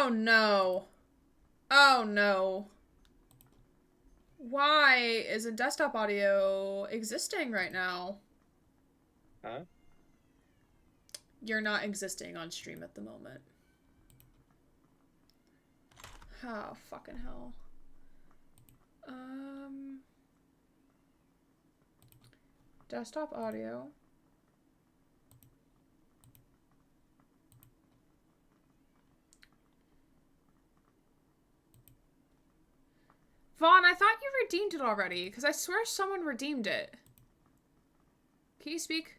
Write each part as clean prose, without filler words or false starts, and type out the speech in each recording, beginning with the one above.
Oh no. Oh no. Why isn't desktop audio existing right now? Huh? You're not existing on stream at the moment. Oh, fucking hell. Desktop audio. Vaughn, I thought you redeemed it already, because I swear someone redeemed it. Can you speak?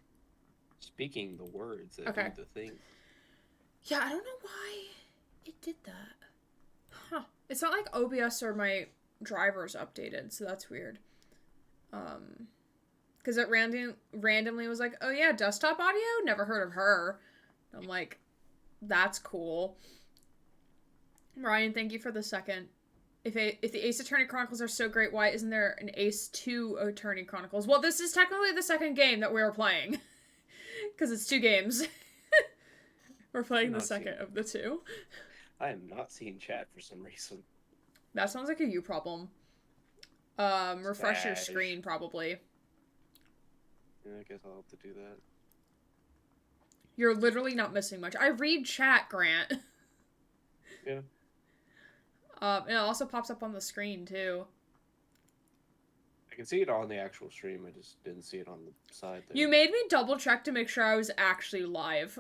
Speaking the words that Okay. do the thing. Yeah, I don't know why it did that. Huh. It's not like OBS or my drivers updated, so that's weird. Because it randomly was like, oh yeah, desktop audio? Never heard of her. I'm like, that's cool. Ryan, thank you for the second. If the Ace Attorney Chronicles are so great, why isn't there an Ace 2 Attorney Chronicles? Well, this is technically the second game that we're playing. Because it's 2 games. We're playing the second of the 2. I am not seeing chat for some reason. That sounds like a you problem. Refresh your screen, probably. Yeah, I guess I'll have to do that. You're literally not missing much. I read chat, Grant. Yeah. And it also pops up on the screen, too. I can see it on the actual stream. I just didn't see it on the side there. You made me double check to make sure I was actually live.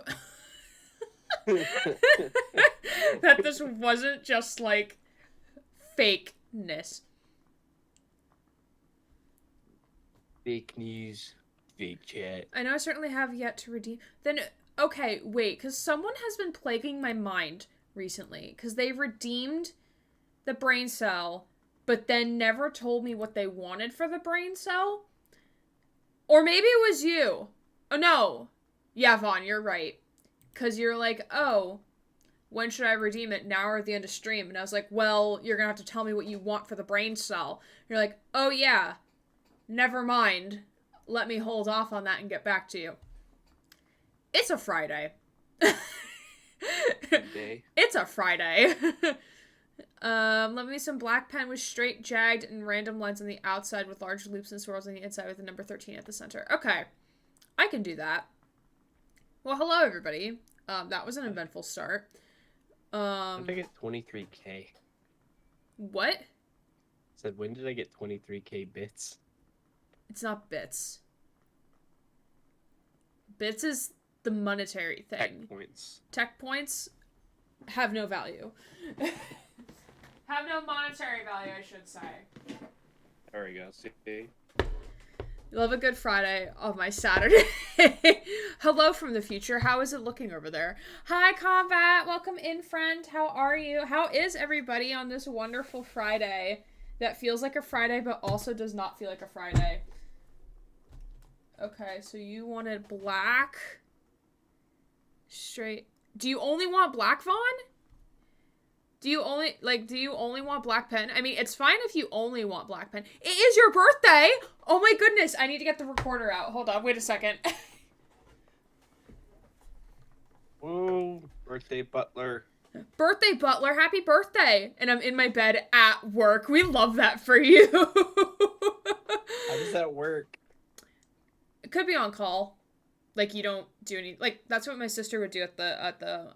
That this wasn't just, like, fakeness. Fake news. Fake chat. I know I certainly have yet to redeem... Then, okay, wait, because someone has been plaguing my mind recently. Because they redeemed the brain cell, but then never told me what they wanted for the brain cell. Or maybe it was you. Oh, no. Yeah, Vaughn, you're right. Because you're like, oh, when should I redeem it? Now or at the end of stream? And I was like, well, you're going to have to tell me what you want for the brain cell. You're like, oh, yeah. Never mind. Let me hold off on that and get back to you. It's a Friday. It's a Friday. Let me some black pen with straight, jagged, and random lines on the outside with large loops and swirls on the inside with the number 13 at the center. Okay. I can do that. Well, hello, everybody. That was an eventful start. When did I get 23k? What? I said, when did I get 23k bits? It's not bits. Bits is the monetary thing. Tech points. Tech points have no value. Have no monetary value, I should say. There we go. See? Love a good Friday of my Saturday. Hello from the future. How is it looking over there? Hi, Combat. Welcome in, friend. How are you? How is everybody on this wonderful Friday that feels like a Friday but also does not feel like a Friday? Okay, so you wanted black. Straight. Do you only want black, Vaughn? Do you only want black pen? I mean, it's fine if you only want black pen. It is your birthday! Oh my goodness, I need to get the recorder out. Hold on, wait a second. Whoa, birthday butler. Birthday butler, happy birthday! And I'm in my bed at work. We love that for you. How does that work? It could be on call. Like, you don't do any... Like, that's what my sister would do at the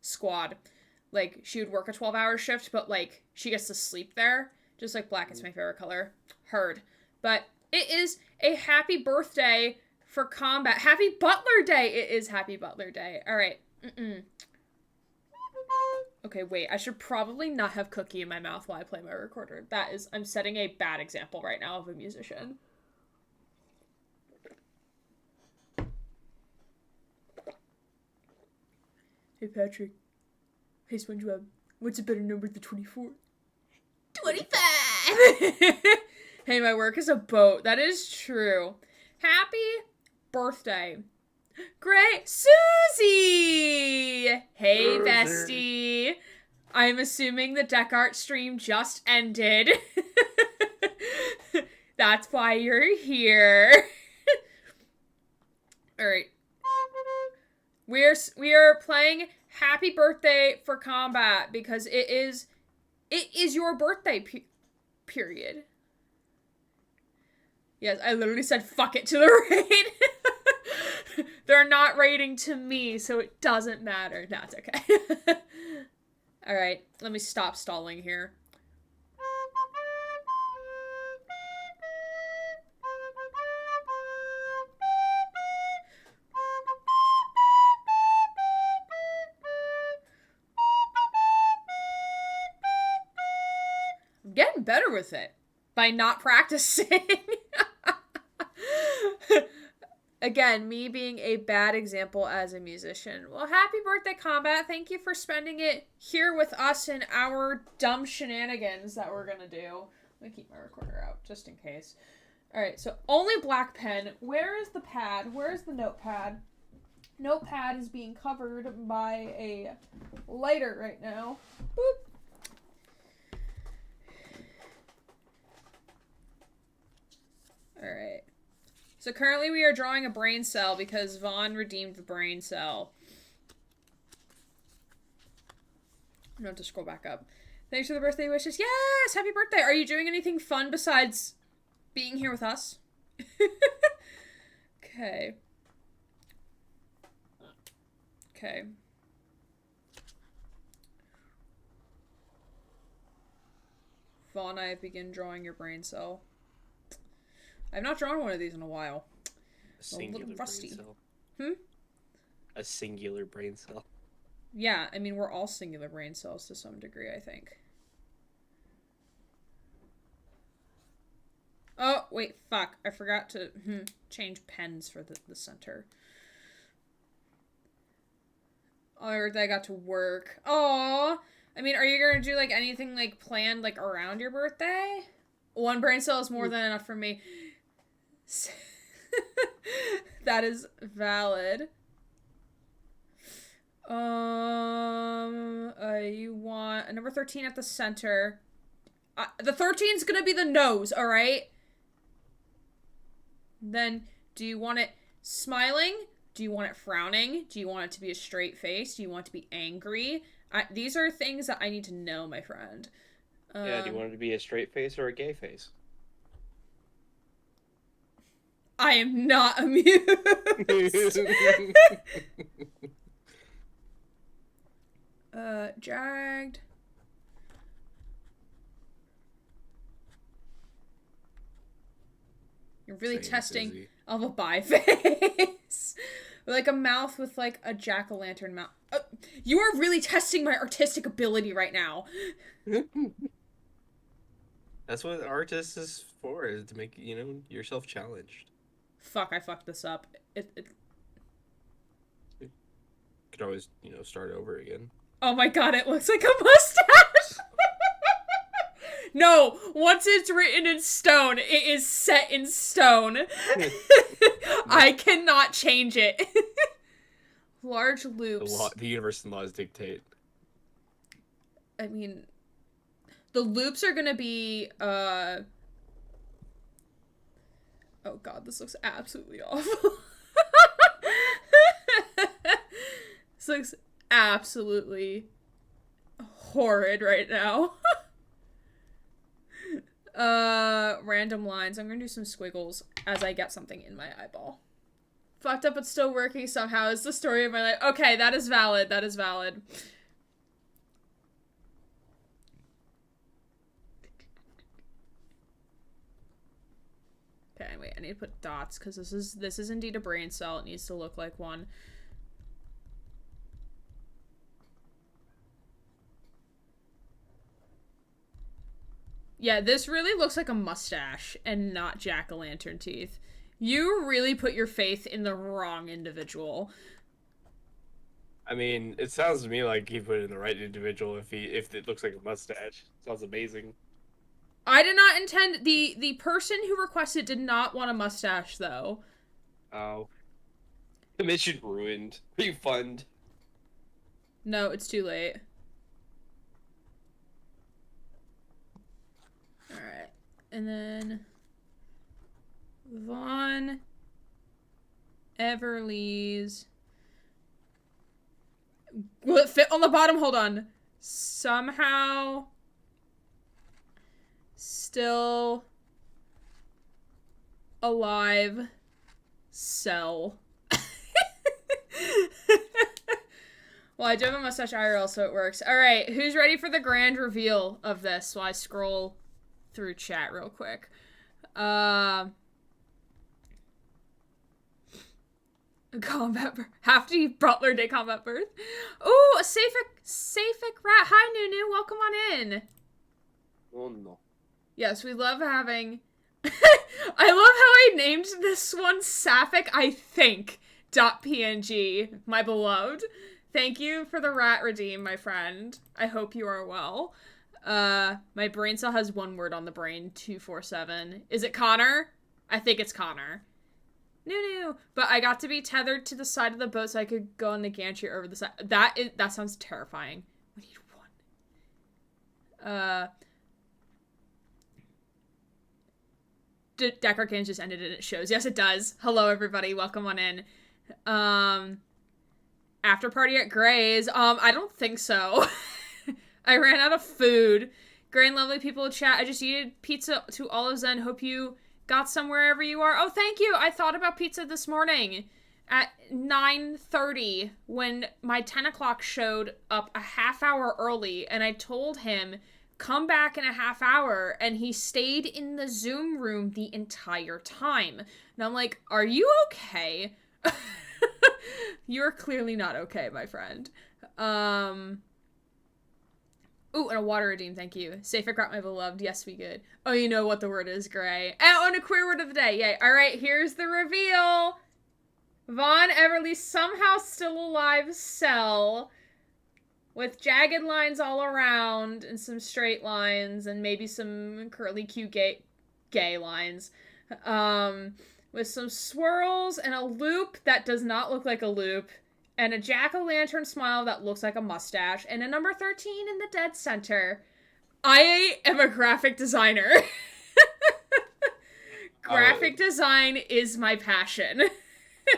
squad. Like, she would work a 12-hour shift, but, like, she gets to sleep there. Just like black is my favorite color. Heard. But it is a happy birthday for Combat. Happy Butler Day! It is Happy Butler Day. Alright. Okay, wait. I should probably not have cookie in my mouth while I play my recorder. That is... I'm setting a bad example right now of a musician. Hey, Patrick. Hey, SpongeBob. What's a better number than 24? 25! Hey, my work is a boat. That is true. Happy birthday. Great. Susie! Hey, bestie. I'm assuming the deck art stream just ended. That's why you're here. Alright. We are playing Happy Birthday for combat because it is your birthday period. Yes, I literally said fuck it to the raid. They're not raiding to me, so it doesn't matter. No, it's okay. Alright, let me stop stalling here. I'm getting better with it by not practicing. Again, me being a bad example as a musician. Well, happy birthday, Combat. Thank you for spending it here with us in our dumb shenanigans that we're gonna do. Let me keep my recorder out, just in case. Alright, so only black pen. Where is the pad? Where is the notepad? Notepad is being covered by a lighter right now. Boop. Alright. So currently we are drawing a brain cell because Vaughn redeemed the brain cell. I'm gonna have to scroll back up. Thanks for the birthday wishes. Yes! Happy birthday! Are you doing anything fun besides being here with us? Okay. Okay. Vaughn, I begin drawing your brain cell. I've not drawn one of these in a while. A little rusty. Brain cell. A singular brain cell. Yeah, I mean, we're all singular brain cells to some degree, I think. Oh, wait, fuck. I forgot to change pens for the center. Or I got to work. Aww. I mean, are you gonna do, like, anything, like, planned, like, around your birthday? One brain cell is more than enough for me. That is valid. You want a number 13 at the center. The 13's gonna be the nose, alright? Then, do you want it smiling? Do you want it frowning? Do you want it to be a straight face? Do you want it to be angry? These are things that I need to know, my friend. Yeah, do you want it to be a straight face or a gay face? I am not amused. Jagged. You're really testing busy. Of a bi face. Like a mouth with like a jack-o'-lantern mouth. You are really testing my artistic ability right now. That's what artist is for, is to make, yourself challenged. Fuck, I fucked this up. You could always, start over again. Oh my god, it looks like a mustache! No, once it's written in stone, it is set in stone. I cannot change it. Large loops. The universe and laws dictate. I mean, the loops are gonna be, oh god, this looks absolutely awful. This looks absolutely horrid right now. Random lines. I'm gonna do some squiggles as I get something in my eyeball. Fucked up but still working somehow is the story of my life. Okay, that is valid. That is valid. Okay, wait, I need to put dots because this is indeed a brain cell. It needs to look like one. Yeah, this really looks like a mustache and not jack-o'-lantern teeth. You really put your faith in the wrong individual. I mean, it sounds to me like he put it in the right individual if it looks like a mustache. Sounds amazing. I did not intend... The person who requested did not want a mustache, though. Oh. The mission ruined. Refund. No, it's too late. Alright. And then... Vaughn... Everly's... Will it fit on the bottom? Hold on. Somehow still alive cell. Well, I do have a mustache IRL, so it works. Alright, who's ready for the grand reveal of this while I scroll through chat real quick? Combat birth. Half-D Butler Day combat birth. Ooh, a Safic rat. Hi, Nunu. Welcome on in. Oh, no. Yes, we love having... I love how I named this one Sapphic, I think, .png, my beloved. Thank you for the rat redeem, my friend. I hope you are well. My brain cell has one word on the brain, 247. Is it Connor? I think it's Connor. No. But I got to be tethered to the side of the boat so I could go on the gantry over the side. That sounds terrifying. We need one. Deck Arcane's just ended and it shows. Yes, it does. Hello, everybody. Welcome on in. After party at Gray's. I don't think so. I ran out of food. Gray and lovely people in chat. I just eated pizza to Olive Zen. Hope you got some wherever you are. Oh, thank you. I thought about pizza this morning at 9:30 when my 10 o'clock showed up a half hour early, and I told him, come back in a half hour, and he stayed in the Zoom room the entire time. And I'm like, are you okay? You're clearly not okay, my friend. Ooh, and a water redeem, thank you. Safe rat, my beloved. Yes, we good. Oh, you know what the word is, Gray. And a queer word of the day. Yay. All right, here's the reveal. Vaughn Everly somehow still alive cell with jagged lines all around and some straight lines and maybe some curly cute gay lines. With some swirls and a loop that does not look like a loop. And a jack-o'-lantern smile that looks like a mustache. And a number 13 in the dead center. I am a graphic designer. Graphic design is my passion.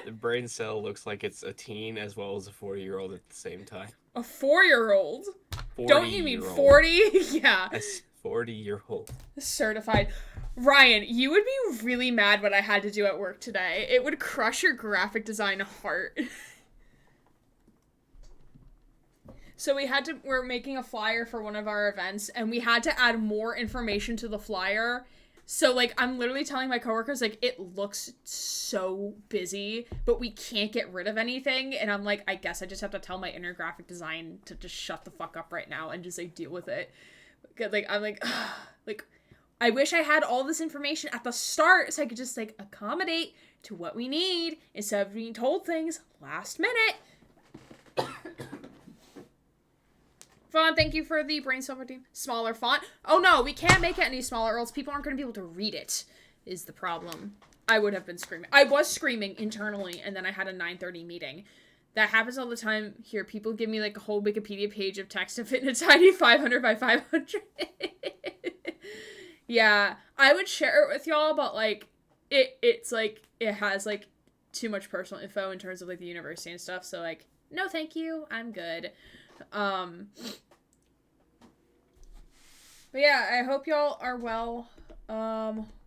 The brain cell looks like it's a teen as well as a 40-year-old at the same time. A 4-year-old? Don't you mean 40? Yeah. A 40-year-old. Certified. Ryan, you would be really mad what I had to do at work today. It would crush your graphic design heart. So we're making a flyer for one of our events, and we had to add more information to the flyer. So, like, I'm literally telling my coworkers, like, it looks so busy, but we can't get rid of anything. And I'm like, I guess I just have to tell my inner graphic design to just shut the fuck up right now and just, like, deal with it. Like, I'm like, ugh, like, I wish I had all this information at the start so I could just, like, accommodate to what we need instead of being told things last minute. Font, thank you for the brain cell redeem. Smaller font. Oh no, we can't make it any smaller or else people aren't going to be able to read it, is the problem. I would have been screaming. I was screaming internally, and then I had a 9:30 meeting. That happens all the time here. People give me like a whole Wikipedia page of text to fit in a tiny 500 by 500. Yeah, I would share it with y'all, but like, it's like, it has like too much personal info in terms of like the university and stuff, so like, no thank you, I'm good. But yeah, I hope y'all are well.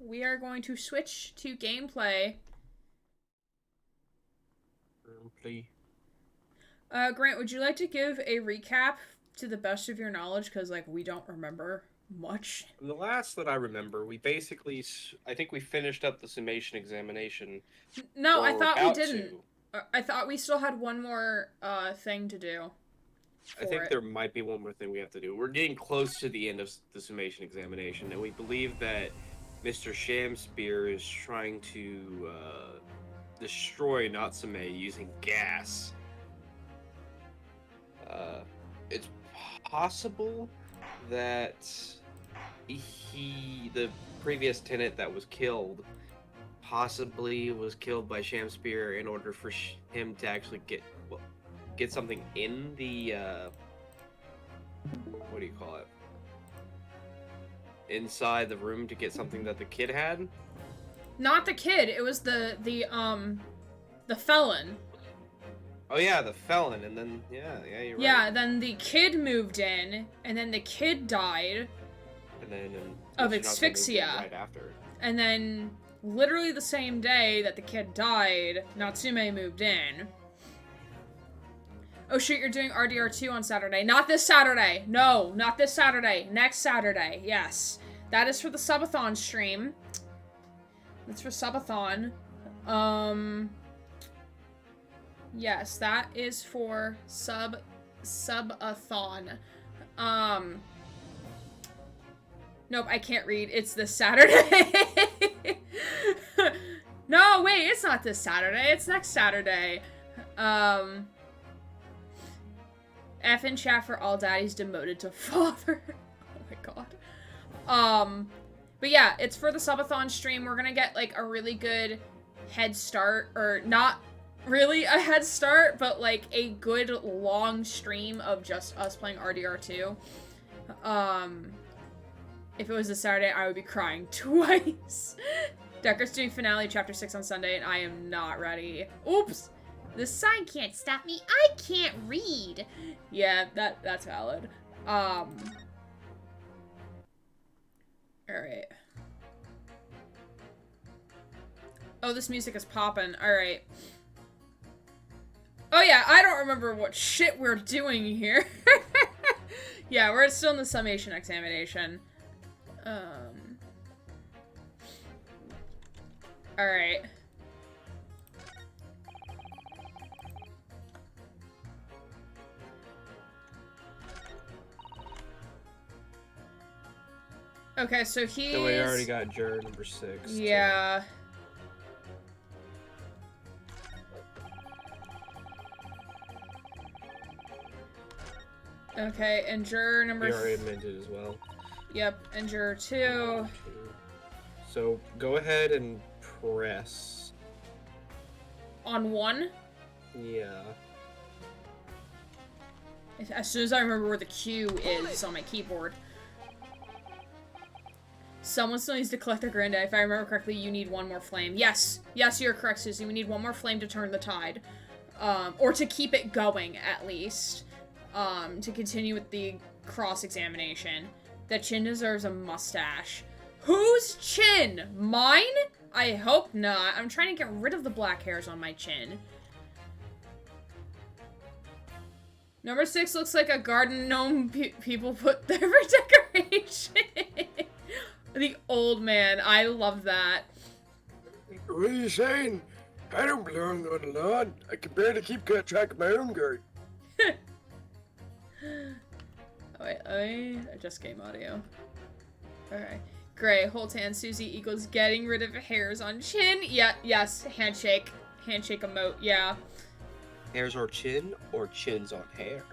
We are going to switch to gameplay. Grant, would you like to give a recap to the best of your knowledge? Because, like, we don't remember much. The last that I remember, we basically, I think we finished up the summation examination. No, I thought we didn't. I thought we still had one more thing to do. I think there might be one more thing we have to do. We're getting close to the end of the summation examination, and we believe that Mr. Shamspear is trying to destroy Natsume using gas. It's possible that the previous tenant that was killed, possibly was killed by Shamspear in order for him to actually get something in the what do you call it? Inside the room to get something that the kid had? Not the kid, it was the felon. Oh yeah, the felon, and then yeah, you're right. Yeah, then the kid moved in, and then the kid died. And then of asphyxia. Right after. And then, literally the same day that the kid died, Natsume moved in. Oh shoot, you're doing RDR2 on Saturday. Not this Saturday! No, not this Saturday. Next Saturday, yes. That is for the subathon stream. That's for subathon. Yes, that is for subathon. Nope, I can't read. It's this Saturday. No, wait, it's not this Saturday. It's next Saturday. F in chat for all daddies demoted to father. Oh my god. But yeah, it's for the subathon stream. We're gonna get, like, a really good head start, or not really a head start, but, like, a good long stream of just us playing RDR2. If it was a Saturday, I would be crying twice. Decker's doing finale chapter 6 on Sunday, and I am not ready. Oops! The sign can't stop me. I can't read. Yeah, that's valid. Alright. Oh, this music is poppin'. Alright. Oh yeah, I don't remember what shit we're doing here. Yeah, we're still in the summation examination. Alright. Okay, so he's... So we already got juror number 6. Yeah. Okay, and juror number... We already amended as well. Yep, and juror 2. So go ahead and press. On 1? Yeah. As soon as I remember where the Q is on my keyboard. Someone still needs to collect their granddad. If I remember correctly, you need one more flame. Yes! Yes, you're correct, Susie. We need one more flame to turn the tide. Or to keep it going, at least. To continue with the cross-examination. That Chin deserves a mustache. Whose chin? Mine? I hope not. I'm trying to get rid of the black hairs on my chin. Number 6 looks like a garden gnome people put there for decoration. The old man. I love that. What are you saying? I don't belong on the lawn. I can barely keep track of my own garden. Oh, wait, I adjust game audio. Alright. Gray, hold hand, Susie equals getting rid of hairs on chin. Yeah, yes, handshake. Handshake emote, yeah. Hairs on chin or chins on hair?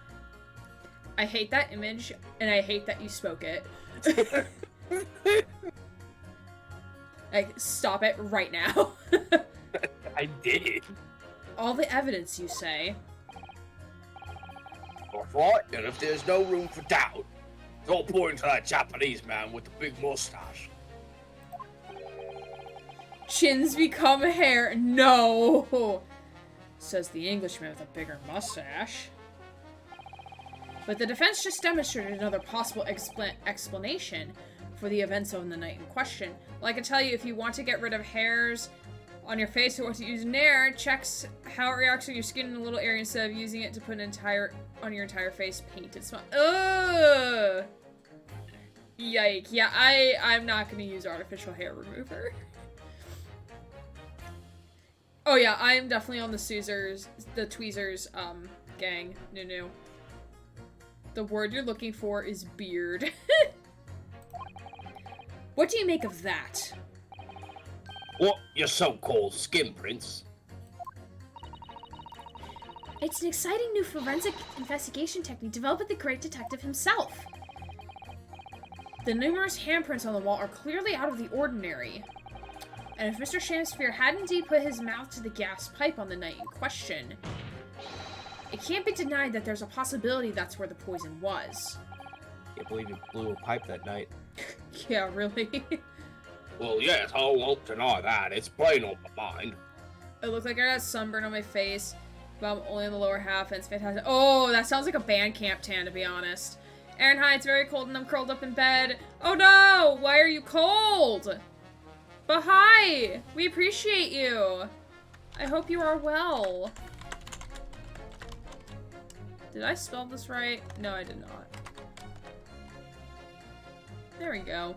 I hate that image, and I hate that you spoke it. Like, stop it right now. I did. All the evidence, you say. Alright, and if there's no room for doubt, don't point to that Japanese man with the big mustache. Chins become hair. No! Says the Englishman with a bigger mustache. But the defense just demonstrated another possible explanation for the events of the night in question. Well, I can tell you, if you want to get rid of hairs on your face or to use Nair, checks how it reacts on your skin in a little area instead of using it to put on your entire face painted smile. Ugh! Yike. Yeah, I'm not gonna use artificial hair remover. Oh yeah, I am definitely on the tweezers, gang. No. The word you're looking for is beard. What do you make of that? What, your so-called skin prints? It's an exciting new forensic investigation technique developed by the great detective himself. The numerous handprints on the wall are clearly out of the ordinary. And if Mr. Shakespeare had indeed put his mouth to the gas pipe on the night in question, it can't be denied that there's a possibility that's where the poison was. Can't believe you blew a pipe that night. Yeah, really? Well, yes, I won't deny that. It's plain on my mind. It looked like I got sunburn on my face. But I'm only in the lower half, and it's fantastic. Oh, that sounds like a band camp tan, to be honest. Aaron, hi, it's very cold and I'm curled up in bed. Oh no! Why are you cold? But hi! We appreciate you. I hope you are well. Did I spell this right? No, I did not. There we go.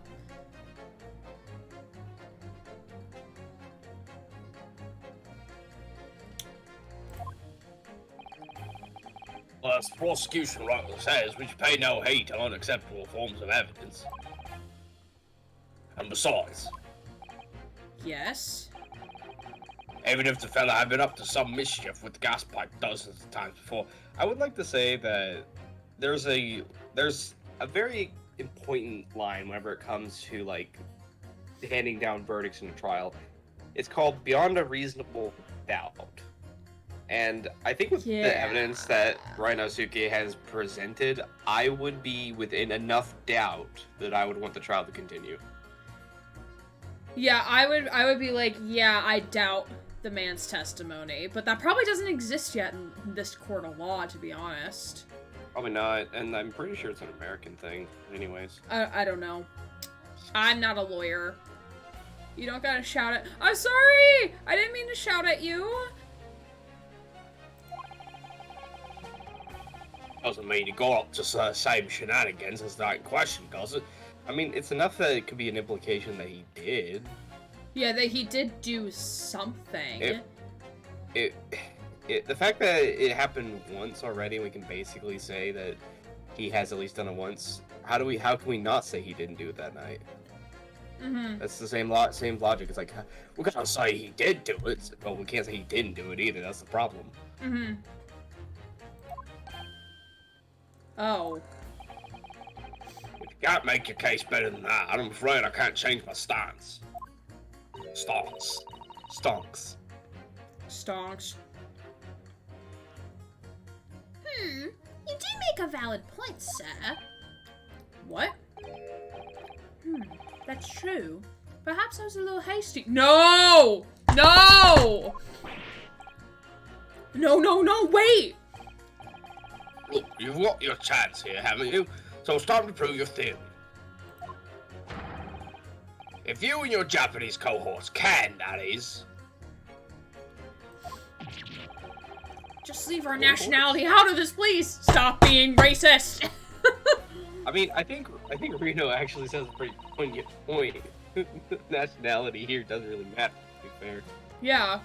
Well, as the prosecution rightly says, we should pay no heed to unacceptable forms of evidence. And besides, Yes. even if the fella had been up to some mischief with the gas pipe dozens of times before, I would like to say that there's a very important line whenever it comes to like handing down verdicts in a trial. It's called beyond a reasonable doubt. And I think with the evidence that Rinosuke has presented, I would be within enough doubt that I would want the trial to continue. Yeah, I would be like, yeah, I doubt the man's testimony, but that probably doesn't exist yet in this court of law, to be honest. Probably not, and I'm pretty sure it's an American thing, anyways. I don't know. I'm not a lawyer. You don't gotta shout at- I'm sorry! I didn't mean to shout at you! doesn't mean you go up to same shenanigans as that in question, does it? I mean, it's enough that it could be an implication that he did. Yeah, that he did do something. The fact that it happened once already, we can basically say that he has at least done it once. How can we not say he didn't do it that night? Mm-hmm. That's the same logic. It's like, we gotta say he did do it, but we can't say he didn't do it either. That's the problem. Mm-hmm. Oh. If you can't make your case better than that, I'm afraid I can't change my stance. Stonks. Stonks. You do make a valid point, sir. What? That's true. Perhaps I was a little hasty. No! No! No, wait! Look, you've got your chance here, haven't you? So it's time to prove your theory. If you and your Japanese cohorts can, that is. Just leave our nationality out of this, please! Stop being racist! I mean, I think Reno actually says a pretty poignant point. Nationality here doesn't really matter, to be fair. Yeah.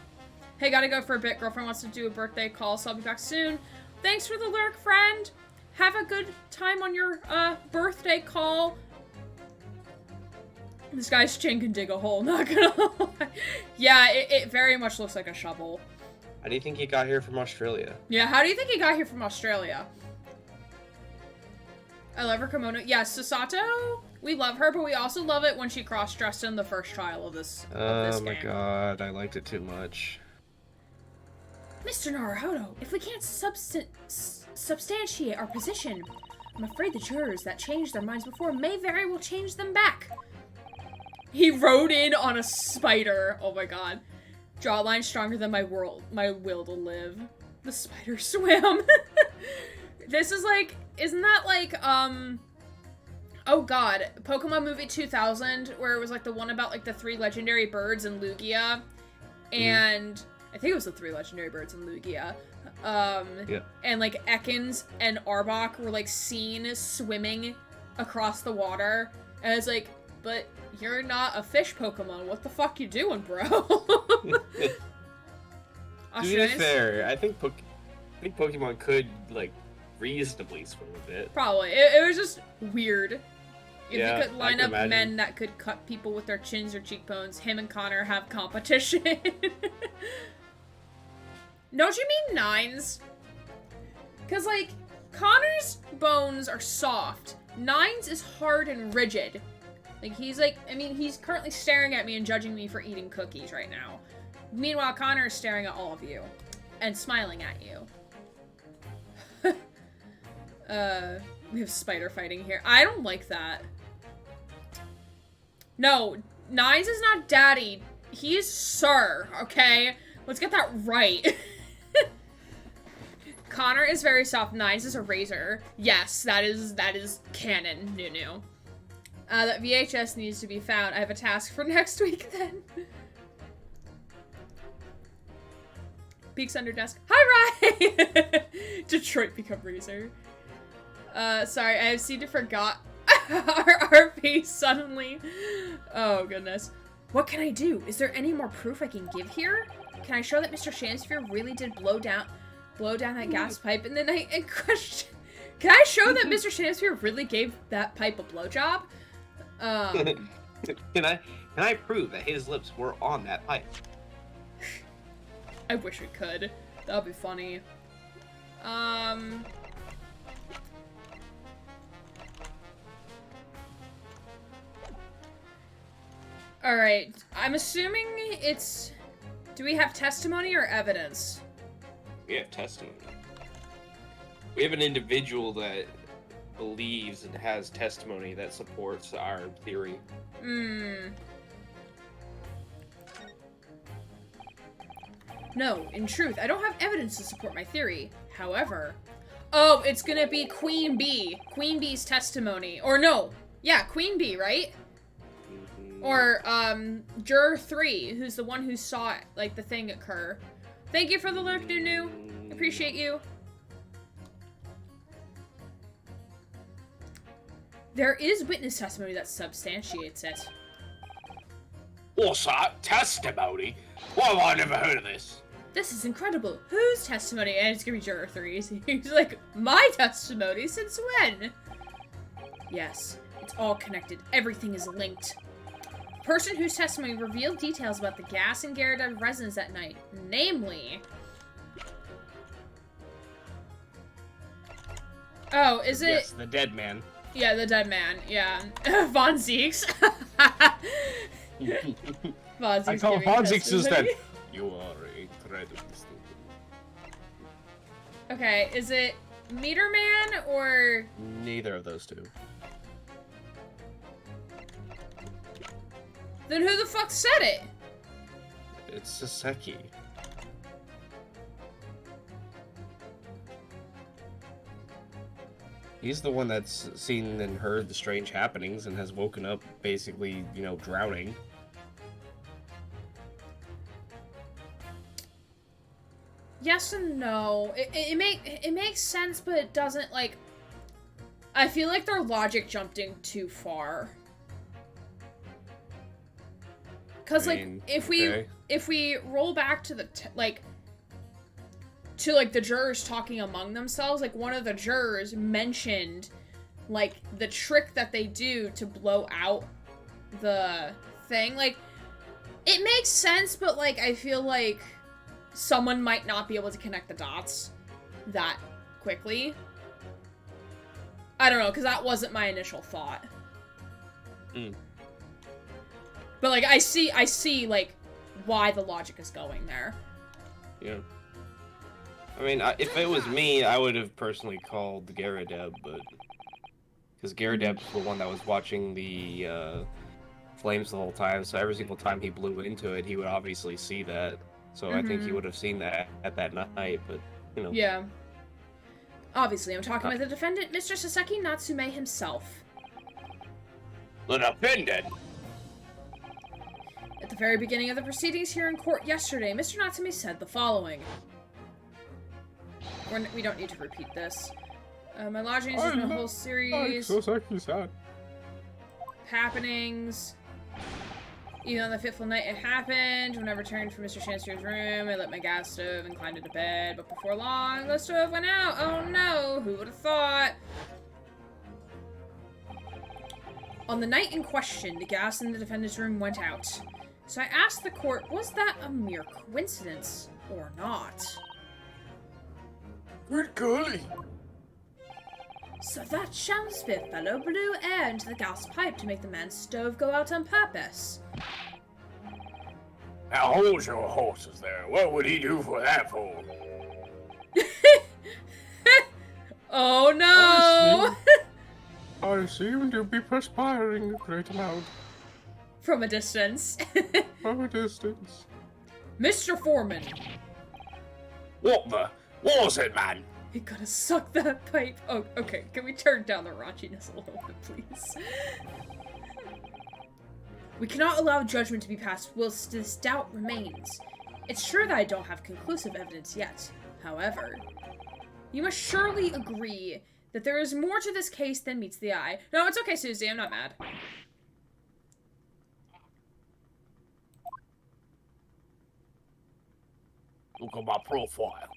Hey, gotta go for a bit. Girlfriend wants to do a birthday call, so I'll be back soon. Thanks for the lurk, friend! Have a good time on your, birthday call. This guy's chin can dig a hole, not gonna lie. Yeah, it very much looks like a shovel. How do you think he got here from Australia? Yeah, how do you think he got here from Australia? I love her kimono. Yeah, Susato, we love her, but we also love it when she cross-dressed in the first trial of this game. Oh my god, I liked it too much. Mr. Naruhodo, if we can't substantiate our position, I'm afraid the jurors that changed their minds before may very well change them back. He rode in on a spider. Oh my god. Jawline stronger than my will to live. The spider swam. This is like, isn't that like, oh god, Pokemon Movie 2000, where it was like the one about like the 3 legendary birds in Lugia, and I think it was the 3 legendary birds in Lugia, Yeah. and like Ekans and Arbok were like seen swimming across the water, and it's like, but you're not a fish Pokemon, what the fuck you doing, bro? To be Australians? fair, I think Pokemon could, like, reasonably swim a bit. Probably. It was just weird. If Yeah, you could I line can up imagine. men that could cut people with their chins or cheekbones, him and Connor have competition. Don't you mean Nines? Because, like, Connor's bones are soft. Nines is hard and rigid. Like, he's like, I mean, he's currently staring at me and judging me for eating cookies right now. Meanwhile, Connor is staring at all of you. And smiling at you. We have spider fighting here. I don't like that. No, Nines is not daddy. He is sir, okay? Let's get that right. Connor is very soft. Nines is a razor. Yes, that is canon, Nunu. That VHS needs to be found. I have a task for next week then. Peeks under desk. Hi, Rye! Detroit become razor. Sorry, I seem to forgot our face suddenly. Oh, goodness. What can I do? Is there any more proof I can give here? Can I show that Mr. Shamsphere really did blow down that gas pipe in the night in question? Can I show that Mr. Shamsphere really gave that pipe a blowjob? Can I prove that his lips were on that pipe? I wish we could. That'd be funny. Alright, I'm assuming it's... Do we have testimony or evidence? We have testimony. We have an individual that believes and has testimony that supports our theory. No, in truth, I don't have evidence to support my theory. However... Oh, it's gonna be Queen Bee. Queen Bee's testimony. Or no. Yeah, Queen Bee, right? Or, Juror 3, who's the one who saw, like, the thing occur. Thank you for the lurk, Nunu. Appreciate you. There is witness testimony that substantiates it. What's that? Testimony? Why have I never heard of this? This is incredible. Whose testimony? And it's gonna be Juror 3's. He's like, my testimony? Since when? Yes, it's all connected. Everything is linked. Person whose testimony revealed details about the gas in Gyarados residence that night, namely... Oh, is it... Yes, the dead man. Yeah, the dead man, yeah. Von Zeeks. Von Zeeks I call Von Zeeks is dead. You are incredibly stupid. Okay, is it Meter Man or... Neither of those two. Then who the fuck said it? It's Saseki. He's the one that's seen and heard the strange happenings and has woken up basically, you know, drowning. Yes and no. It makes sense, but it doesn't, like... I feel like their logic jumped in too far. Because, like, if we roll back to the, the jurors talking among themselves, like, one of the jurors mentioned, like, the trick that they do to blow out the thing. Like, it makes sense, but, like, I feel like someone might not be able to connect the dots that quickly. I don't know, because that wasn't my initial thought. But, like, I see, like, why the logic is going there. Yeah. I mean, if it was me, I would have personally called Gyarados, but... Because Gyarados was the one that was watching the, flames the whole time, so every single time he blew into it, he would obviously see that. So I think he would have seen that at that night, but, you know. Yeah. Obviously, I'm talking about the defendant, Mr. Saseki Natsume himself. The defendant? At the very beginning of the proceedings here in court yesterday, Mr. Natsume said the following. We don't need to repeat this. My lodgings is in a whole series sad. happenings. Even on the fateful night it happened, when I returned from Mr. Chancellor's room, I lit my gas stove and climbed into bed, but before long, the stove went out. Oh no, who would have thought? On the night in question, the gas in the defendant's room went out. So I asked the court, was that a mere coincidence or not? Good golly. So that Shamsphere fellow blew air into the gas pipe to make the man's stove go out on purpose. Now hold your horses there. What would he do for that for? Oh no! I seem to be perspiring a great amount. From a distance. From a distance. Mr. Foreman. What was it, man? You gotta suck that pipe. Oh, okay. Can we turn down the raunchiness a little bit, please? We cannot allow judgment to be passed whilst this doubt remains. It's true that I don't have conclusive evidence yet. However, you must surely agree that there is more to this case than meets the eye. No, it's okay, Susie. I'm not mad. Look at my profile.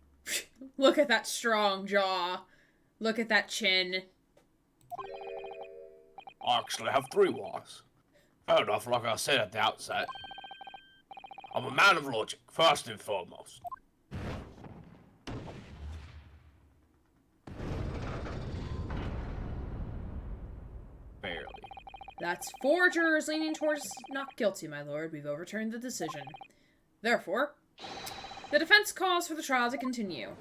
Look at that strong jaw. Look at that chin. I actually have 3 wives. Fair enough, like I said at the outset. I'm a man of logic, first and foremost. Barely. That's 4 jurors leaning towards not guilty, my lord. We've overturned the decision. Therefore, the defense calls for the trial to continue.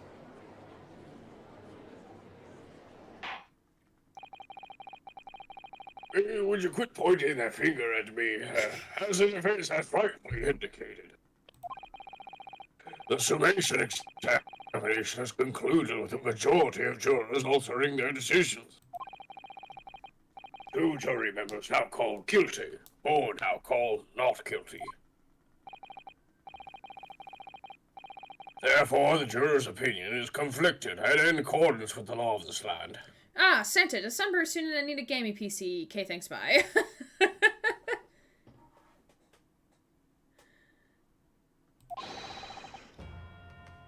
Would you quit pointing that finger at me, as the defense has rightly indicated? The summation examination has concluded with the majority of jurors altering their decisions. 2 jury members now called guilty, or now called not guilty. Therefore, the juror's opinion is conflicted and in accordance with the law of this land. Ah, Santa, December is soon and I need a gaming PC. Okay, thanks, bye.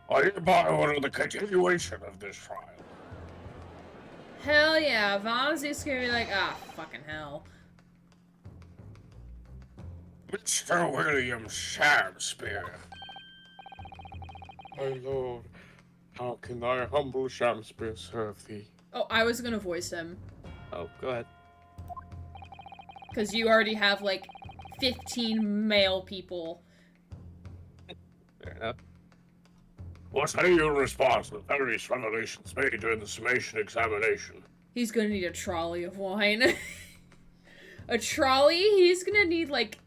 I hereby order the continuation of this trial. Hell yeah, Von Zeke's gonna be like, ah, fucking hell. Mr. William Shakespeare. My lord, how can thy humble Shakespeare serve thee? Oh, I was gonna voice him. Oh, go ahead. Because you already have, like, 15 male people. Fair enough. What say you in response to the various revelations made during the summation examination? He's gonna need a trolley of wine. A trolley? He's gonna need, like,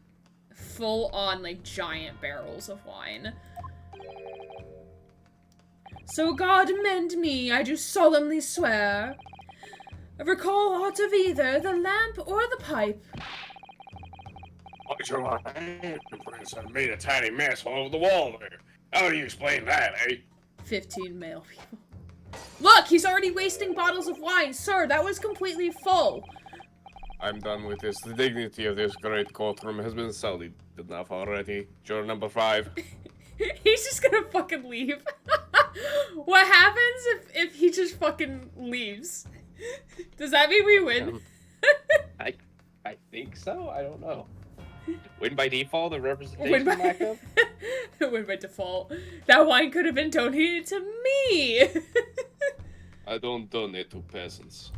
full-on, like, giant barrels of wine. So God mend me, I do solemnly swear. I recall aught of either the lamp or the pipe. What your handprints have made a tiny mess all over the wall there. How do you explain that, eh? 15 male people. Look, he's already wasting bottles of wine. Sir, that was completely full. I'm done with this. The dignity of this great courtroom has been sullied enough already. Juror number 5. He's just gonna fucking leave. What happens if he just fucking leaves? Does that mean we win? I think so. I don't know. Win by default, the representation Win by lack of? win by default. That wine could have been donated to me. I don't donate to peasants.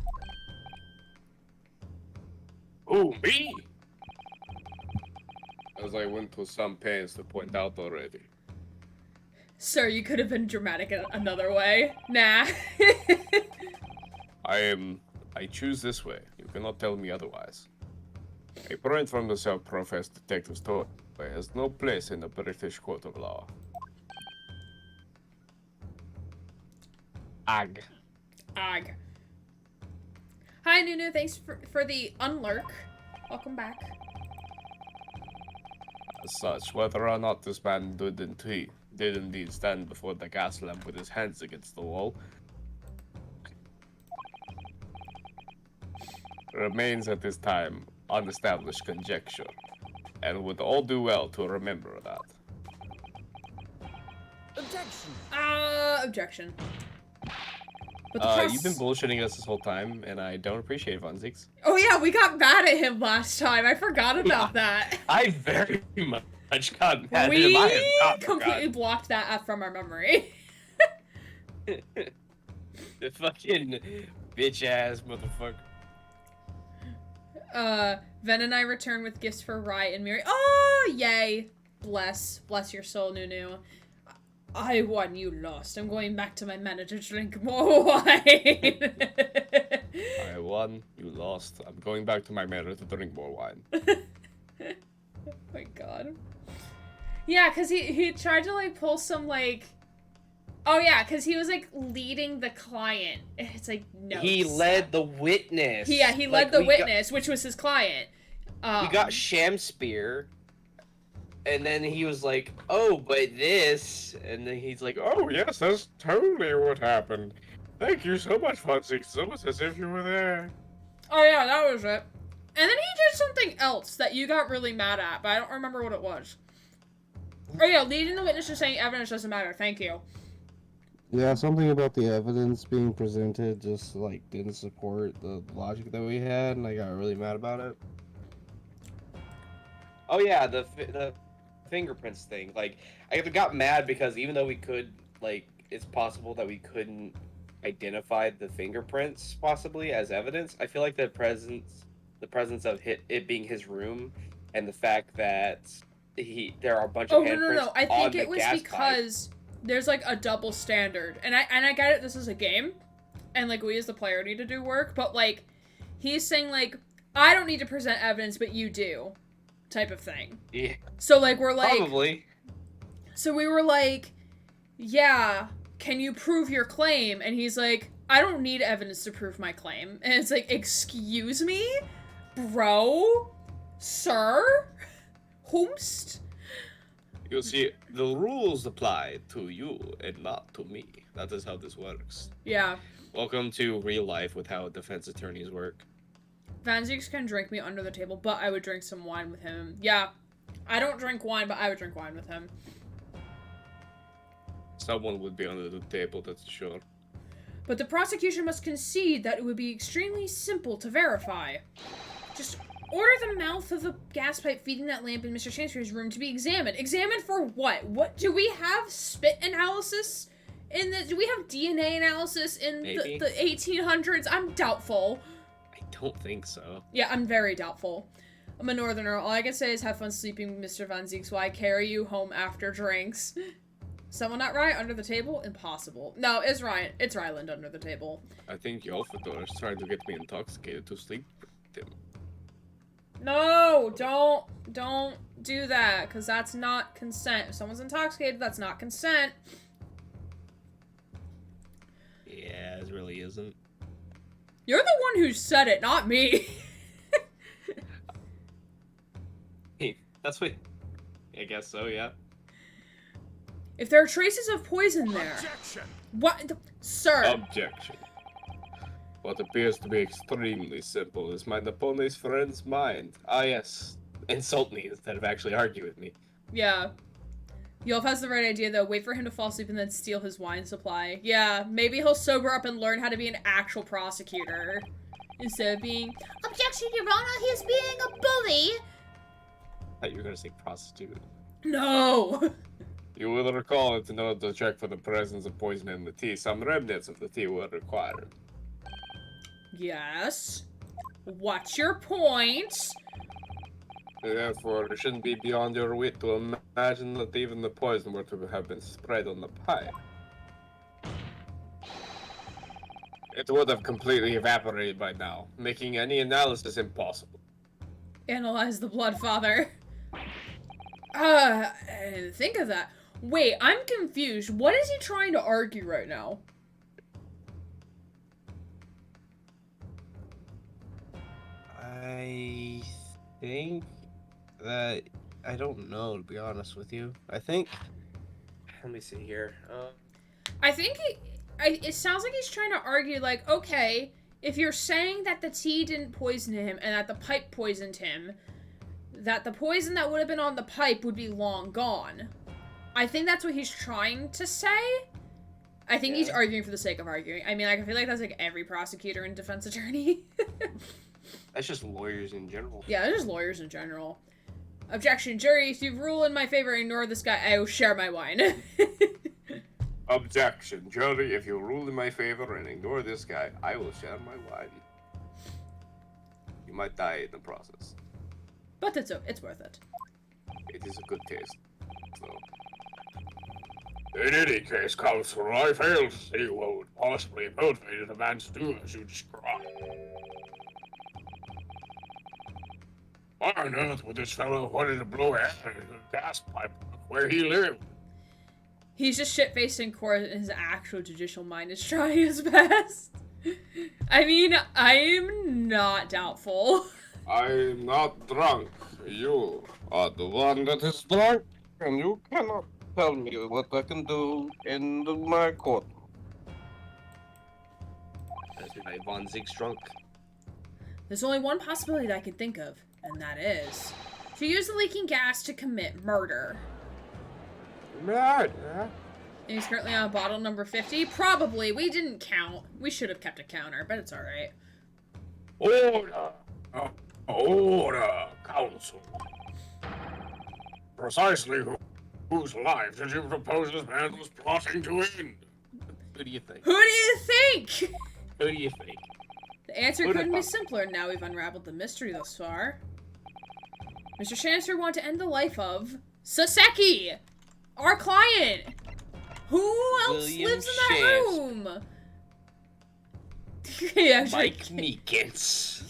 Who, me? As I went to some pains to point out already. Sir, you could have been dramatic in another way. Nah. I choose this way. You cannot tell me otherwise. A brand from the self-professed detective's toy has no place in the British court of law. Ag. Ag. Hi, Nunu. Thanks for the unlurk. Welcome back. As such, whether or not this man did indeed stand before the gas lamp with his hands against the wall, remains at this time unestablished conjecture, and would all do well to remember that. Objection. Objection. But the You've been bullshitting us this whole time, and I don't appreciate it, Von Zeeks. Oh yeah, we got mad at him last time. I forgot about that. I very much got mad at We him. I have not completely blocked that from our memory. The fucking bitch-ass motherfucker. Ven and I return with gifts for Rye and Miri. Oh, yay. Bless your soul, Nunu. I won, you lost. I'm going back to my manager to drink more wine. I won, you lost. I'm going back to my manor to drink more wine. Oh my god. Yeah, because he tried to, like, pull some, like... Oh yeah, because he was like leading the client. It's like no. He led the witness. Yeah, he led the witness, which was his client. We got Shamspear, and then he was like, "Oh, but this," and then he's like, Oh, yes, that's totally what happened. Thank you so much, Fonzie. It's almost as if you were there. "Oh yeah, that was it." And then he did something else that you got really mad at, but I don't remember what it was. Oh yeah, leading the witness to saying evidence doesn't matter. Thank you. Yeah, something about the evidence being presented just like didn't support the logic that we had, and I got really mad about it. "Oh yeah, the fingerprints thing." Like, I got mad because even though we could, like, it's possible that we couldn't identify the fingerprints possibly as evidence. I feel like the presence of it being his room, and the fact that there are a bunch of handprints no. I think it was because there's like a double standard, and I get it. This is a game, and like we as the player need to do work, but like he's saying like I don't need to present evidence, but you do, type of thing. Yeah. So like we're like Probably. So we were like, yeah, can you prove your claim? And he's like, I don't need evidence to prove my claim. And it's like, excuse me, bro, sir, whomst. You see, the rules apply to you and not to me. That is how this works. Yeah. Welcome to real life with how defense attorneys work. Van Zieks can drink me under the table, but I would drink some wine with him. Yeah. I don't drink wine, but I would drink wine with him. Someone would be under the table, that's sure. But the prosecution must concede that it would be extremely simple to verify. Just order the mouth of the gas pipe feeding that lamp in Mr. Shakespeare's room to be examined. Examined for what? What do we have spit analysis in the? Do we have DNA analysis in the 1800s? I'm doubtful. I don't think so. Yeah, I'm very doubtful. I'm a northerner. All I can say is have fun sleeping, Mr. Van Zieks, while I carry you home after drinks. Someone not right under the table? Impossible. No, it's Ryan. It's Ryland under the table. I think Yolfador is trying to get me intoxicated to sleep with him. No, don't do that, because that's not consent. If someone's intoxicated, that's not consent. Yeah, it really isn't. You're the one who said it, not me. Hey, that's what... I guess so, yeah. If there are traces of poison there... Objection! What? Sir. Objection. What appears to be extremely simple is my opponent's friend's mind. Ah, yes. Insult me instead of actually argue with me. Yeah. Yolf has the right idea, though. Wait for him to fall asleep and then steal his wine supply. Yeah, maybe he'll sober up and learn how to be an actual prosecutor. Instead of being... Objection, Your Honor, he's being a bully! I thought you were gonna say prostitute. No! You will recall that in order to check for the presence of poison in the tea, some remnants of the tea were required. Yes. What's your point? Therefore, it shouldn't be beyond your wit to imagine that even the poison were to have been spread on the pipe. It would have completely evaporated by now, making any analysis impossible. Analyze the blood, Father. Think of that. Wait, I'm confused. What is he trying to argue right now? I think that... I don't know, to be honest with you. I think... Let me see here. I think it sounds like he's trying to argue, like, okay, if you're saying that the tea didn't poison him and that the pipe poisoned him, that the poison that would have been on the pipe would be long gone. I think that's what he's trying to say. I think he's arguing for the sake of arguing. I mean, like, I feel like that's like every prosecutor and defense attorney. That's just lawyers in general. Yeah, they're just lawyers in general. Objection, jury, if you rule in my favor, ignore this guy. I will share my wine. Objection, jury, if you rule in my favor and ignore this guy, I will share my wine. You might die in the process. But it's worth it. It is a good taste, so... In any case, Counselor, I fail to see what would possibly motivate a man to do as you describe. Why on earth would this fellow wanted to blow air into the gas pipe where he lived? He's just shit-faced in court, and his actual judicial mind is trying his best. I mean, I'm not doubtful. I'm not drunk. You are the one that is drunk, and you cannot tell me what I can do in my court. That's why Von Zieg's drunk. There's only one possibility that I can think of, and that is to use the leaking gas to commit murder. Murder? And he's currently on bottle number 50. Probably. We didn't count. We should have kept a counter, but it's alright. Order! Order, counsel. Precisely whose life did you propose this man was plotting to end? Who do you think? Who do you think? Who do you think? The answer Who couldn't the be fuck? simpler now we've unraveled the mystery thus far. Mr. Shanster wanted to end the life of Saseki, our client. Who else William lives in that Shanster. room? Yeah, Mike Meekins.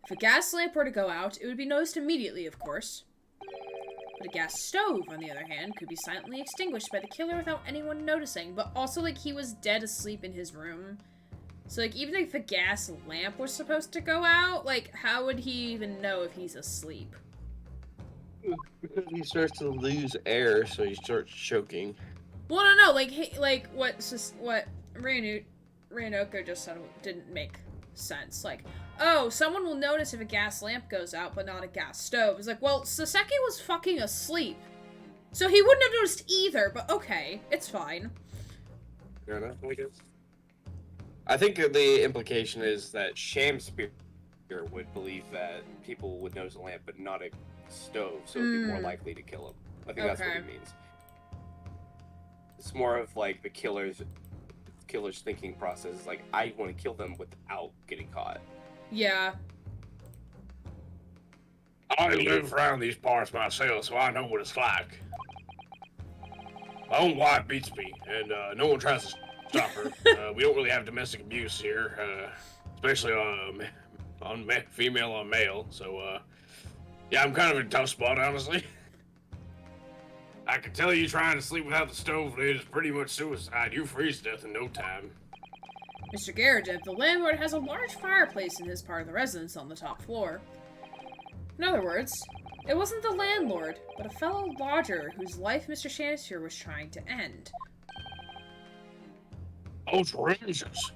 If a gas lamp were to go out, it would be noticed immediately, of course. But a gas stove, on the other hand, could be silently extinguished by the killer without anyone noticing. But also, like, he was dead asleep in his room. So, like, even if the gas lamp was supposed to go out, like, how would he even know if he's asleep? Because he starts to lose air, so he starts choking. Well, no, like, what Ryanoka just said didn't make sense. Like, oh, someone will notice if a gas lamp goes out, but not a gas stove. It's like, well, Saseki was fucking asleep. So he wouldn't have noticed either, but okay, it's fine. Fair enough, I guess. I think the implication is that Shamspear would believe that people would notice a lamp, but not a stove, so it'd be more likely to kill him. I think that's what Okay. it means. It's more of like the killer's thinking process is like, I want to kill them without getting caught. Yeah. I live around these parts myself, so I know what it's like. My own wife beats me, and no one tries to stop her. We don't really have domestic abuse here, especially on female on male. So, yeah, I'm kind of in a tough spot, honestly. I can tell you trying to sleep without the stove lid is pretty much suicide. You freeze to death in no time. Mr. Garajev, the landlord has a large fireplace in his part of the residence on the top floor. In other words, it wasn't the landlord, but a fellow lodger whose life Mr. Shanster was trying to end. Outrageous.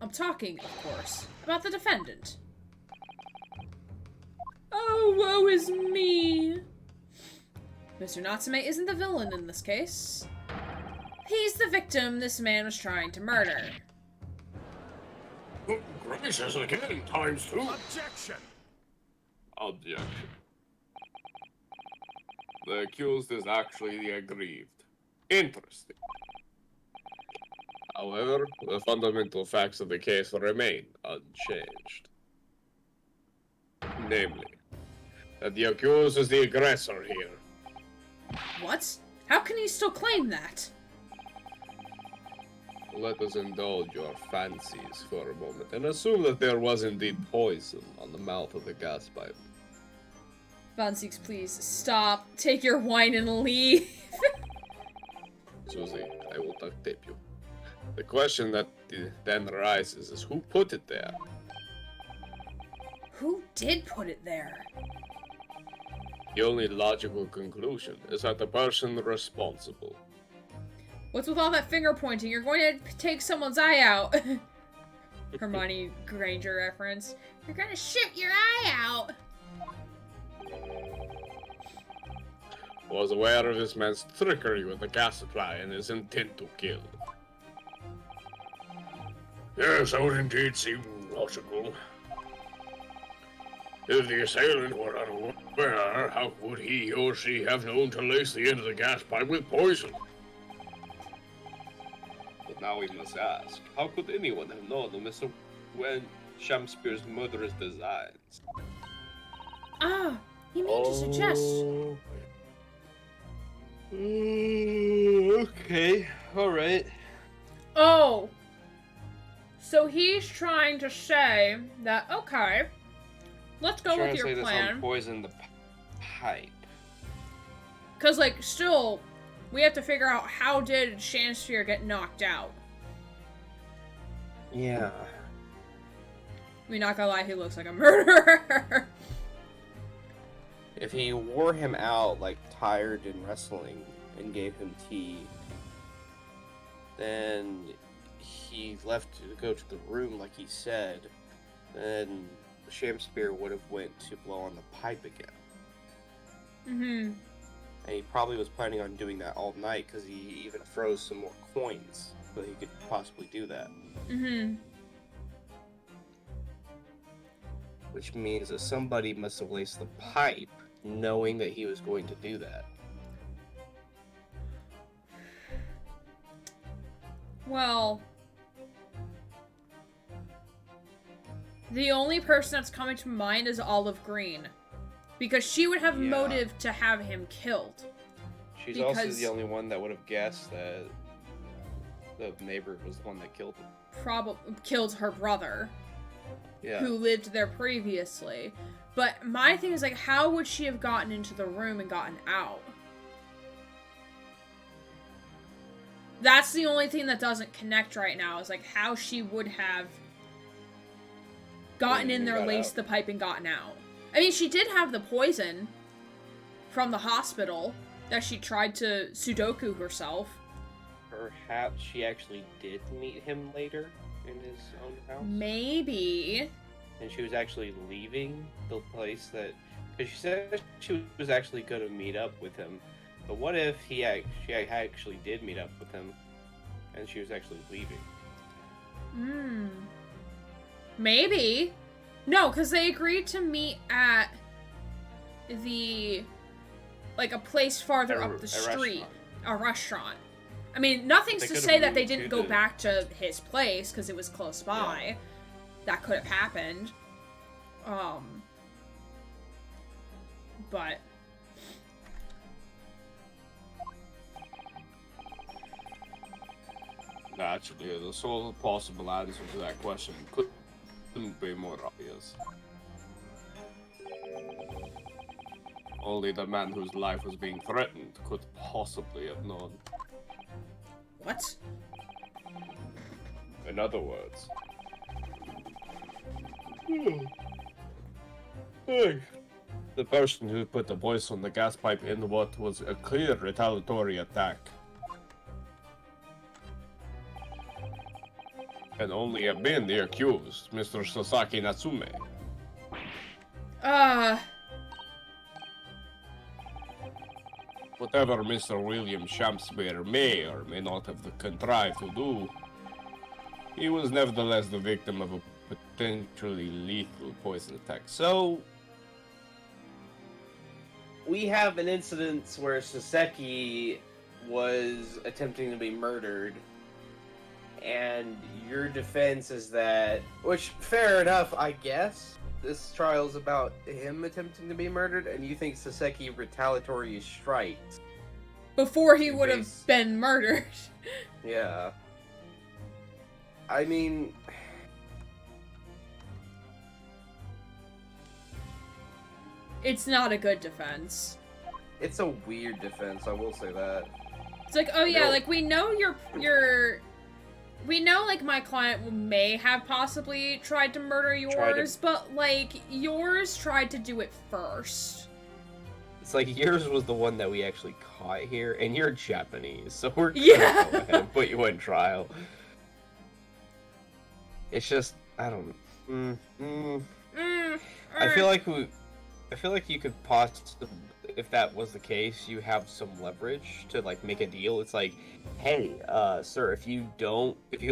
I'm talking, of course, about the defendant. Oh, woe is me! Mr. Natsume isn't the villain in this case. He's the victim this man was trying to murder. Good gracious, again, times two. Objection! Objection. The accused is actually the aggrieved. Interesting. However, the fundamental facts of the case remain unchanged. Namely, that the accused is the aggressor here. What? How can you still claim that? Let us indulge your fancies for a moment and assume that there was indeed poison on the mouth of the gas pipe. Von Zieks, please stop. Take your wine and leave. Susie, I will duct tape you. The question that then arises is who put it there? Who did put it there? The only logical conclusion is that the person responsible. What's with all that finger pointing? You're going to take someone's eye out. Hermione Granger reference. You're gonna shoot your eye out. Was aware of this man's trickery with the gas supply and his intent to kill. Yes, that would indeed seem logical. If the assailant were unaware, how would he or she have known to lace the end of the gas pipe with poison? But now we must ask, how could anyone have known of Mr. Wen Shamspear's murderous designs? Ah, you mean to suggest? Okay, alright. Oh. So he's trying to say that, okay, let's go with your That plan. someone poisoned the pipe. Because, like, still, we have to figure out how did Shamsphere get knocked out. Yeah. I mean, not gonna lie, he looks like a murderer. If he wore him out, like, tired and wrestling, and gave him tea, then he left to go to the room, like he said, then Shamsphere would have went to blow on the pipe again. Mm-hmm. And he probably was planning on doing that all night, because he even froze some more coins, so he could possibly do that. Mm-hmm. Which means that somebody must have laced the pipe, knowing that he was going to do that. Well, the only person that's coming to mind is Olive Green. Because she would have motive to have him killed. She's also the only one that would have guessed that the neighbor was the one that killed him. Killed her brother. Yeah. Who lived there previously. But my thing is, like, how would she have gotten into the room and gotten out? That's the only thing that doesn't connect right now, is, like, how she would have gotten in there, laced the pipe, and gotten out. I mean, she did have the poison from the hospital that she tried to Sudoku herself. Perhaps she actually did meet him later in his own house? Maybe. And she was actually leaving the place that... Because she said she was actually going to meet up with him. But what if she actually did meet up with him, and she was actually leaving? Maybe. No, because they agreed to meet at the... like, a place farther up the street. A restaurant. I mean, nothing's to say that they didn't go back to his place, because it was close by. Yeah. That could have happened. But... Naturally, the sole possible answer to that question couldn't be more obvious. Only the man whose life was being threatened could possibly have known. What? In other words... The person who put the voice on the gas pipe in what was a clear retaliatory attack. Can only have been the accused, Mr. Sasaki Natsume. Whatever Mr. William Shamsphere may or may not have contrived to do, he was nevertheless the victim of a potentially lethal poison attack. So, we have an incident where Saseki was attempting to be murdered, and your defense is that, which, fair enough, I guess. This trial is about him attempting to be murdered, and you think Saseki retaliatory strikes. Before he would have been murdered. Yeah. I mean... It's not a good defense. It's a weird defense, I will say that. It's like, oh yeah, like, we know we know, like, my client may have possibly tried to murder yours, but, like, yours tried to do it first. It's like, yours was the one that we actually caught here, and you're Japanese, so we're gonna go ahead and put you in trial. It's just, I don't know. I feel like you could possibly, if that was the case, you have some leverage to, like, make a deal. It's like, hey, sir, if you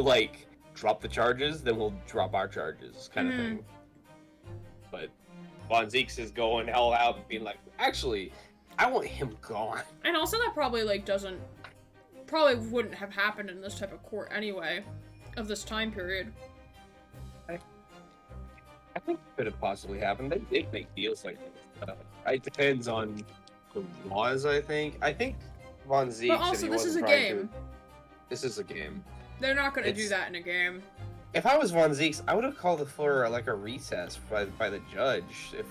like, drop the charges, then we'll drop our charges, kind of thing. But Von Zeeks is going hell out and being like, actually, I want him gone. And also that probably, like, wouldn't have happened in this type of court anyway, of this time period. I think it could have possibly happened. They did make deals like this. It depends on the laws, I think. I think Von Zeeks... But also, this is a game. This is a game. They're not going to do that in a game. if I was Von Zeeks, I would have called for like a recess by the judge if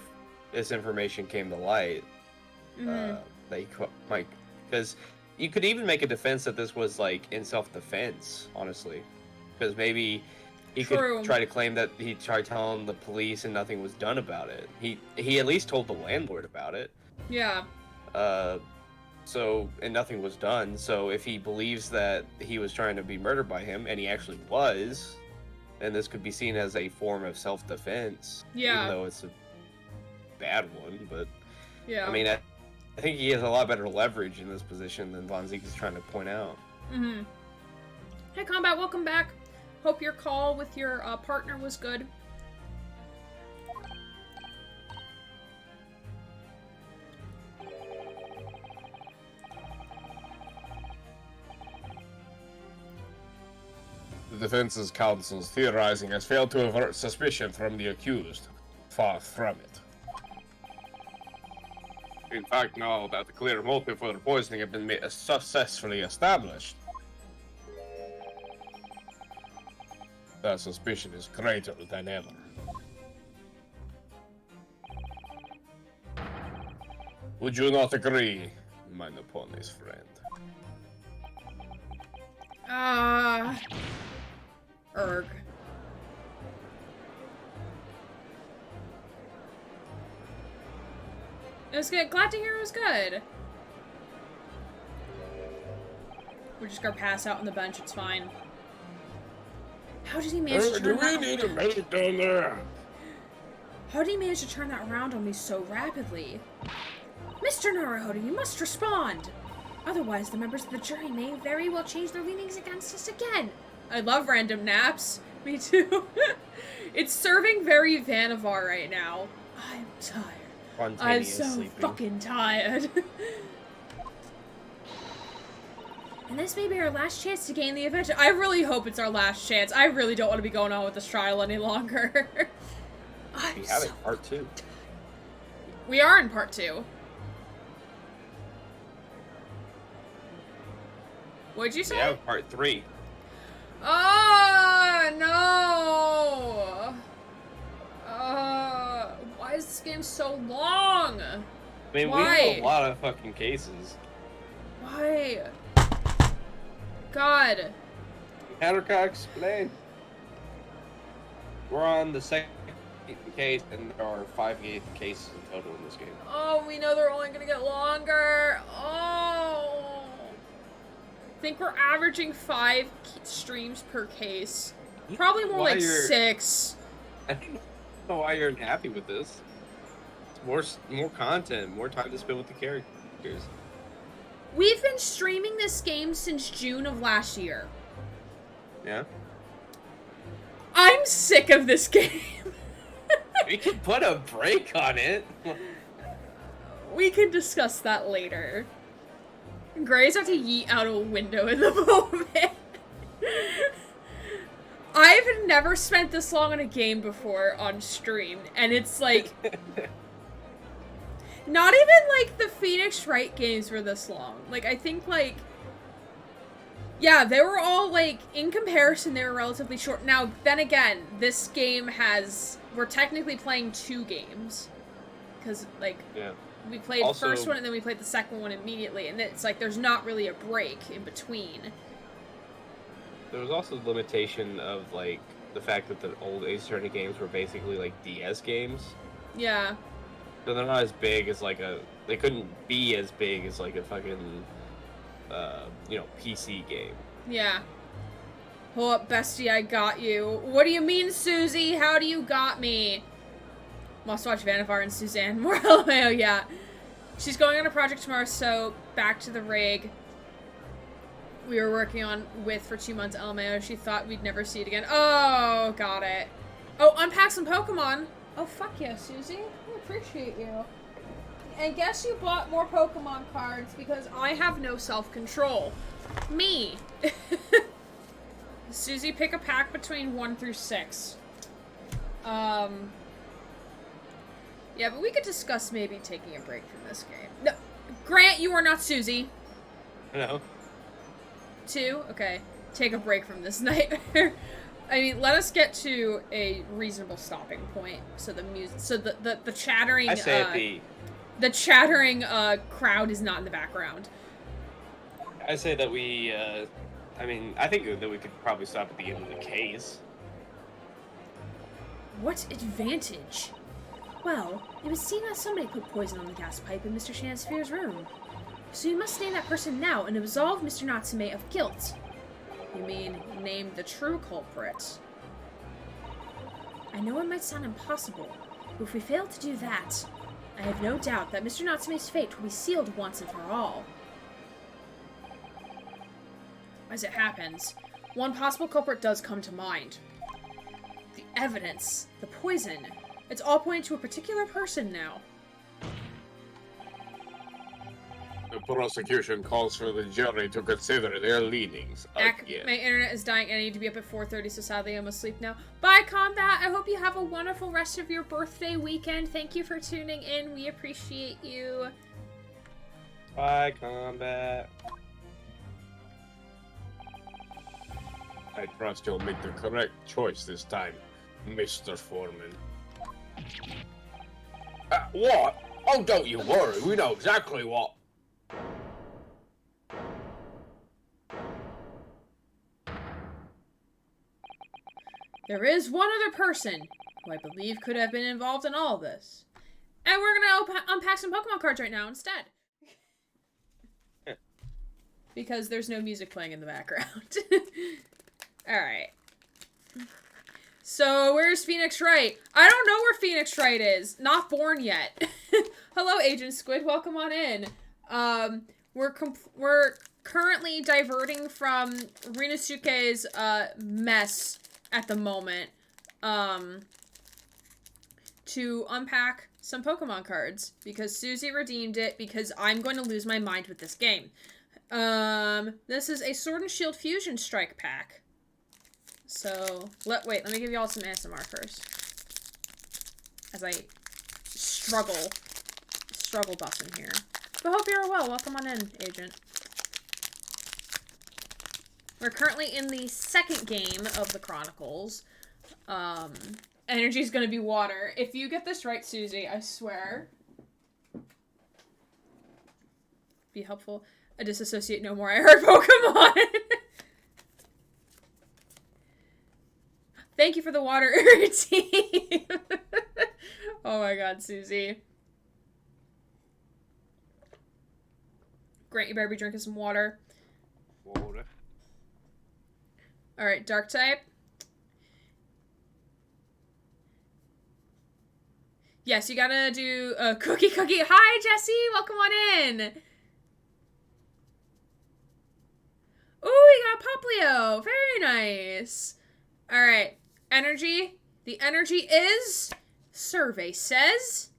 this information came to light. They might, because you could even make a defense that this was like in self-defense, honestly, because maybe he could try to claim that he tried telling the police and nothing was done about it. He at least told the landlord about it. Yeah. So, and nothing was done. So if he believes that he was trying to be murdered by him, and he actually was, then this could be seen as a form of self-defense. Yeah. Even though it's a bad one, but Yeah. I mean, I think he has a lot better leverage in this position than Von Zeek is trying to point out. Mm-hmm. Hey, Combat, welcome back. Hope your call with your partner was good. The defense's counsel's theorizing has failed to avert suspicion from the accused. Far from it. In fact, now that the clear motive for the poisoning has been successfully established, that suspicion is greater than ever. Would you not agree, my Napoleon's friend? Erg. It was good. Glad to hear it was good. We're just gonna pass out on the bench. It's fine. How did he manage to turn that? Do we need a medic down there? How did he manage to turn that around on me so rapidly? Mr. Naruhodo, you must respond. Otherwise, the members of the jury may very well change their leanings against us again. I love random naps. Me too. It's serving very Vanavar right now. I'm tired. I'm so fucking tired. And this may be our last chance to gain the adventure. I really hope it's our last chance. I really don't want to be going on with this trial any longer. We have it, part 2. We are in part 2. What'd you say? We have part 3. Oh, no! Why is this game so long? I mean, Why? we have a lot of fucking cases. Why? God. How can I explain? We're on the second case, and there are 5 cases in total in this game. Oh, we know they're only gonna get longer. Oh. I think we're averaging 5 streams per case. Probably more like 6. I don't know why you're unhappy with this. It's more content, more time to spend with the characters. We've been streaming this game since June of last year. Yeah? I'm sick of this game. We can put a break on it. We can discuss that later. Gray's have to yeet out a window in the moment. I've never spent this long on a game before on stream, and it's like... Not even, like, the Phoenix Wright games were this long. Like, I think, like... Yeah, they were all, like, in comparison, they were relatively short. Now, then again, this game has... We're technically playing 2 games. Because, like... Yeah. We played the first one, and then we played the second one immediately, and it's like, there's not really a break in between. There was also the limitation of, like, the fact that the old Ace Attorney games were basically, like, DS games. Yeah. So they're not as big as, like, they couldn't be as big as, like, a fucking, PC game. Yeah. Hold up, bestie, I got you. What do you mean, Susie? How do you got me? Must watch Vanavar and Suzanne more. Oh, yeah. She's going on a project tomorrow, so back to the rig we were working on with for 2 months. LMAO, she thought we'd never see it again. Oh, got it. Oh, unpack some Pokemon. Oh, fuck yeah, Susie. I appreciate you. And guess you bought more Pokemon cards because I have no self-control. Me. Susie, pick a pack between 1 through 6. Yeah, but we could discuss maybe taking a break from this game. No, Grant, you are not Susie. No. 2? Okay. Take a break from this nightmare. I mean, let us get to a reasonable stopping point. So the music, so the chattering, I say the chattering crowd is not in the background. I say that we. I mean, I think that we could probably stop at the end of the case. What advantage? Well, it would seem that somebody put poison on the gas pipe in Mr. Shansphere's room. So you must name that person now and absolve Mr. Natsume of guilt. You mean name the true culprit? I know it might sound impossible, but if we fail to do that, I have no doubt that Mr. Natsume's fate will be sealed once and for all. As it happens, one possible culprit does come to mind. The evidence, the poison, it's all pointing to a particular person now. The prosecution calls for the jury to consider their leanings again. My internet is dying. I need to be up at 4:30, so sadly I must sleep now. Bye, Combat! I hope you have a wonderful rest of your birthday weekend. Thank you for tuning in. We appreciate you. Bye, Combat. I trust you'll make the correct choice this time, Mr. Foreman. What? Oh, don't you worry. We know exactly what. There is one other person who I believe could have been involved in all of this. And we're gonna unpack some Pokemon cards right now instead. Because there's no music playing in the background. Alright. So, where's Phoenix Wright? I don't know where Phoenix Wright is. Not born yet. Hello, Agent Squid. Welcome on in. We're currently diverting from Rinosuke's mess at the moment to unpack some Pokemon cards because Susie redeemed it because I'm going to lose my mind with this game. This is a Sword and Shield Fusion Strike pack. So, let me give y'all some ASMR first. As I struggle button here. But hope you're well. Welcome on in, Agent. We're currently in the second game of the Chronicles. Energy's gonna be water. If you get this right, Susie, I swear. Be helpful. I disassociate no more. I heard Pokemon. Thank you for the water team. Oh my god, Susie. Grant, you better be drinking some water. Water. Alright, dark type. Yes, you gotta do a cookie. Hi, Jesse! Welcome on in! Ooh, we got Poplio! Very nice! Alright, energy. The energy is... Survey says...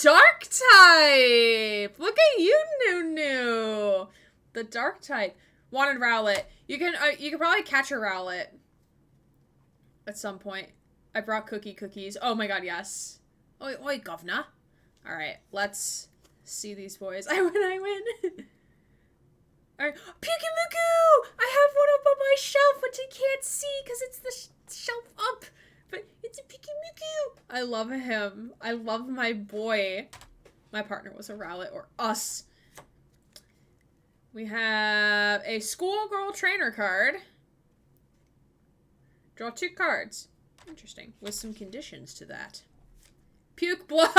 Dark type! Look at you, Nunu! The dark type. Wanted Rowlet. You can probably catch a Rowlet. At some point. I brought cookies. Oh my god, yes. Oi, governor. Alright, let's see these boys. I win. Alright. Pyukumuku! I have one up on my shelf, which I can't see because it's the shelf up. But it's a Pyukumuku! I love him. I love my boy. My partner was a Rowlet, or us. We have a schoolgirl trainer card. Draw 2 cards. Interesting. With some conditions to that. Puke blob!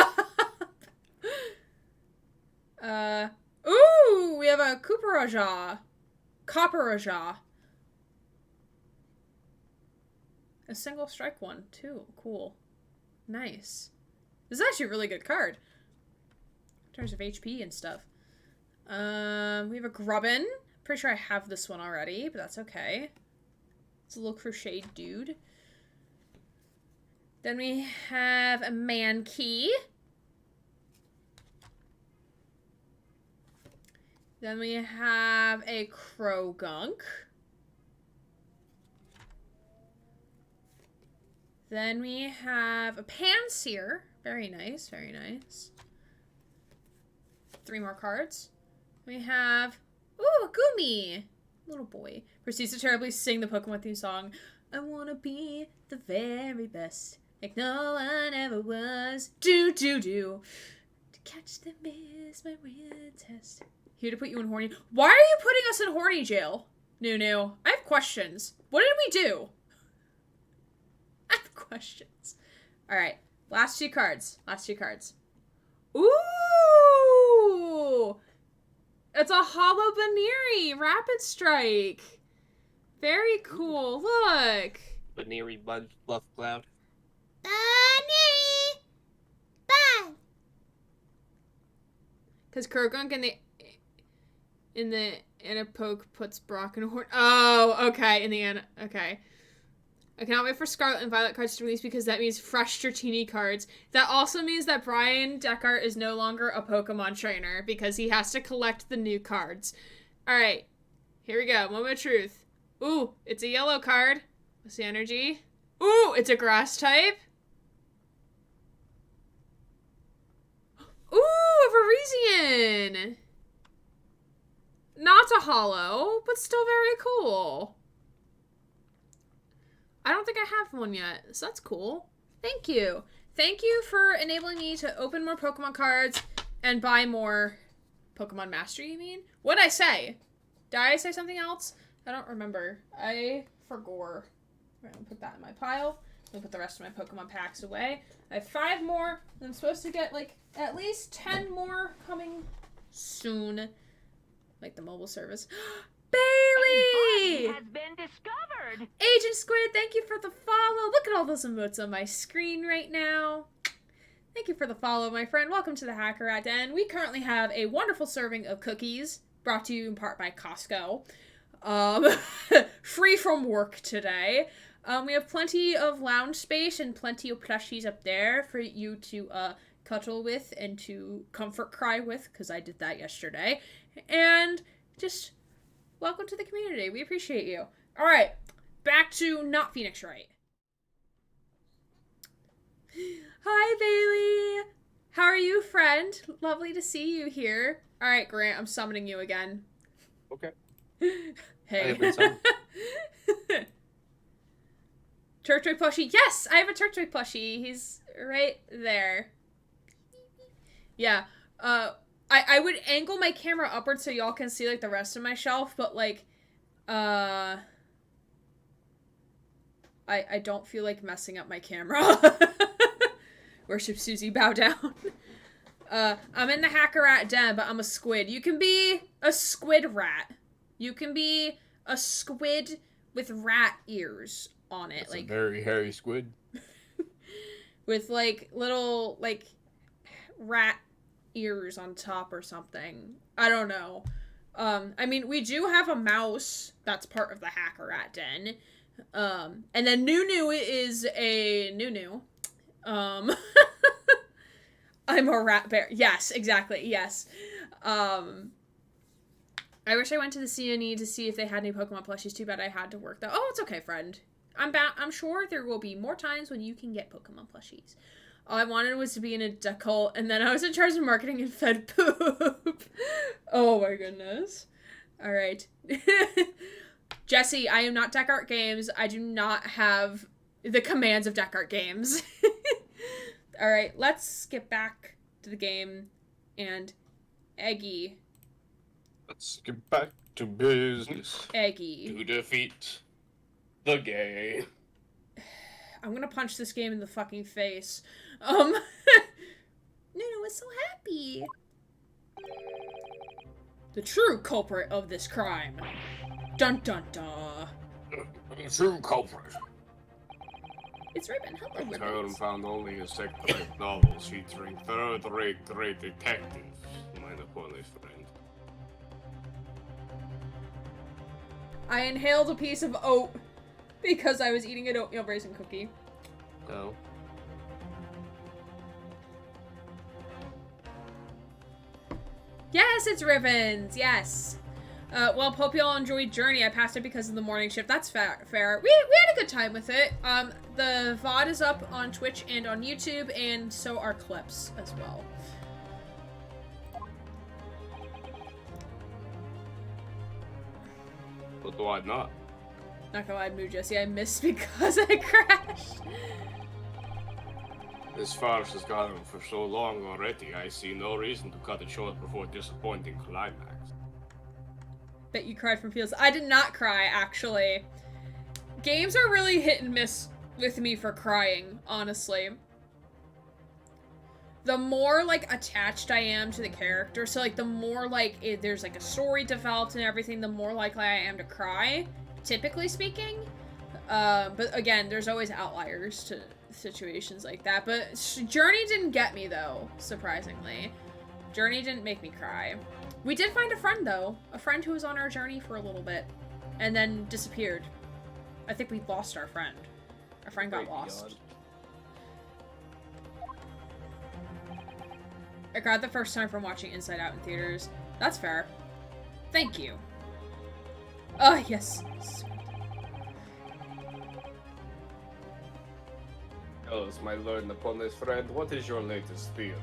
Ooh! We have a Copperaja. A single strike one, too. Cool. Nice. This is actually a really good card. In terms of HP and stuff. We have a Grubbin. Pretty sure I have this one already, but that's okay. It's a little crocheted dude. Then we have a Mankey. Then we have a Krogunk. Then we have a Pansear. Very nice, very nice. 3 more cards. We have... Ooh, a Gumi! Little boy. Proceeds to terribly sing the Pokemon theme song. I wanna be the very best, like no one ever was. Do. To catch the miss, my real test. Here to put you in horny. Why are you putting us in horny jail? Nunu, I have questions. What did we do? I have questions. Alright, last two cards. Ooh! It's a hollow Baneri Rapid Strike. Very cool. Look. Baneri Bluff Cloud. Baneri! Bang! Because Kurgunk in the Anapoke puts Brock in a horn. Oh, okay. Okay. I cannot wait for Scarlet and Violet cards to release because that means fresh Dratini cards. That also means that Brian Deckard is no longer a Pokemon trainer because he has to collect the new cards. Alright. Here we go. Moment of truth. Ooh, it's a yellow card. What's the energy? Ooh, it's a grass type. Ooh, a Varisian. Not a hollow, but still very cool. I don't think I have one yet, so that's cool. Thank you. Thank you for enabling me to open more Pokemon cards and buy more Pokemon Mastery, you mean? What'd I say? Did I say something else? I don't remember. I forgot. I'm gonna put that in my pile. I'm gonna put the rest of my Pokemon packs away. I have 5 more. I'm supposed to get, like, at least 10 more coming soon. Like the mobile service. Bailey! Has been discovered. Agent Squid, thank you for the follow. Look at all those emotes on my screen right now. Thank you for the follow, my friend. Welcome to the Hacker at Den. We currently have a wonderful serving of cookies, brought to you in part by Costco. Free from work today. We have plenty of lounge space and plenty of plushies up there for you to cuddle with and to comfort cry with, because I did that yesterday. And just welcome to the community. We appreciate you. All right, back to not Phoenix Wright. Hi, Bailey. How are you, friend? Lovely to see you here. All right, Grant, I'm summoning you again. Okay. Hey. Turtwig plushie. Yes, I have a Turtwig plushie. He's right there. Yeah. I would angle my camera upward so y'all can see, like, the rest of my shelf, but, like, I don't feel like messing up my camera. Worship Susie, bow down. I'm in the Hacker Rat Den, but I'm a squid. You can be a squid rat. You can be a squid with rat ears on it. That's like a very hairy squid. with, like, little, like, rat ears on top or something. I don't know. I mean, we do have a mouse that's part of the Hacker Rat Den. And then Nunu is a Nunu. I'm a rat bear. Yes, exactly. Yes. I wish I went to the CNE to see if they had any Pokemon plushies. Too bad I had to work though. Oh, it's okay, friend. I'm sure there will be more times when you can get Pokemon plushies. All I wanted was to be in a duck hole, and then I was in charge of marketing and fed poop. Oh my goodness. All right. Jesse, I am not Deck Art Games. I do not have the commands of Deck Art Games. All right, let's get back to the game. And Eggy. Let's get back to business. Eggy. To defeat the game. I'm gonna punch this game in the fucking face. Nunu was so happy. The true culprit of this crime. Dun dun dun. The true culprit. It's Ribbon. Hello, Ribbon Ribbon. found only in second-rate novels featuring third-rate great detectives. My Napoleon friend. I inhaled a piece of oat because I was eating an oatmeal raisin cookie. No. Yes, it's Ribbons. Yes. Well, hope you all enjoyed Journey. I passed it because of the morning shift. That's fair. We had a good time with it. The VOD is up on Twitch and on YouTube, and so are clips as well. But why not? Not gonna lie, Moo Jesse, I missed because I crashed. This farce has gone on for so long already, I see no reason to cut it short before disappointing climax. Bet you cried from feels. I did not cry, actually. Games are really hit and miss with me for crying, honestly. The more, like, attached I am to the character, so, like, the more, like, there's, like, a story developed and everything, the more likely I am to cry, typically speaking. But, again, there's always outliers to situations like that. But Journey didn't get me, though, surprisingly. Journey didn't make me cry. We did find a friend, though. A friend who was on our journey for a little bit, and then disappeared. I think we lost our friend. Our friend got lost. I cried the first time from watching Inside Out in theaters. That's fair. Thank you. Oh, yes. As my learned upon this friend, what is your latest fear?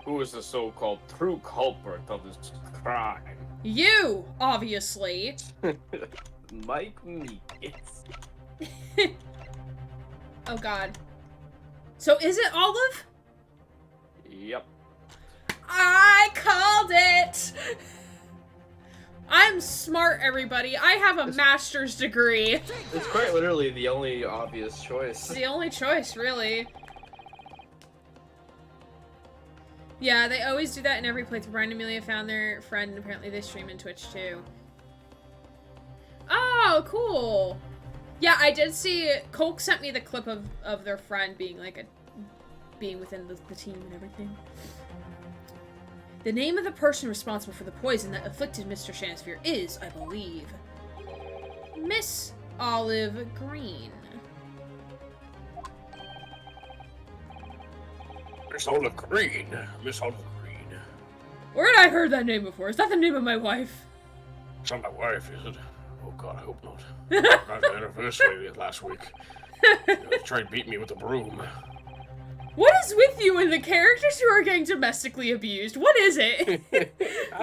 Who is the so-called true culprit of this crime? You, obviously. Mike Meekins. Oh, God. So is it Olive? Yep. I called it! I'm smart, everybody. I have a master's degree. It's quite literally the only obvious choice. It's the only choice, really. Yeah, they always do that in every playthrough. Brian and Amelia found their friend, and apparently they stream in Twitch, too. Oh, cool. Yeah, I did see... Coke sent me the clip of their friend being, like, being within the team and everything. The name of the person responsible for the poison that afflicted Mr. Shansphere is, I believe, Miss Olive Green. Miss Olive Green. Miss Olive Green. Where had I heard that name before? Is that the name of my wife? It's not my wife, is it? Oh god, I hope not. Got the anniversary last week. Tried to beat me with a broom. What is with you and the characters who are getting domestically abused? What is it?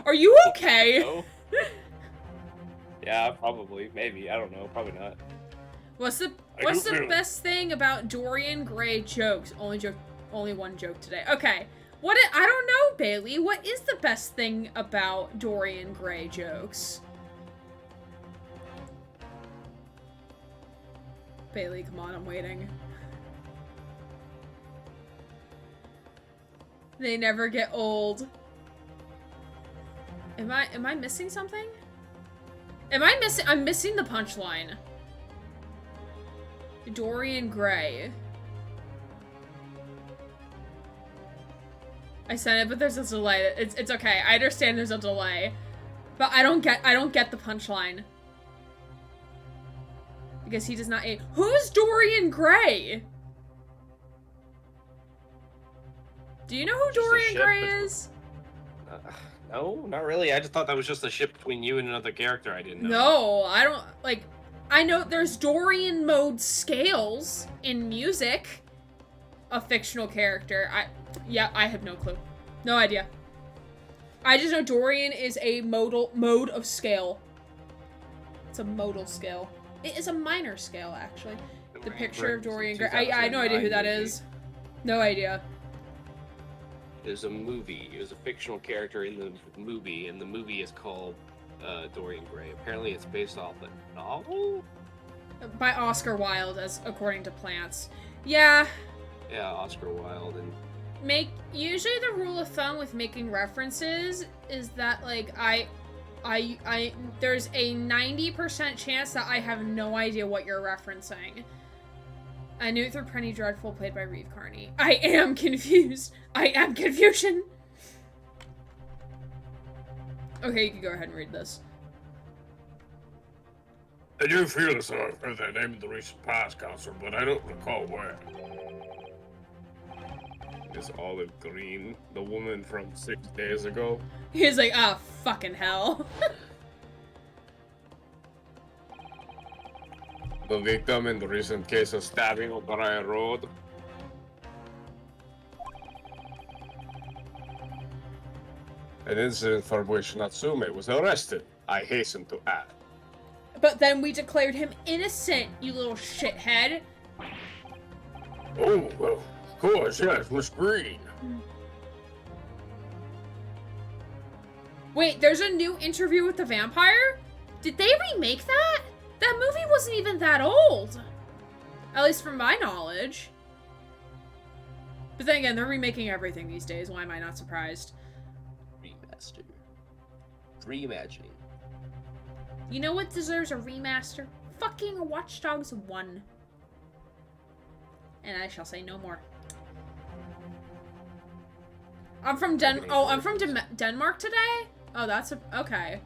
Are you okay? No. Yeah, probably. Maybe. I don't know. Probably not. What's the best thing about Dorian Gray jokes? Only one joke today. Okay. I don't know, Bailey. What is the best thing about Dorian Gray jokes? Bailey, come on, I'm waiting. They never get old. Am I missing something? I'm missing the punchline. Dorian Gray. I said it, but there's a delay. It's okay. I understand there's a delay. But I don't get the punchline. Because he does not age. Who's Dorian Gray? Do you know who Dorian Gray is? No, not really. I just thought that was just a ship between you and another character I didn't know. No, I don't, like, I know there's Dorian Mode Scales in music. A fictional character. I have no clue. No idea. I just know Dorian is a mode of scale. It's a modal scale. It is a minor scale, actually. The picture of Dorian Gray. I have no idea who that is. No idea. There's a movie. There's a fictional character in the movie, and the movie is called Dorian Gray. Apparently, it's based off a novel by Oscar Wilde, as according to Plants. Yeah. Yeah, Oscar Wilde. And usually the rule of thumb with making references is that like there's a 90% chance that I have no idea what you're referencing. I knew it through Penny Dreadful, played by Reeve Carney. I am confused. I am confusion. Okay, you can go ahead and read this. I do feel as though I've heard that name in the recent past, Counselor, but I don't recall where. Is Olive Green the woman from 6 days ago? He's like, ah, oh, fucking hell. The victim in the recent case of stabbing on Briar Road. An incident for which Natsume was arrested, I hasten to add. But then we declared him innocent, you little shithead. Oh, well, of course, yes, Miss Green. Wait, there's a new Interview with the Vampire? Did they remake that? That movie wasn't even that old. At least from my knowledge. But then again, they're remaking everything these days. Why am I not surprised? Remaster. Reimagining. You know what deserves a remaster? Fucking Watch Dogs 1. And I shall say no more. I'm from Denmark today? Oh, that's okay.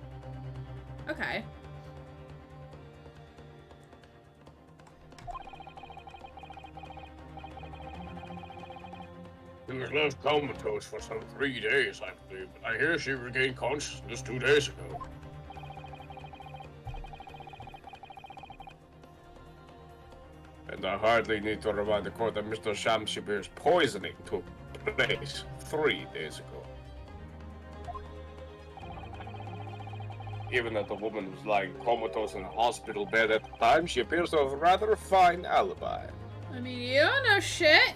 Okay. She was left comatose for some 3 days, I believe. But I hear she regained consciousness 2 days ago. And I hardly need to remind the court that Mr. Shamshibir's poisoning took place 3 days ago. Given that the woman was lying comatose in a hospital bed at the time, she appears to have a rather fine alibi. I mean, you don't know shit.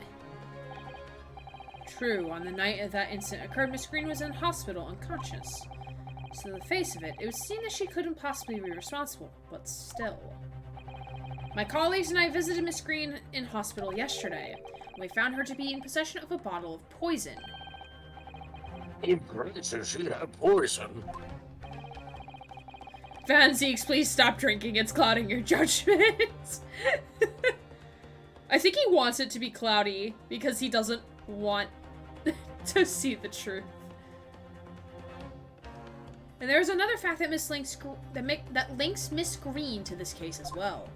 True, on the night of that incident occurred, Miss Green was in hospital unconscious. So the face of it, it would seem that she couldn't possibly be responsible, but still. My colleagues and I visited Miss Green in hospital yesterday. We found her to be in possession of a bottle of poison. In gracious, she had poison. Van Zeeks, please stop drinking. It's clouding your judgment. I think he wants it to be cloudy because he doesn't want to see the truth. And there's another fact that that links Miss Green to this case as well.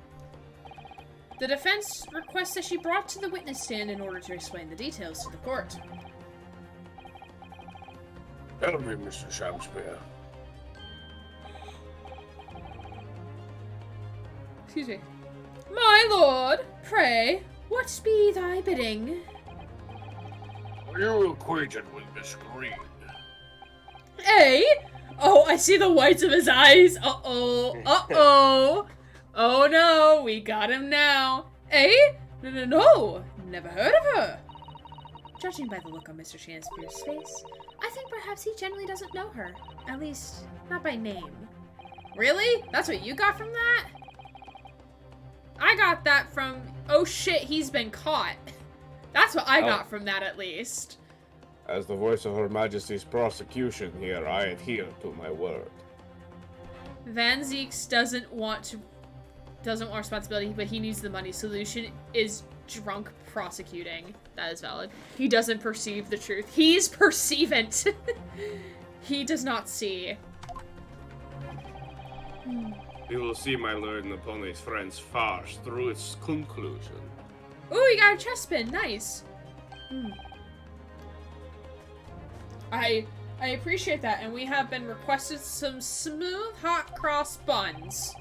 The defense requests that she brought to the witness stand in order to explain the details to the court. Tell me, Mr. Shamspeare. Excuse me. My lord, pray, what be thy bidding? Are you acquainted with Miss Green? Eh? Oh, I see the whites of his eyes. Uh-oh. Uh-oh. Oh no, we got him now. Eh? No. Never heard of her. Judging by the look on Mr. Shakespeare's face, I think perhaps he genuinely doesn't know her. At least, not by name. Really? That's what you got from that? I got that from, oh shit, he's been caught. That's what I got from that, at least. As the voice of Her Majesty's prosecution here, I adhere to my word. Van Zeeks doesn't want responsibility, but he needs the money. Solution is drunk prosecuting. That is valid. He doesn't perceive the truth. He's perceivant. He does not see. We will see, my lord, Napoleon's friend's farce through its conclusion. Ooh, you got a chest pin. Nice. I appreciate that, and we have been requested some smooth hot cross buns.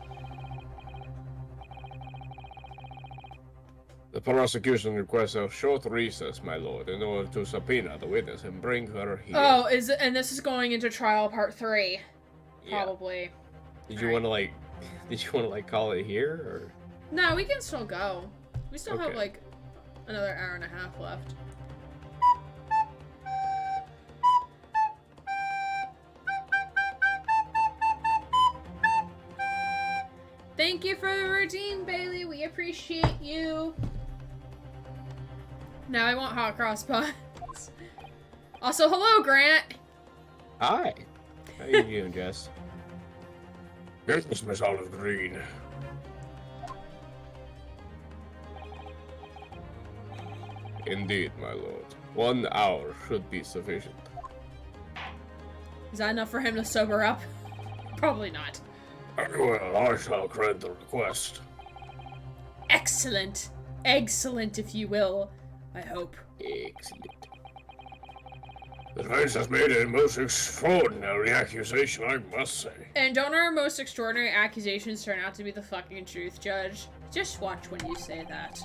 The prosecution requests a short recess, my lord, in order to subpoena the witness and bring her here. Oh, and this is going into trial part 3. Yeah. Probably. Did you want to call it here, or? No, we can still go. We still have, Okay. like, another hour and a half left. Thank you for the redeem, Bailey. We appreciate you. Now I want hot cross buns. Also, hello, Grant. Hi. How you doing, Jess? Goodness, Miss Olive Green. Indeed, my lord. 1 hour should be sufficient. Is that enough for him to sober up? Probably not. Well, I shall grant the request. Excellent. Excellent, if you will. I hope. Excellent. The defense has made a most extraordinary accusation, I must say. And don't our most extraordinary accusations turn out to be the fucking truth, Judge? Just watch when you say that.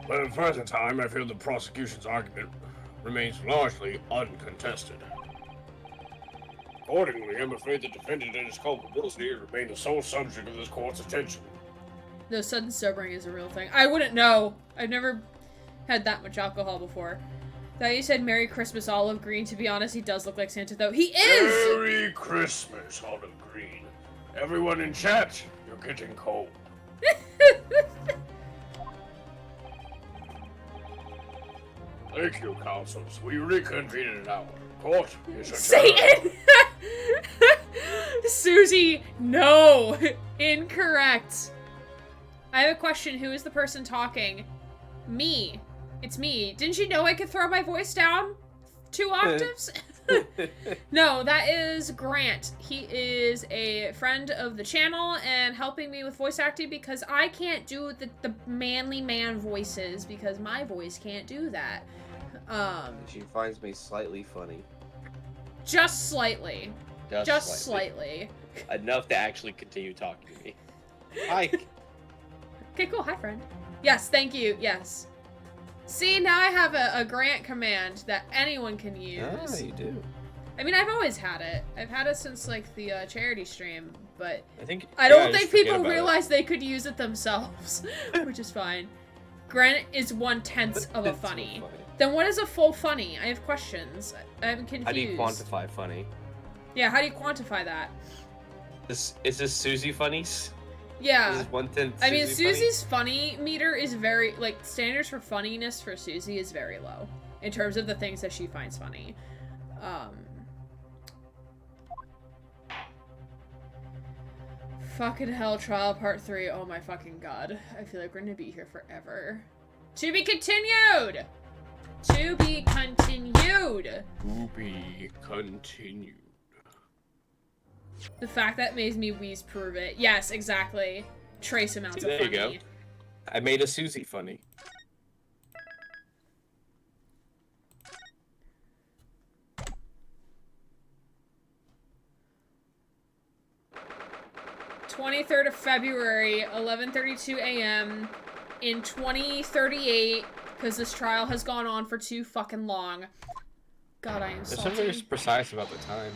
But at the present time, I feel the prosecution's argument remains largely uncontested. Accordingly, I'm afraid the defendant and his culpability remain the sole subject of this court's attention. No, sudden sobering is a real thing. I wouldn't know. I've never had that much alcohol before. Thought you said Merry Christmas, Olive Green. To be honest, he does look like Santa, though. He is! Merry Christmas, Olive Green. Everyone in chat, you're getting cold. Thank you, counsels. We reconvene in an hour. Court is adjourned. Satan! Susie, no! Incorrect. I have a question. Who is the person talking? Me. It's me. Didn't you know I could throw my voice down 2 octaves? No, that is Grant. He is a friend of the channel and helping me with voice acting because I can't do the manly man voices because my voice can't do that. She finds me slightly funny. Just slightly. Just slightly. Enough to actually continue talking to me. Hi. Okay, cool. Hi, friend. Yes, thank you. Yes. See, now I have a Grant command that anyone can use. Ah, you do. I mean, I've always had it. I've had it since, like, the charity stream, but I don't think people realize they could use it themselves, which is fine. Grant is 1/10 of a funny. Then what is a full funny? I have questions. I'm confused. How do you quantify funny? Yeah, how do you quantify that? Is this Susie funnies? Yeah. Is this 1/10 I mean, Susie Susie's funny meter is very, like, standards for funniness for Susie is very low in terms of the things that she finds funny. Fucking hell, Trial Part 3. Oh my fucking god. I feel like we're gonna be here forever. To be continued! To be continued! To be continued. The fact that made me wheeze prove it. Yes, exactly. Trace amounts of There funny. you go. I made a Susie funny. _23rd of February, 11:32 a.m. in 2038, because this trial has gone on for too fucking long. God, I am There's something very salty. precise about the time.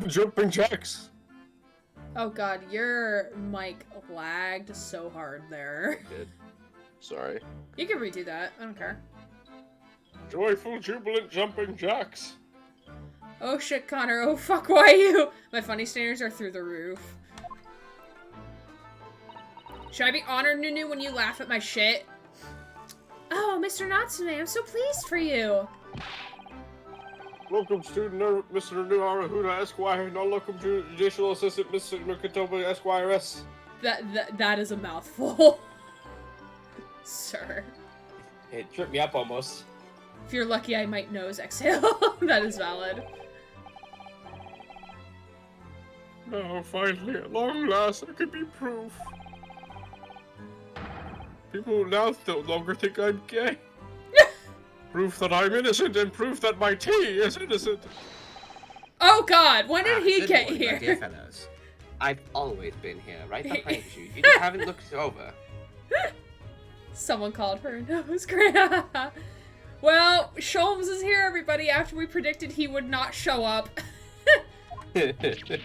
Jumping jacks. Oh god, your mic lagged so hard there. Good. Sorry. You can redo that. I don't care. Joyful, jubilant jumping jacks. Oh shit, Connor. Oh fuck, why you? My funny standards are through the roof. Should I be honored, Nunu, when you laugh at my shit? Oh, Mr. Natsume, I'm so pleased for you. Welcome, student Mr. Nuarahuda Esquire, non-locum judicial assistant Mr. Nakatoba Esquire S. That is a mouthful. Sir. It tripped me up almost. If you're lucky, I might nose exhale. That is valid. Now, finally, at long last, I can be proof. People now no longer think I'm gay. Proof that I'm innocent and proof that my tea is innocent. Oh god, when did he Good get morning, my here? dear fellows. I've always been here, right behind you. You just haven't looked over. Someone called her a nose grab. Well, Sholmes is here, everybody, after we predicted he would not show up. Herlock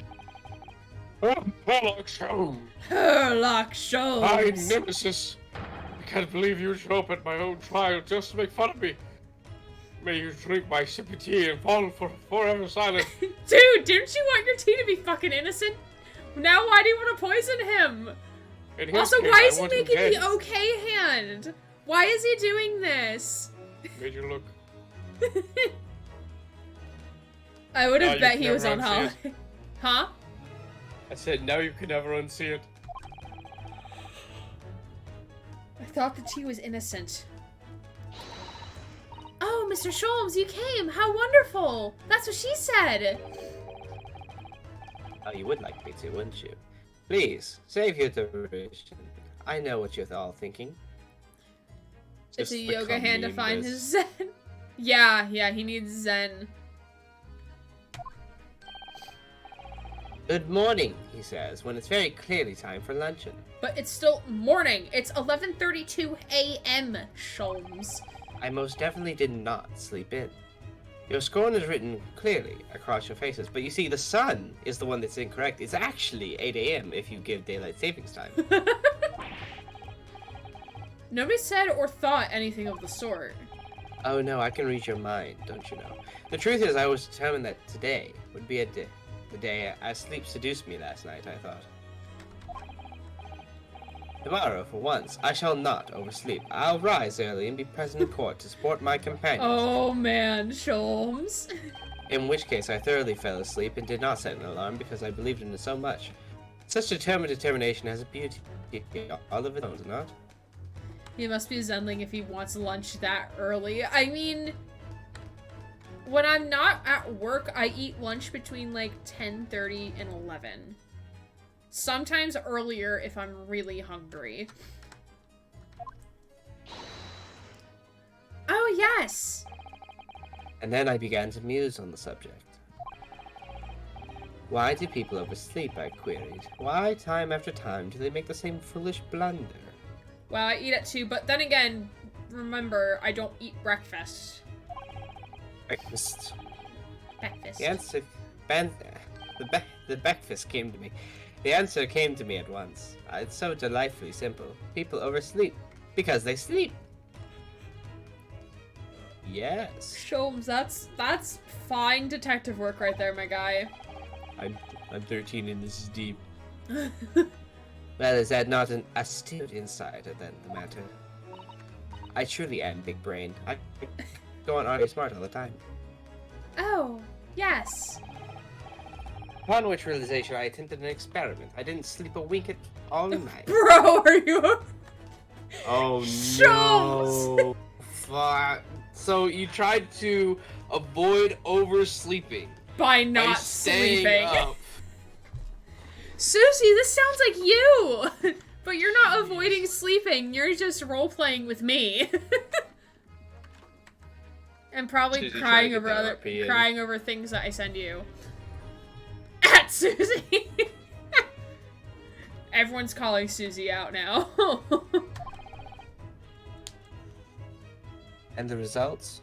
Sholmes. Herlock My Sholmes. nemesis. I can't believe you would show up at my own trial just to make fun of me. May you drink my sippy tea and fall forever silent. Dude, didn't you want your tea to be fucking innocent? Now why do you want to poison him? In his Also, case, why I is he want him making dead. the okay hand? Why is he doing this? Made you look. I would Now have you bet can he was never on unsee holiday. Huh? I said, now you can never unsee it. I thought the tea was innocent. Oh, Mr. Sholmes, you came! How wonderful! That's what she said! Oh, you would like me to, wouldn't you? Please, save your derision. I know what you're all thinking. It's Just a the yoga hand to commune find biz. his zen. Yeah, he needs zen. Good morning, he says, when it's very clearly time for luncheon. But it's still morning. It's 11:32 a.m., Sholmes. I most definitely did not sleep in. Your scorn is written clearly across your faces, but you see, the sun is the one that's incorrect. It's actually 8 a.m. if you give daylight savings time. Nobody said or thought anything of the sort. Oh no, I can read your mind, don't you know? The truth is, I was determined that today would be the day as sleep seduced me last night, I thought. Tomorrow, for once, I shall not oversleep. I'll rise early and be present in court to support my companions. Oh man, Sholmes. In which case, I thoroughly fell asleep and did not set an alarm because I believed in it so much. Such determination has a beauty all of its own, does it not? He must be Zenling if he wants lunch that early. I mean, when I'm not at work, I eat lunch between like 10:30 and 11. Sometimes earlier if I'm really hungry. Oh, yes! And then I began to muse on the subject. Why do people oversleep, I queried. Why, time after time, do they make the same foolish blunder? Well, I eat at 2, but then again, remember, I don't eat breakfast. Breakfast. Breakfast. The answer... The breakfast came to me. The answer came to me at once. It's so delightfully simple. People oversleep because they sleep. Yes. Sholmes, that's fine detective work right there, my guy. I'm 13 and this is deep. Well, is that not an astute insight of the matter? I truly am big brain. I go on already smart all the time. Oh, yes. Upon which realization, I attempted an experiment. I didn't sleep a wink at all night. Bro, are you... Oh Sholmes! no! Fuck. So you tried to avoid oversleeping By by not staying sleeping. up. Susie, this sounds like you! But you're not avoiding sleeping, you're just role-playing with me. And probably Susie crying trying to over get that RP in. crying over things that I send you. At Susie! Everyone's calling Susie out now. And the results?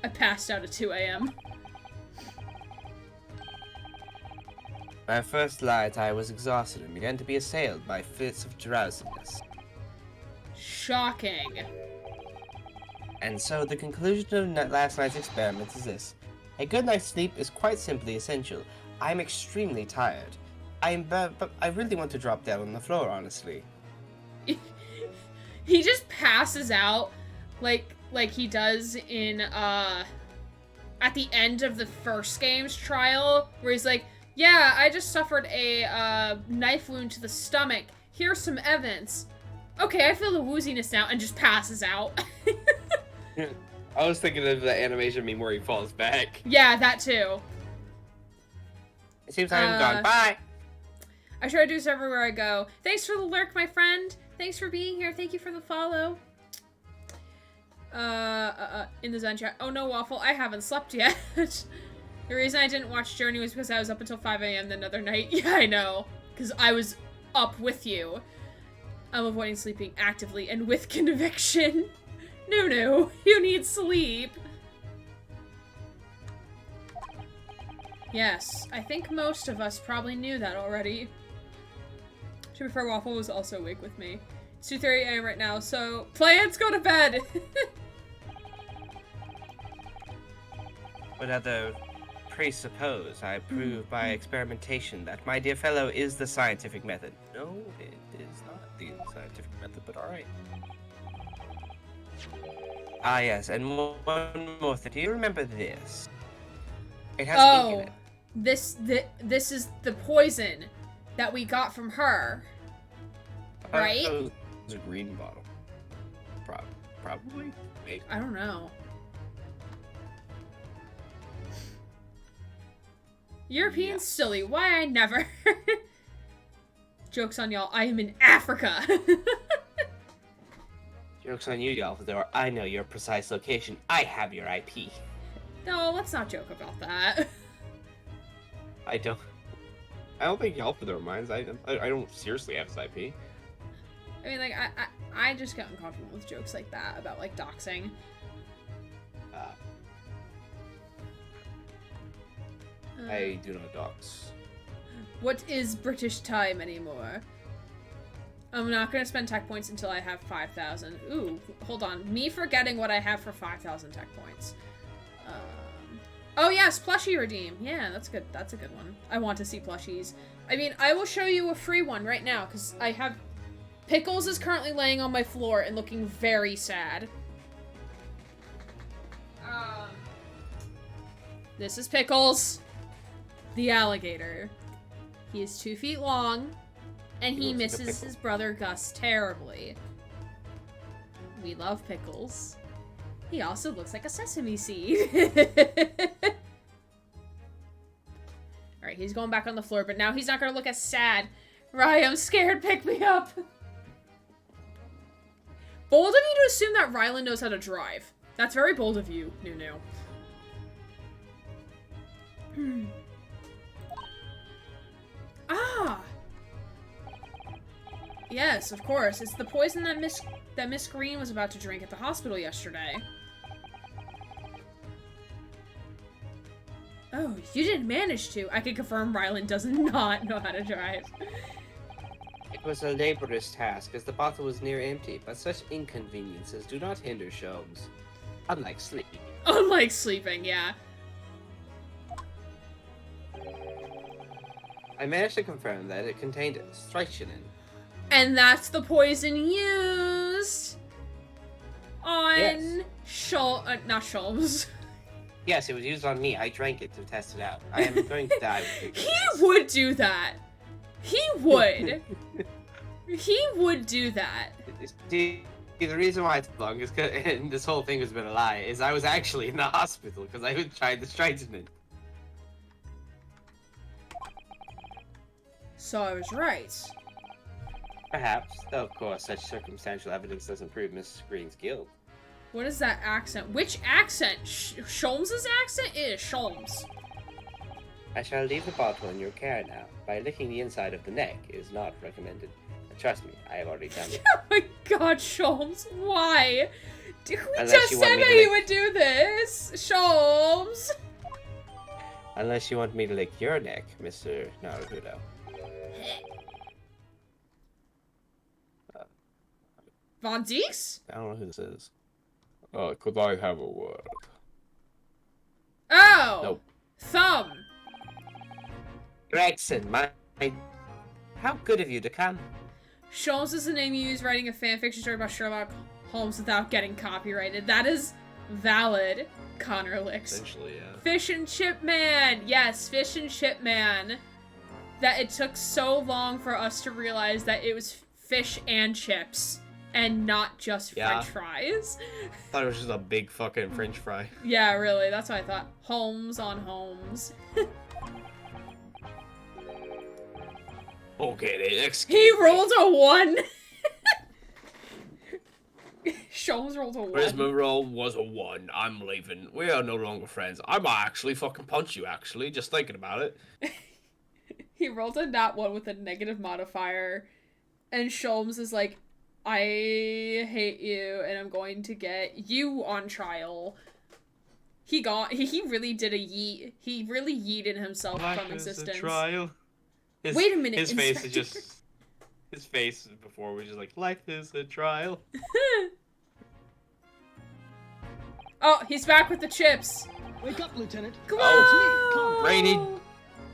I passed out at 2 a.m. My first night, I was exhausted and began to be assailed by fits of drowsiness. Shocking. And so the conclusion of last night's experiment is this. A good night's sleep is quite simply essential. I am extremely tired. But I really want to drop down on the floor, honestly. He just passes out like he does in at the end of the first game's trial, where he's like, yeah, I just suffered a knife wound to the stomach. Here's some evidence. Okay, I feel the wooziness now, and just passes out. I was thinking of the animation meme where he falls back. Yeah, that too. It seems I'm gone. Bye! I try to do this everywhere I go. Thanks for the lurk, my friend. Thanks for being here. Thank you for the follow. In the Zen chat. Oh no, Waffle, I haven't slept yet. The reason I didn't watch Journey was because I was up until 5 a.m. the other night. Yeah, I know. Because I was up with you. I'm avoiding sleeping actively and with conviction. No, you need sleep. Yes, I think most of us probably knew that already. To be fair, Waffle was also awake with me. It's 2:30 a.m. right now, so plans, go to bed! But other presuppose I prove by experimentation that my dear fellow is the scientific method. No, it is not the scientific method, but alright. Ah yes, and one more thing. Do you remember this? It has ink in it. This is the poison that we got from her. Right? It was a green bottle. Probably. Maybe. I don't know. Europeans silly. Why I never. Joke's on y'all. I am in Africa. Joke's on you, Yalthador. I know your precise location. I have your IP. No, let's not joke about that. I don't think Yalthador minds. I don't seriously have his IP. I mean, like, I just get uncomfortable with jokes like that about, like, doxing. I do not dox. What is British time anymore? I'm not gonna spend tech points until I have 5,000. Ooh, hold on. Me forgetting what I have for 5,000 tech points. Oh yes, plushie redeem. Yeah, that's good. That's a good one. I want to see plushies. I mean, I will show you a free one right now, because I have... Pickles is currently laying on my floor and looking very sad. This is Pickles, the alligator. He is 2 feet long, and he misses his brother Gus terribly. We love Pickles. He also looks like a sesame seed. Alright, he's going back on the floor, but now he's not gonna look as sad. Rye, I'm scared, pick me up. Bold of you to assume that Rylan knows how to drive. That's very bold of you, Nunu. Ah! Yes, of course. It's the poison that Miss Green was about to drink at the hospital yesterday. Oh, you didn't manage to. I can confirm Rylan does not know how to drive. It was a laborious task, as the bottle was near empty, but such inconveniences do not hinder Sholmes. Unlike sleep. Unlike sleeping, yeah. I managed to confirm that it contained strychnine. And that's the poison used on Yes. not Sholmes. Yes, it was used on me. I drank it to test it out. I am going to die. He would do that. He would. He would do that. See, the reason why it's long is because, and this whole thing has been a lie, is I was actually in the hospital because I had tried the strychnine. So I was right. Perhaps, though of course such circumstantial evidence doesn't prove Miss Green's guilt. What is that accent? Which accent? Sholmes' accent? It is Sholmes. I shall leave the bottle in your care now. By licking the inside of the neck is not recommended. Trust me, I have already done it. Oh my god, Sholmes, why? We Unless just you said want me that to he lick- would do this! Sholmes! Unless you want me to lick your neck, Mr. Naruto. Von Deeks? I don't know who this is. Could I have a word? Oh! Nope. Thumb! Gregson, how good of you to come. Sholmes is the name you use writing a fanfiction story about Sherlock Holmes without getting copyrighted. That is valid, Connor Licks. Essentially, yeah. Fish and Chip Man! Yes, Fish and Chip Man. That it took so long for us to realize that it was fish and chips, and not just Yeah. French fries. I thought it was just a big fucking French fry. Yeah, really, that's what I thought. Holmes on Holmes. Okay, then, He rolled a 1! Sholmes rolled a 1. Charisma roll was a 1. I'm leaving. We are no longer friends. I might actually fucking punch you, actually, just thinking about it. He rolled a nat 1 with a negative modifier, and Sholmes is like, I hate you, and I'm going to get you on trial. He really did a yeet. He really yeeted himself from existence. Trial. Wait a minute, His face is Inspector. just. His face before was just like, life is a trial. Oh, he's back with the chips. Wake up, Lieutenant. Glow! Oh, it's me, Connor. Rated.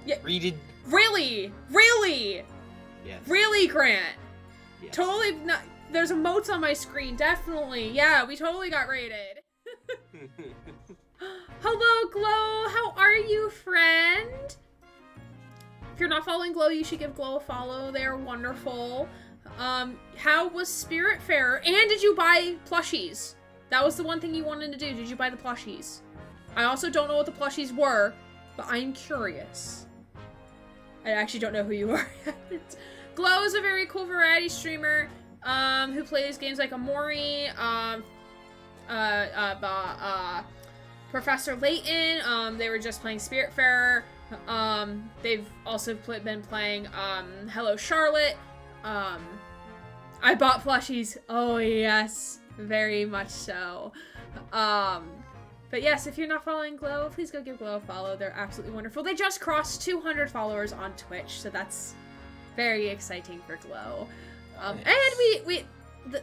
Yeah. Readed. Really? Really? Yes. Really, Grant? Yes. Totally not. There's emotes on my screen, definitely. Yeah, we totally got rated. Hello, Glow. How are you, friend? If you're not following Glow, you should give Glow a follow. They're wonderful. How was Spirit Fair? And did you buy plushies? That was the one thing you wanted to do. Did you buy the plushies? I also don't know what the plushies were, but I'm curious. I actually don't know who you are yet. Glow is a very cool variety streamer who plays games like Amori, Professor Layton. They were just playing Spiritfarer. They've also been playing Hello Charlotte. I bought plushies. Oh yes, very much so. But But yes, if you're not following Glow, please go give Glow a follow. They're absolutely wonderful. They just crossed 200 followers on Twitch, so that's very exciting for Glow. And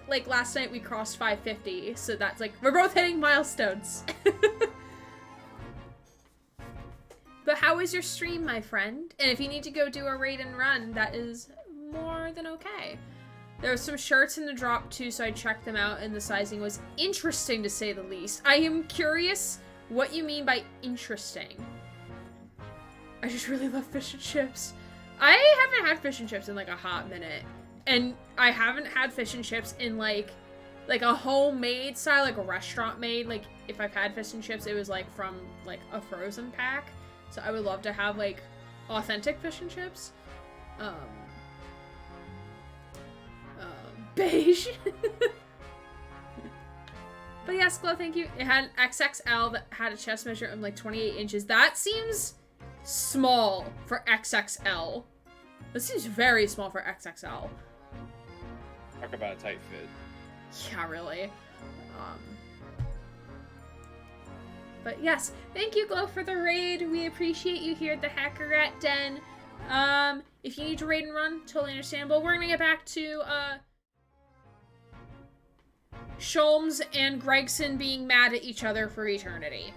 like last night we crossed 550, so that's like, we're both hitting milestones. But how was your stream, my friend? And if you need to go do a raid and run, that is more than okay. There were some shirts in the drop too, so I checked them out, and the sizing was interesting to say the least. I am curious what you mean by interesting. I just really love fish and chips. I haven't had fish and chips in like a hot minute. And I haven't had fish and chips in like a homemade style, like a restaurant made. Like if I've had fish and chips, it was like from like a frozen pack. So I would love to have like authentic fish and chips. Beige. But yes, Glow, thank you. It had XXL that had a chest measure of like 28 inches. That seems small for XXL. That seems very small for XXL. Talk about a tight fit. Yeah, really. But yes, thank you, Glow, for the raid. We appreciate you here at the Hacker Rat Den. If you need to raid and run, totally understandable. We're gonna get back to Sholmes and Gregson being mad at each other for eternity.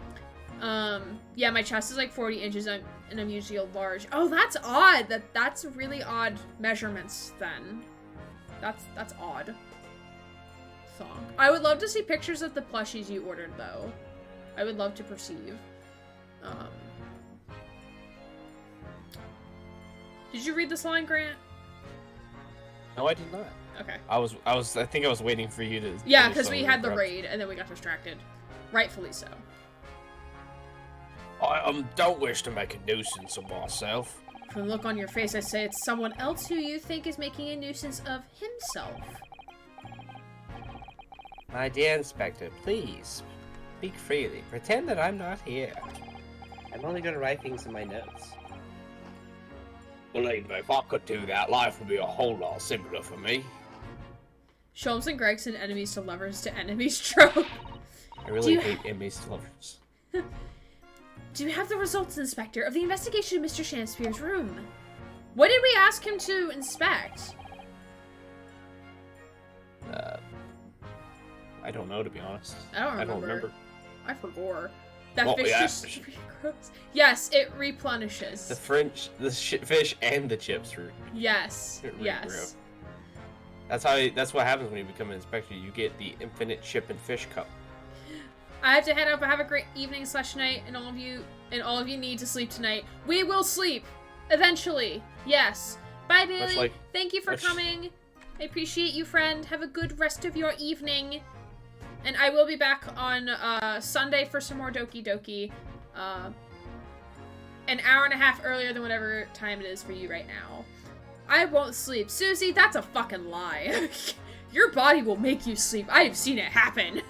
Yeah, my chest is like 40 inches and I'm usually a large. Oh, that's odd. That's really odd measurements then. That's odd. Thong. I would love to see pictures of the plushies you ordered though. I would love to perceive. Did you read this line, Grant? No, I did not. Okay. I think I was waiting for you to. Yeah, because we had the raid and then we got distracted. Rightfully so. I don't wish to make a nuisance of myself. From the look on your face, I say it's someone else who you think is making a nuisance of himself. My dear Inspector, please, speak freely. Pretend that I'm not here. I'm only gonna write things in my notes. Believe me, if I could do that, life would be a whole lot simpler for me. Sholmes and Gregson, enemies to lovers to enemies trope. I really hate enemies to lovers. Do you have the results, Inspector, of the investigation of Mr. Shakespeare's room? What did we ask him to inspect? I don't know, to be honest. I don't remember. I forgot. That What fish we just asked? gross. Yes, it replenishes. The fish and the chips were. Yes. Regrow. That's what happens when you become an inspector. You get the infinite chip and fish cup. I have to head out, but have a great evening / night, and all of you need to sleep tonight. We will sleep eventually. Yes. Bye, Bailey. Thank you for coming. I appreciate you, friend. Have a good rest of your evening. And I will be back on Sunday for some more Doki Doki. An hour and a half earlier than whatever time it is for you right now. I won't sleep. Susie, that's a fucking lie. Your body will make you sleep. I have seen it happen.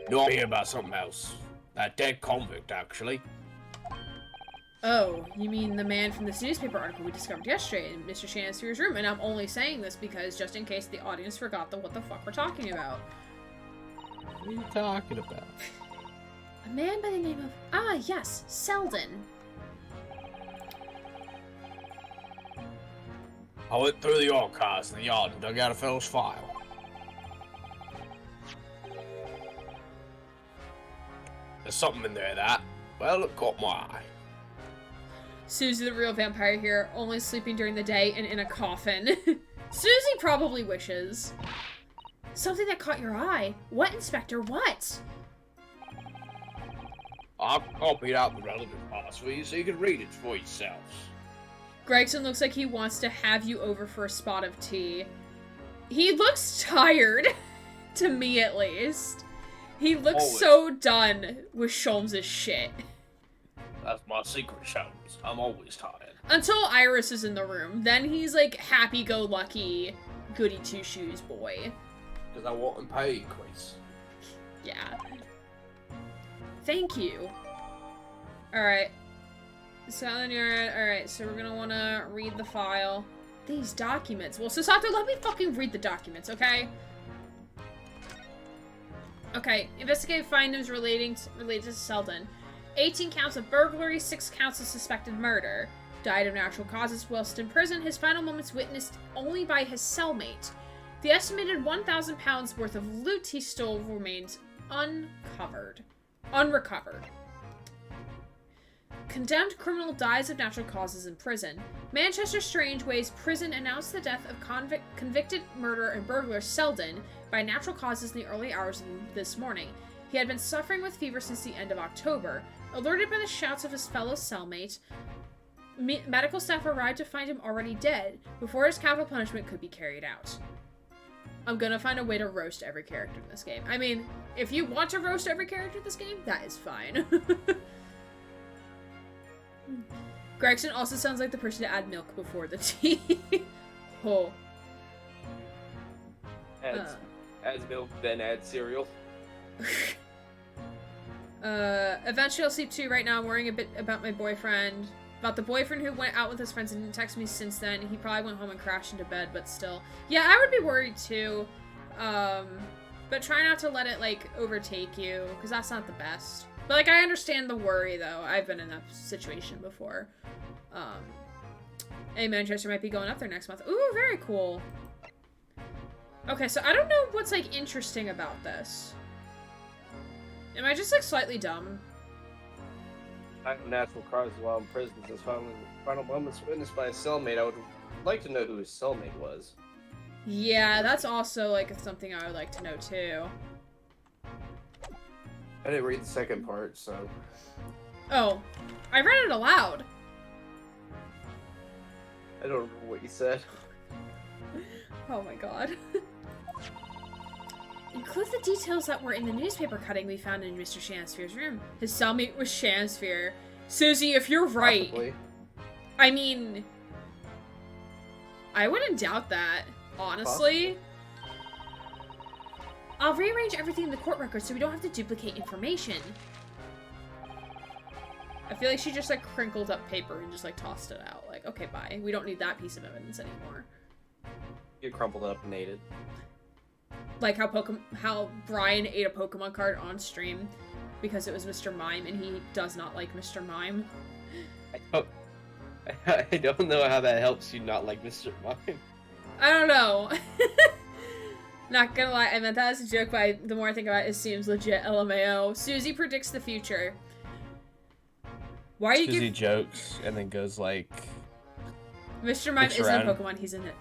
No, I hear about something else. That dead convict, actually. Oh, you mean the man from this newspaper article we discovered yesterday in Mr. Shakespeare's room, and I'm only saying this because just in case the audience forgot what the fuck we're talking about. What are you talking about? A man by the name of... Ah, yes, Selden. I went through the archives in the yard and dug out a fellow's file. There's something in there that, well, it caught my eye. Susie, the real vampire here, only sleeping during the day and in a coffin. Susie probably wishes. Something that caught your eye? What, Inspector? What? I copied out the relevant parts for you so you can read it for yourselves. Gregson looks like he wants to have you over for a spot of tea. He looks tired, to me at least. He looks so done with Sholmes' shit. That's my secret, Sholmes. I'm always tired. Until Iris is in the room. Then he's like happy-go-lucky, goody-two-shoes boy. Because I want a pay increase. Yeah. Thank you. Alright. Silent Yard. Alright, so we're gonna wanna read the file. These documents. Well, Susato, let me fucking read the documents, okay? Okay, investigate findings related to Selden. 18 counts of burglary, 6 counts of suspected murder. Died of natural causes whilst in prison, his final moments witnessed only by his cellmate. The estimated 1,000 pounds worth of loot he stole remains unrecovered. Condemned criminal dies of natural causes in prison. Manchester Strangeways prison announced the death of convicted murderer and burglar Selden by natural causes in the early hours of this morning. He had been suffering with fever since the end of October. Alerted by the shouts of his fellow cellmate, medical staff arrived to find him already dead before his capital punishment could be carried out. I'm gonna find a way to roast every character in this game. I mean, if you want to roast every character in this game, that is fine. Gregson also sounds like the person to add milk before the tea. Oh. Adds milk, then add cereal. Eventually I'll sleep too. Right now I'm worrying a bit about my boyfriend. About the boyfriend who went out with his friends and didn't text me since then. He probably went home and crashed into bed, but still. Yeah, I would be worried too. But try not to let it, like, overtake you, because that's not the best. But, like, I understand the worry, though. I've been in that situation before. Hey, Manchester might be going up there next month. Ooh, very cool. Okay, so I don't know what's, like, interesting about this. Am I just, like, slightly dumb? I have natural causes while in prison. His final moments witnessed by a cellmate. I would like to know who his cellmate was. Yeah, that's also, like, something I would like to know, too. I didn't read the second part, so... Oh. I read it aloud. I don't remember what you said. Oh my god. Include the details that were in the newspaper cutting we found in Mr. Shansphere's room. His cellmate was Shansphere. Susie, if you're right... Possibly. I mean... I wouldn't doubt that, honestly. I'll rearrange everything in the court record so we don't have to duplicate information. I feel like she just, like, crinkled up paper and just, like, tossed it out. Like, okay, bye. We don't need that piece of evidence anymore. You crumpled it up and ate it. Like how Brian ate a Pokemon card on stream because it was Mr. Mime and he does not like Mr. Mime. I don't know how that helps you not like Mr. Mime. I don't know. Not gonna lie, I meant that as a joke, but the more I think about it, it seems legit. LMAO. Susie predicts the future. Why are you Susie jokes and then goes like... Mr. Mime isn't a Pokemon,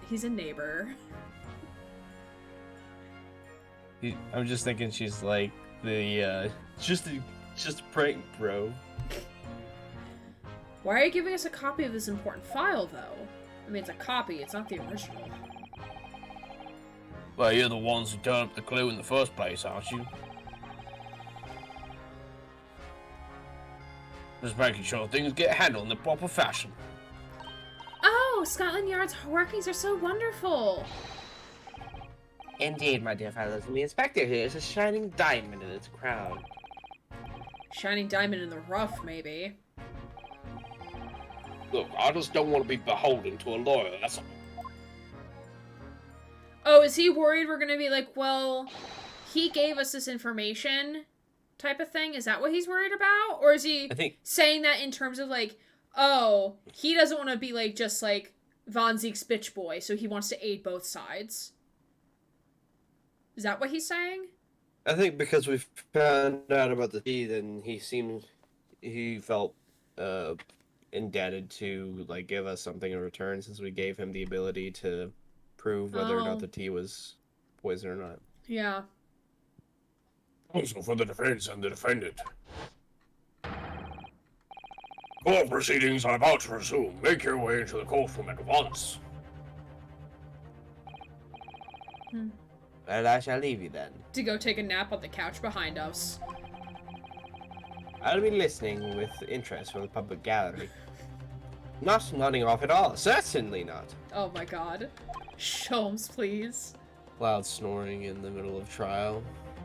he's a neighbor. I'm just thinking she's like the, just a prank, bro. Why are you giving us a copy of this important file, though? I mean, it's a copy, it's not the original. Well, you're the ones who turned up the clue in the first place, aren't you? Just making sure things get handled in the proper fashion. Oh, Scotland Yard's workings are so wonderful! Indeed, my dear fellows, and the inspector here is a shining diamond in its crown. Shining diamond in the rough, maybe. Look, I just don't want to be beholden to a lawyer, that's all. Oh, is he worried we're gonna be like, well, he gave us this information type of thing? Is that what he's worried about? Or is he saying that in terms of like, oh, he doesn't want to be like, just like, Von Zeke's bitch boy, so he wants to aid both sides? Is that what he's saying? I think because we found out about the tea, then he felt indebted to like give us something in return since we gave him the ability to prove whether or not the tea was poison or not. Yeah. Also for the defense and the defendant. Court proceedings are about to resume. Make your way into the courtroom at once. Well, I shall leave you then. To go take a nap on the couch behind us. I'll be listening with interest from the public gallery. Not nodding off at all, certainly not. Oh my god. Sholmes, please. Loud snoring in the middle of trial.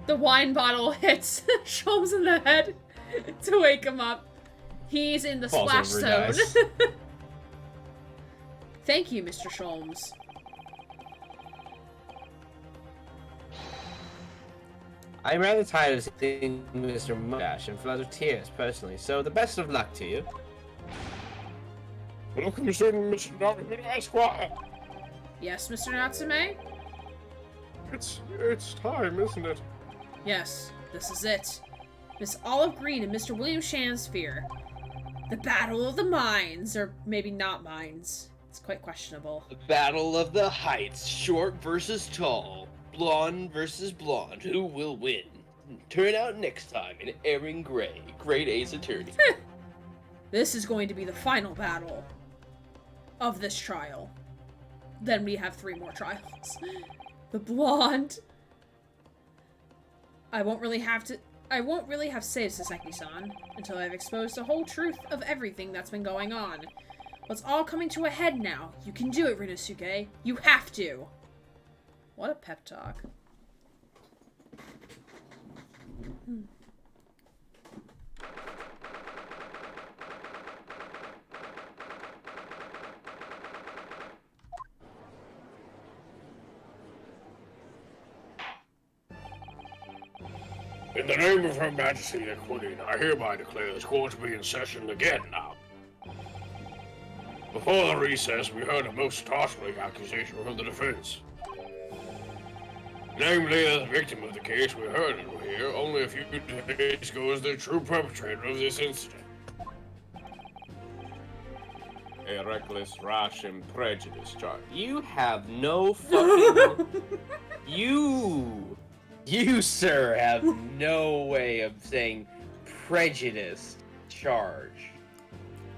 The wine bottle hits Sholmes in the head to wake him up. He's in the Falls splash over, zone. Thank you, Mr. Sholmes. I'm rather tired of seeing Mr. Mustache and flood of tears, personally, so the best of luck to you. Welcome, Mr. Natsume, Esquire. Yes, Mr. Natsume? It's time, isn't it? Yes, this is it. Miss Olive Green and Mr. William Shansphere. The Battle of the Minds, or maybe not minds. It's quite questionable. The Battle of the Heights, short versus tall, blonde versus blonde. Who will win? Turn out next time in Aaron Gray, Grade A's attorney. This is going to be the final battle of this trial. Then we have 3 more trials. The blonde. I won't really have saved Saseki-san until I've exposed the whole truth of everything that's been going on. Well, it's all coming to a head now. You can do it, Rinosuke. You have to. What a pep talk. In the name of Her Majesty the Queen, I hereby declare this court to be in session again now. Before the recess, we heard a most startling accusation from the defense. Namely, that the victim of the case we heard here only a few days ago is the true perpetrator of this incident. A reckless, rash, and prejudice charge. You have no fucking... You, sir, have no way of saying prejudice charge.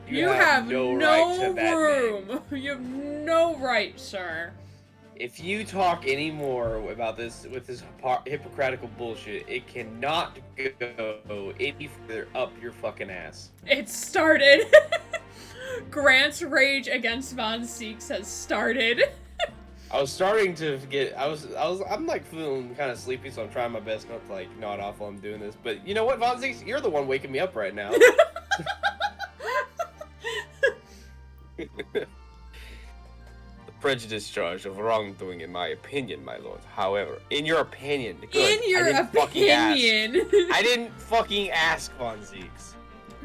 You have no right to that room. name. You have no right, sir. If you talk any more about this with this hypocritical bullshit, it cannot go any further up your fucking ass. It started. Grant's rage against Von Seeks has started. I was starting to get. I'm like feeling kind of sleepy, so I'm trying my best not to like nod off while I'm doing this. But you know what, Von Seeks, you're the one waking me up right now. The prejudice charge of wrongdoing, in my opinion, my lord. However, in your opinion, good. In your I opinion. I didn't fucking ask, Von Zeeks.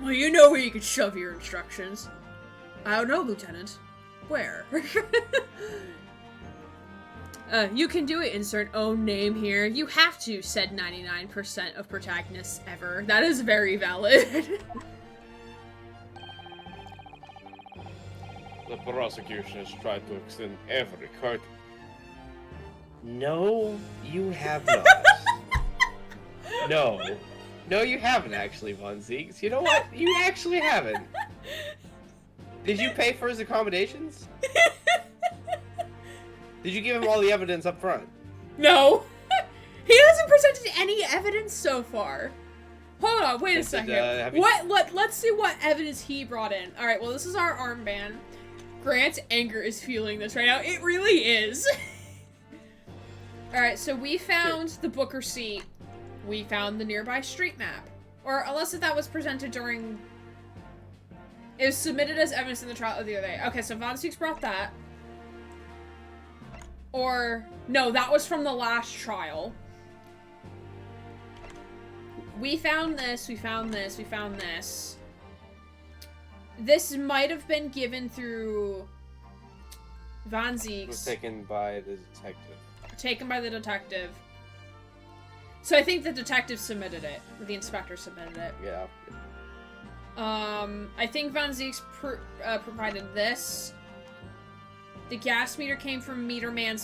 Well, you know where you could shove your instructions. I don't know, Lieutenant. Where? You can do it, insert own name here. You have to, said 99% of protagonists ever. That is very valid. The prosecution has tried to extend every court. No, you have not. No, you haven't actually, Von Zeeks. You know what? You actually haven't. Did you pay for his accommodations? Did you give him all the evidence up front? No. He hasn't presented any evidence so far. Hold on, wait a second. Let's see what evidence he brought in. Alright, well, this is our armband. Grant's anger is feeling this right now. It really is. Alright, so we found the Booker seat. We found the nearby street map. Or unless if that was presented during... It was submitted as evidence in the trial the other day. Okay, so Von Seeks brought that. Or... No, that was from the last trial. We found this, we found this, we found this. This might have been given through Von Zeeks. It was taken by the detective. Taken by the detective. So I think the detective submitted it. Or the inspector submitted it. Yeah. I think Von Zeeks provided this. The gas meter came from Meterman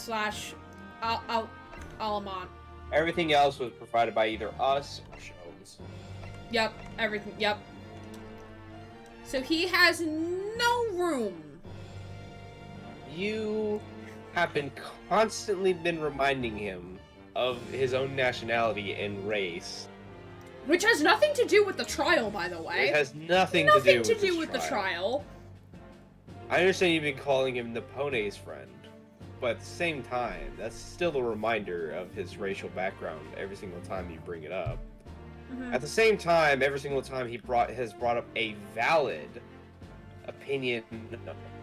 / Alamont. Everything else was provided by either us or Shones. Yep, everything, yep. So he has no room. You have constantly been reminding him of his own nationality and race. Which has nothing to do with the trial, by the way. It has nothing to do with the trial. I understand you've been calling him Napone's friend, but at the same time, that's still a reminder of his racial background every single time you bring it up. Mm-hmm. At the same time, every single time he has brought up a valid opinion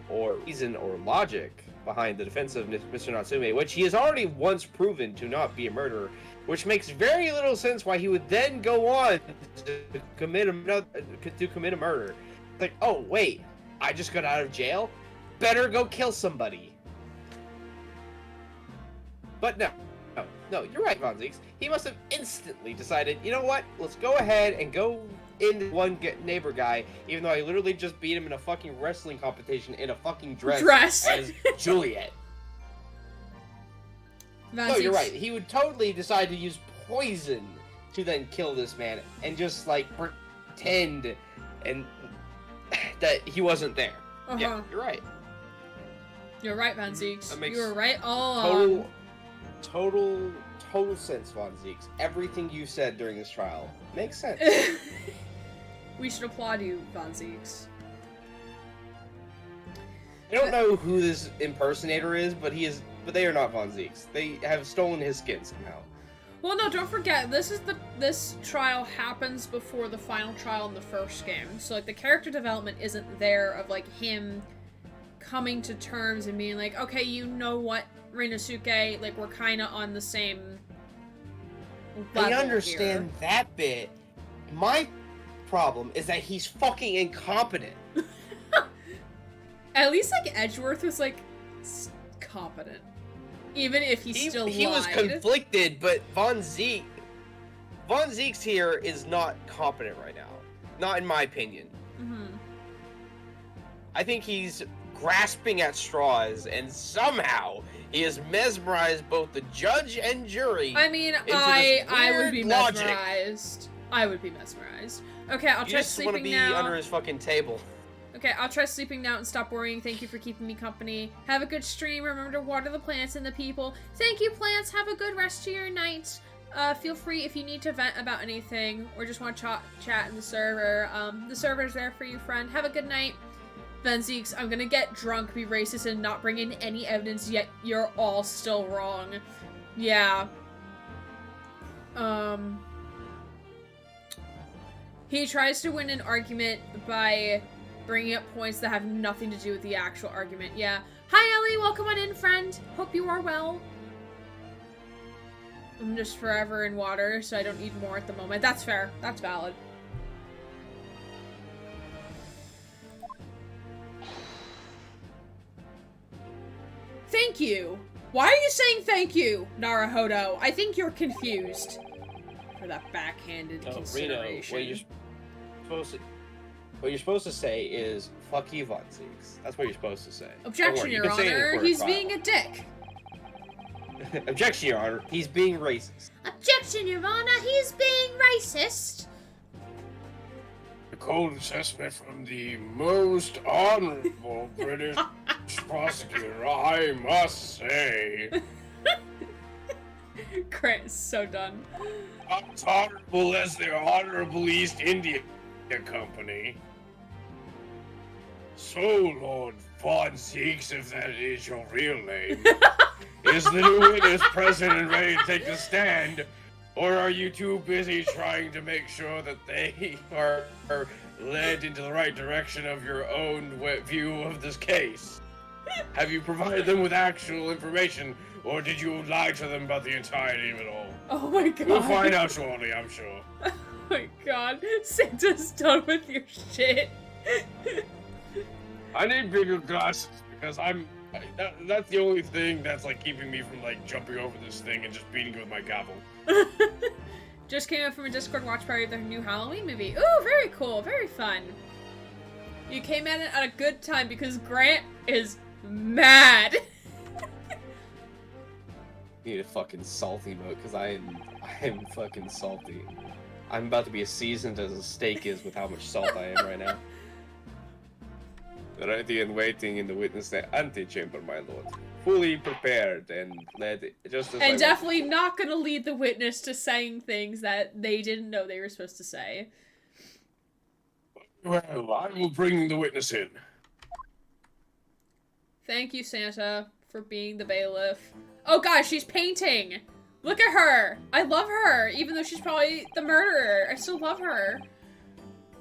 or reason or logic behind the defense of Mr. Natsume, which he has already once proven to not be a murderer, which makes very little sense why he would then go on to commit a murder. Like, oh wait, I just got out of jail, better go kill somebody. But no, you're right, Von Zeeks. He must have instantly decided, you know what, let's go ahead and go into one neighbor guy, even though I literally just beat him in a fucking wrestling competition in a fucking dress. As Juliet. No, you're right. He would totally decide to use poison to then kill this man and just, like, pretend and that he wasn't there. Yeah, you're right. You're right, Von Zeeks. That makes you were right all along. Total sense, Von Zeeks. Everything you said during this trial makes sense. We should applaud you, Von Zeeks. I don't know who this impersonator is, but they are not Von Zeeks. They have stolen his skin somehow. Well, no, don't forget, this trial happens before the final trial in the first game. So, like, the character development isn't there of, like, him coming to terms and being like, okay, you know what, Rinosuke, like, we're kind of on the same level. I understand that bit. My problem is that he's fucking incompetent. At least, like, Edgeworth was, like, competent. Even if he still lied. He was conflicted, but Von Zeeks here is not competent right now. Not in my opinion. Mm-hmm. I think he's grasping at straws, and somehow he has mesmerized both the judge and jury. I mean, I would be mesmerized. I would be mesmerized. Okay, I'll try sleeping now. You just want to be under his fucking table. Okay, I'll try sleeping now and stop worrying. Thank you for keeping me company. Have a good stream. Remember to water the plants and the people. Thank you, plants. Have a good rest of your night. Feel free if you need to vent about anything or just want to chat in the server. The server's there for you, friend. Have a good night. Von Zeeks, I'm gonna get drunk, be racist, and not bring in any evidence, yet you're all still wrong. Yeah. He tries to win an argument by bringing up points that have nothing to do with the actual argument. Yeah. Hi, Ellie. Welcome on in, friend. Hope you are well. I'm just forever in water, so I don't need more at the moment. That's fair. That's valid. Thank you. Why are you saying thank you, Naruhodo? I think you're confused. For that backhanded consideration. Reno, what you're supposed to say is, fuck you, Von Zeeks. That's what you're supposed to say. Objection, Your Honor. He's being a dick. Objection, Your Honor. He's being racist. Objection, Your Honor. He's being racist. A cold assessment from the most honorable British prosecutor, I must say. Grant is so done. Not as honorable as the Honorable East India Company. So, Lord Von Zeeks, if that is your real name, is the new witness present and ready to take the stand? Or are you too busy trying to make sure that they are led into the right direction of your own view of this case? Have you provided them with actual information, or did you lie to them about the entirety of it all? Oh my god. We'll find out shortly, I'm sure. Oh my god. Santa's done with your shit. I need bigger glasses because that's the only thing that's like keeping me from like jumping over this thing and just beating it with my gavel. Just came out from a Discord watch party of their new Halloween movie. Ooh, very cool, very fun. You came at it at a good time because Grant is mad. You need a fucking salty mode because I am fucking salty. I'm about to be as seasoned as a steak is with how much salt I am right now. Ready and waiting in the witness antechamber, my lord. Fully prepared and led just as and definitely not gonna lead the witness to saying things that they didn't know they were supposed to say. Well, I will bring the witness in. Thank you, Santa, for being the bailiff. Oh gosh, she's painting! Look at her! I love her, even though she's probably the murderer. I still love her.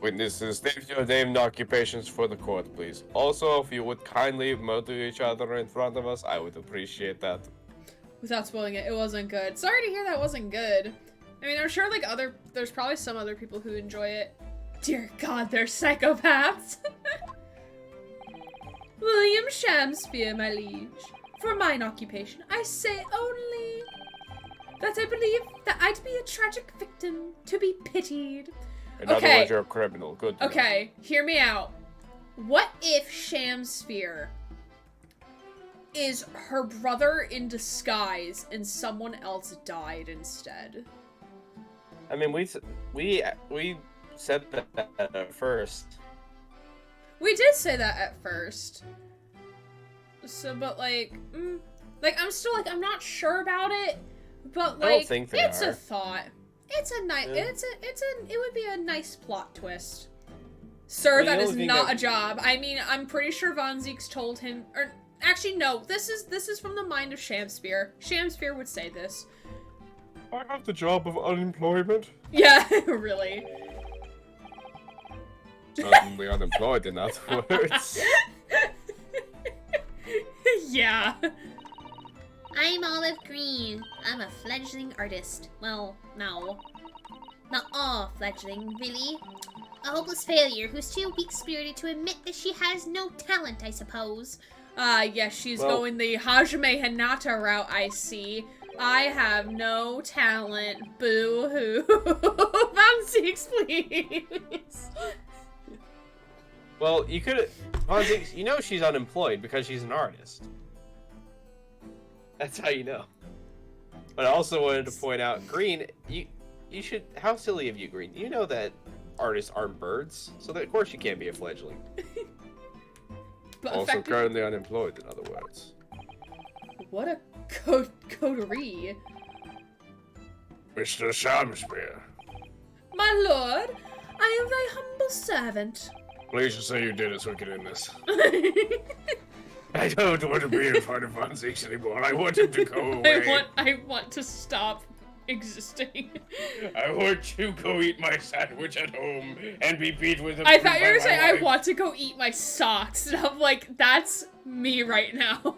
Witnesses, state your name and occupations for the court, please. Also, if you would kindly murder each other in front of us, I would appreciate that. without spoiling it, it wasn't good. Sorry to hear that wasn't good. I mean, I'm sure, like, there's probably some other people who enjoy it. Dear God, they're psychopaths. William Shakespeare, my liege. For mine occupation, I say only that I believe that I'd be a tragic victim to be pitied. In other words, you're a criminal. Good. Okay, hear me out. What if Shakespeare is her brother in disguise and someone else died instead? I mean, we said that at first. We did say that at first. So, but like, I'm still like, I'm not sure about it. But like, I don't think they it's are. a thought. It's a nice. Yeah. It would be a nice plot twist. Sir, that is not a job. I mean, I'm pretty sure Von Zieks told him, or actually, no. This is from the mind of Shakespeare. Shakespeare would say this. I have the job of unemployment. Yeah, really. Suddenly unemployed, in other words. Yeah. I'm Olive Green. I'm a fledgling artist. Well, no. Not all fledgling, really. A hopeless failure who's too weak-spirited to admit that she has no talent, I suppose. Yes, she's going the Hajime Hinata route, I see. I have no talent. Boo-hoo. Von Zieks, please. Well, you could. Von Zieks, you know she's unemployed because she's an artist. That's how you know. But I also wanted to point out, Green, you should. How silly of you, Green. You know that artists aren't birds, so that of course you can't be a fledgling. But Also currently unemployed, in other words. What a coterie. Mr. Shakespeare, My lord, I am thy humble servant. please just say you did it so we can end this. I don't want to be in front of Von Zieks anymore. I want him to go away. I want to stop existing. I want to go eat my sandwich at home and be beat with a I thought you were gonna say I want to go eat my socks, and I'm like, that's me right now.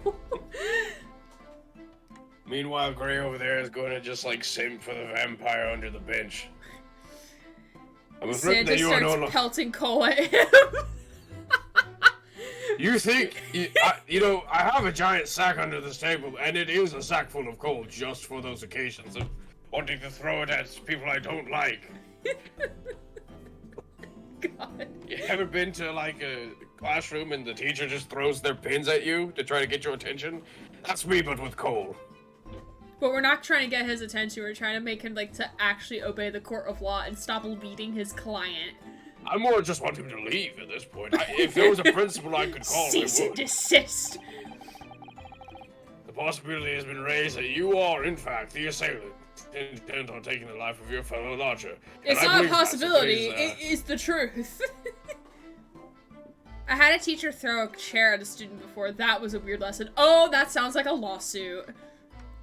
Meanwhile, Gray over there is going to just like simp for the vampire under the bench. I'm afraid Santa that you are starts no longer. pelting coal at him. You think, I have a giant sack under this table, and it is a sack full of coal just for those occasions of wanting to throw it at people I don't like. God. You ever been to like a classroom and the teacher just throws their pins at you to try to get your attention? That's me, but with coal. But we're not trying to get his attention. We're trying to make him like to actually obey the court of law and stop leading his client. I more just want him to leave at this point. If there was a principal I could call, Cease I and would. desist. The possibility has been raised that you are, in fact, the assailant, intent on taking the life of your fellow lodger. It's And I not a believe that, so possibility. please, It is the truth. I had a teacher throw a chair at a student before. That was a weird lesson. Oh, that sounds like a lawsuit.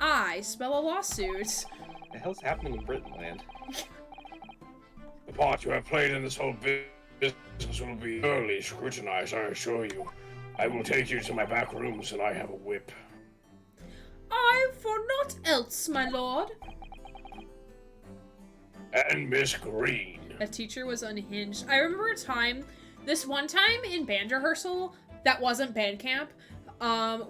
I spell a lawsuit. What the hell's happening in Britain land? The part you have played in this whole business will be thoroughly scrutinized, I assure you. I will take you to my back rooms, and I have a whip. I for naught else, my lord. And Miss Green. A teacher was unhinged. I remember a time, this one time in band rehearsal, that wasn't band camp.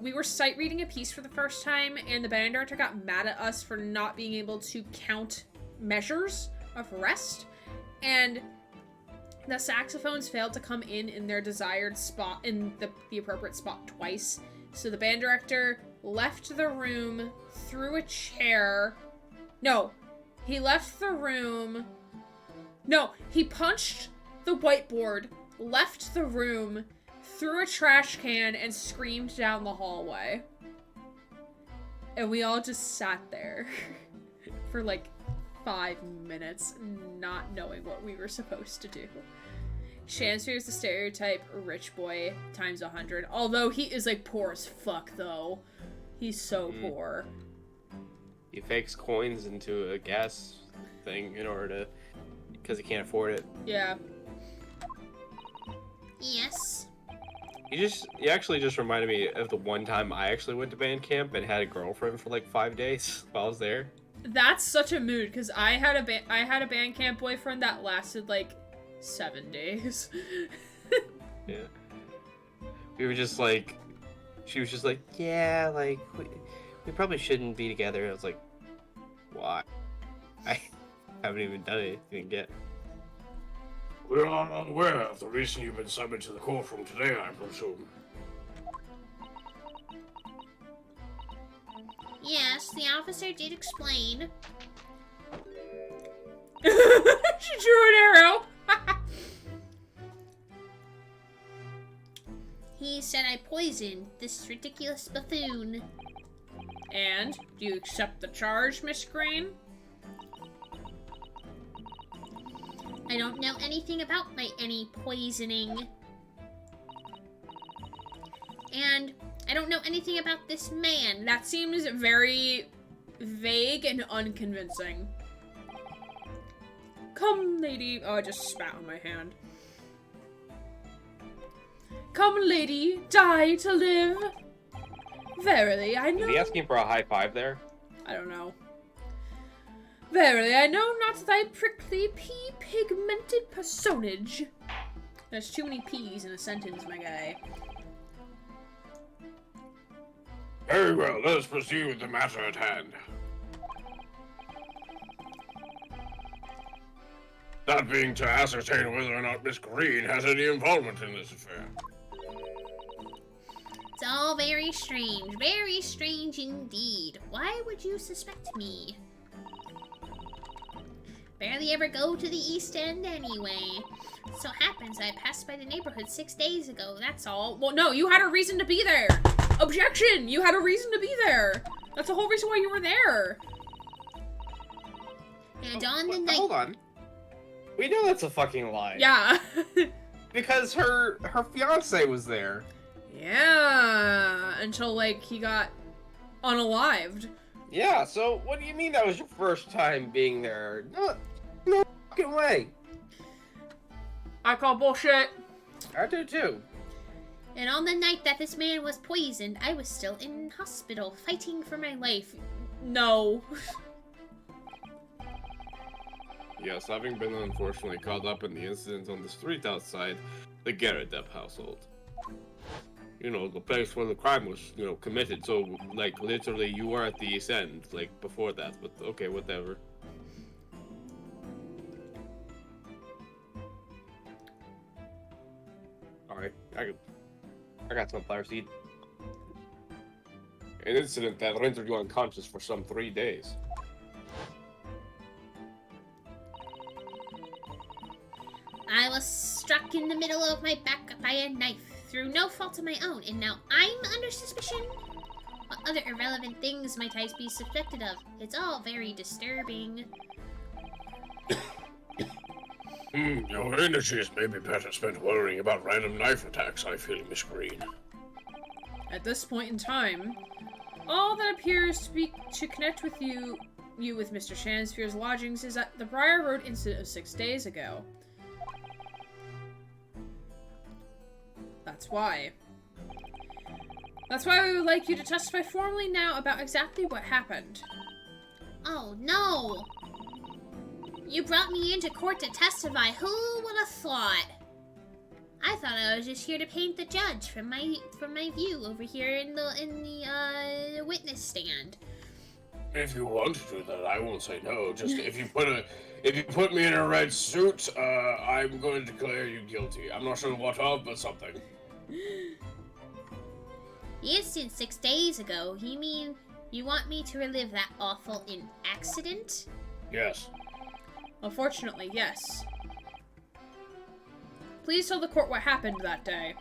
We were sight reading a piece for the first time, and the band director got mad at us for not being able to count measures of rest. And the saxophones failed to come in their desired spot, in the appropriate spot twice. So the band director left the room, threw a chair. No, he left the room. No, he punched the whiteboard, left the room, threw a trash can, and screamed down the hallway. And we all just sat there for like 5 minutes, not knowing what we were supposed to do. Shakespeare is the stereotype rich boy times 100. Although he is like poor as fuck, though. He's so poor. He fakes coins into a gas thing in order to, because he can't afford it. Yeah. Yes. You actually just reminded me of the one time I actually went to band camp and had a girlfriend for like 5 days while I was there. That's such a mood, because I had a band camp boyfriend that lasted like 7 days. Yeah. We were just like, she was just like, yeah, like, we probably shouldn't be together. I was like, why? I haven't even done anything yet. We're all aware of the reason you've been summoned to the courtroom today, I presume. Yes, the officer did explain. She drew an arrow. He said I poisoned this ridiculous buffoon. And do you accept the charge, Miss Green? I don't know anything about any poisoning. And I don't know anything about this man. That seems very vague and unconvincing. Come, lady. Oh, I just spat on my hand. Come, lady, die to live. Verily, I know. Is he asking for a high five there? I don't know. Verily, I know not thy prickly pea-pigmented personage. There's too many P's in a sentence, my guy. Very well, let us proceed with the matter at hand. That being to ascertain whether or not Miss Green has any involvement in this affair. It's all very strange indeed. Why would you suspect me? Barely ever go to the East End anyway. So happens I passed by the neighborhood 6 days ago, that's all. Well, no, you had a reason to be there. Objection! You had a reason to be there. That's the whole reason why you were there. And on the night... Hold on. We know that's a fucking lie. Yeah. Because her fiance was there. Yeah. Until, like, he got unalived. Yeah, so what do you mean that was your first time being there? No fucking way. I call bullshit. I do too. And on the night that this man was poisoned, I was still in hospital, fighting for my life. No. Yes, having been unfortunately caught up in the incident on the street outside the Garrett household. You know, the place where the crime was, committed. So, like, literally, you were at the East End, like, before that. But, okay, whatever. Alright, I got some flower seed. An incident that rendered you unconscious for some 3 days. I was struck in the middle of my back by a knife through no fault of my own, and now I'm under suspicion? What other irrelevant things might I be suspected of? It's all very disturbing. Your energies may be better spent worrying about random knife attacks, I feel, Miss Green. At this point in time, all that appears to connect with you with Mr. Shanspeare's lodgings is at the Briar Road incident of 6 days ago. That's why. That's why we would like you to testify formally now about exactly what happened. Oh no! You brought me into court to testify. Who would have thought? I thought I was just here to paint the judge from my view over here in the witness stand. If you want to do that, I won't say no. Just if you put me in a red suit, I'm going to declare you guilty. I'm not sure what of, but something. The incident 6 days ago. You mean you want me to relive that awful accident? Yes. Unfortunately, yes. Please tell the court what happened that day.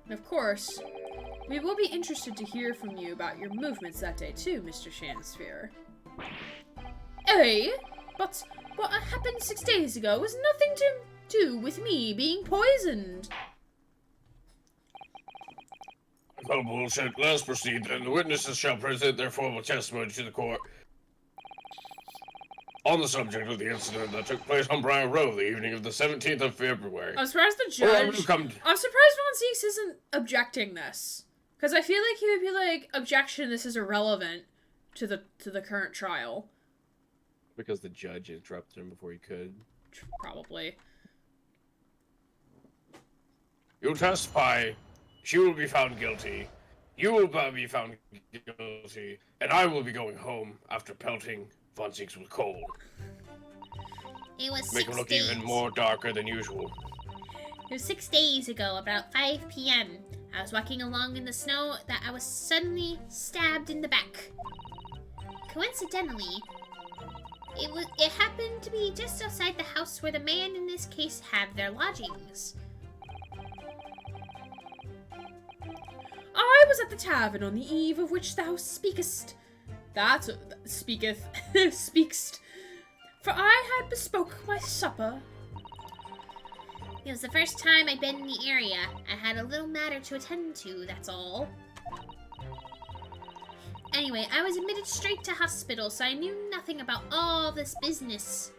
And of course, we will be interested to hear from you about your movements that day too, Mr. Shanspeare. Eh? But what happened 6 days ago was nothing to do with me being poisoned. No bullshit. Let us proceed then. The witnesses shall present their formal testimony to the court. On the subject of the incident that took place on Briar Row the evening of the 17th of February. I'm surprised the judge... I'm surprised Von Zeeks isn't objecting this. Because I feel like he would be like, objection, this is irrelevant to the current trial. Because the judge interrupted him before he could. Probably. You testify, she will be found guilty, you will be found guilty, and I will be going home after pelting Von Zeeks with coal. It was Make 6 it look days. even more darker than usual. It was 6 days ago, about 5 p.m. I was walking along in the snow that I was suddenly stabbed in the back. Coincidentally, it happened to be just outside the house where the man in this case had their lodgings. I was at the tavern on the eve of which thou speakest. Speakest. For I had bespoke my supper. It was the first time I'd been in the area. I had a little matter to attend to, that's all. Anyway, I was admitted straight to hospital, so I knew nothing about all this business.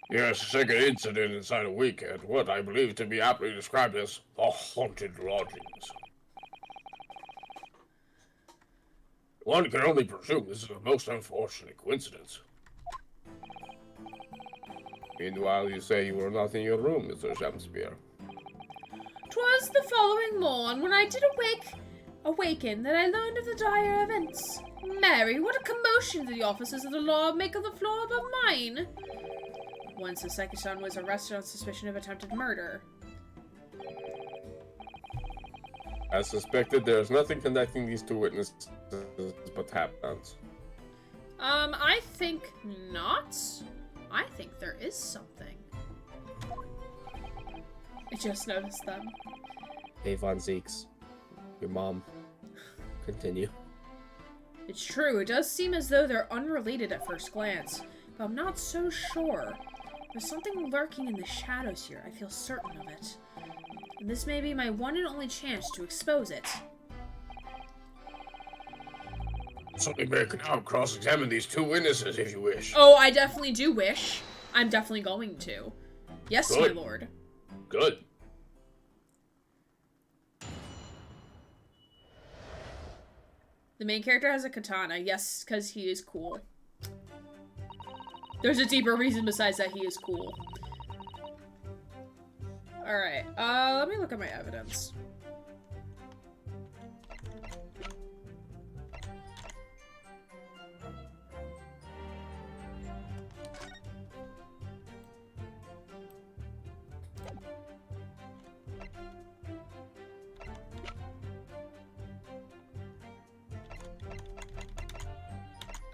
Yes, the second incident inside a week at what I believe to be aptly described as the haunted lodgings. One can only presume this is a most unfortunate coincidence. Meanwhile, you say you were not in your room, Mr. Shamspeare. 'Twas the following morn when I did awaken that I learned of the dire events. Mary, what a commotion did the officers of the law make of the floor above mine! Once the second son was arrested on suspicion of attempted murder. As suspected, there is nothing connecting these two witnesses but tap dance. I think not. I think there is something. I just noticed them. Hey, Von Zeeks. Your mom. Continue. It's true, it does seem as though they're unrelated at first glance, but I'm not so sure. There's something lurking in the shadows here, I feel certain of it. And this may be my one and only chance to expose it. Something may now cross-examine these two witnesses if you wish. Oh, I definitely do wish. I'm definitely going to. Yes, Good. my lord. Good. The main character has a katana. Yes, because he is cool. There's a deeper reason besides that he is cool. Alright, let me look at my evidence.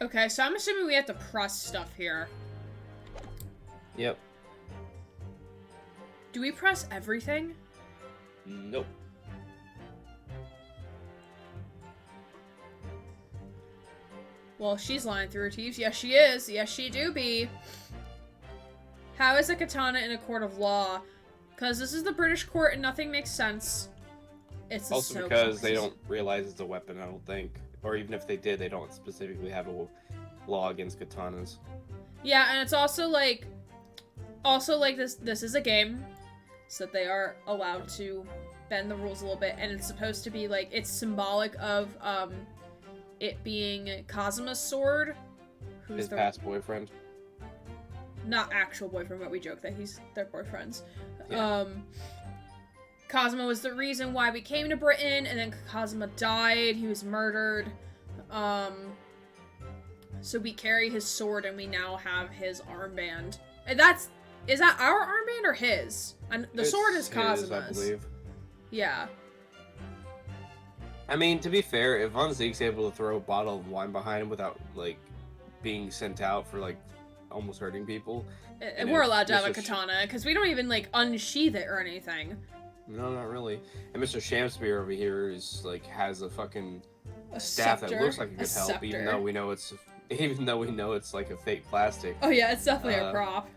Okay, so I'm assuming we have to press stuff here. Yep. Do we press everything? Nope. Well, she's lying through her teeth. Yes, she is. Yes, she do be. How is a katana in a court of law? Because this is the British court and nothing makes sense. It's Also because they don't realize it's a weapon, I don't think. Or even if they did, they don't specifically have a law against katanas. Yeah, and it's also like this is a game, so that they are allowed to bend the rules a little bit, and it's supposed to be like, it's symbolic of it being Kazuma's sword, who's His past boyfriend. Not actual boyfriend, but we joke that they're boyfriends. Yeah. Kazuma was the reason why we came to Britain, and then Kazuma died. He was murdered. So we carry his sword, and we now have his armband. And is that our armband or his? And the sword is Kazuma's. I believe. Yeah. I mean, to be fair, if Von Zeke's able to throw a bottle of wine behind him without, like, being sent out for, like, almost hurting people. And we're allowed to have a katana, because we don't even, like, unsheath it or anything. No, not really. And Mr. Shamspear over here is, like, has a fucking A staff scepter. that looks like it A could help, scepter. even though we know it's like a fake plastic. Oh yeah, it's definitely a prop.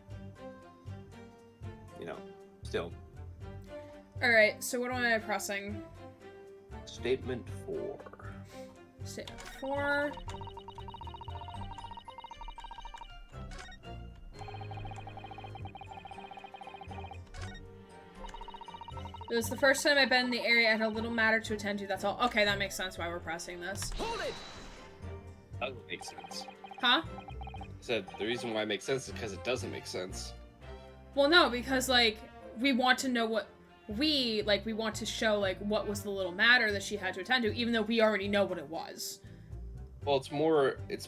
You know, still. Alright, so what am I pressing? Statement 4. Statement 4. It was the first time I've been in the area. I had a little matter to attend to, that's all. Okay, that makes sense why we're pressing this. Hold it! That doesn't make sense. Huh? I said the reason why it makes sense is because it doesn't make sense. Well, no, because, like, we want to know what... we want to show, like, what was the little matter that she had to attend to, even though we already know what it was. Well, it's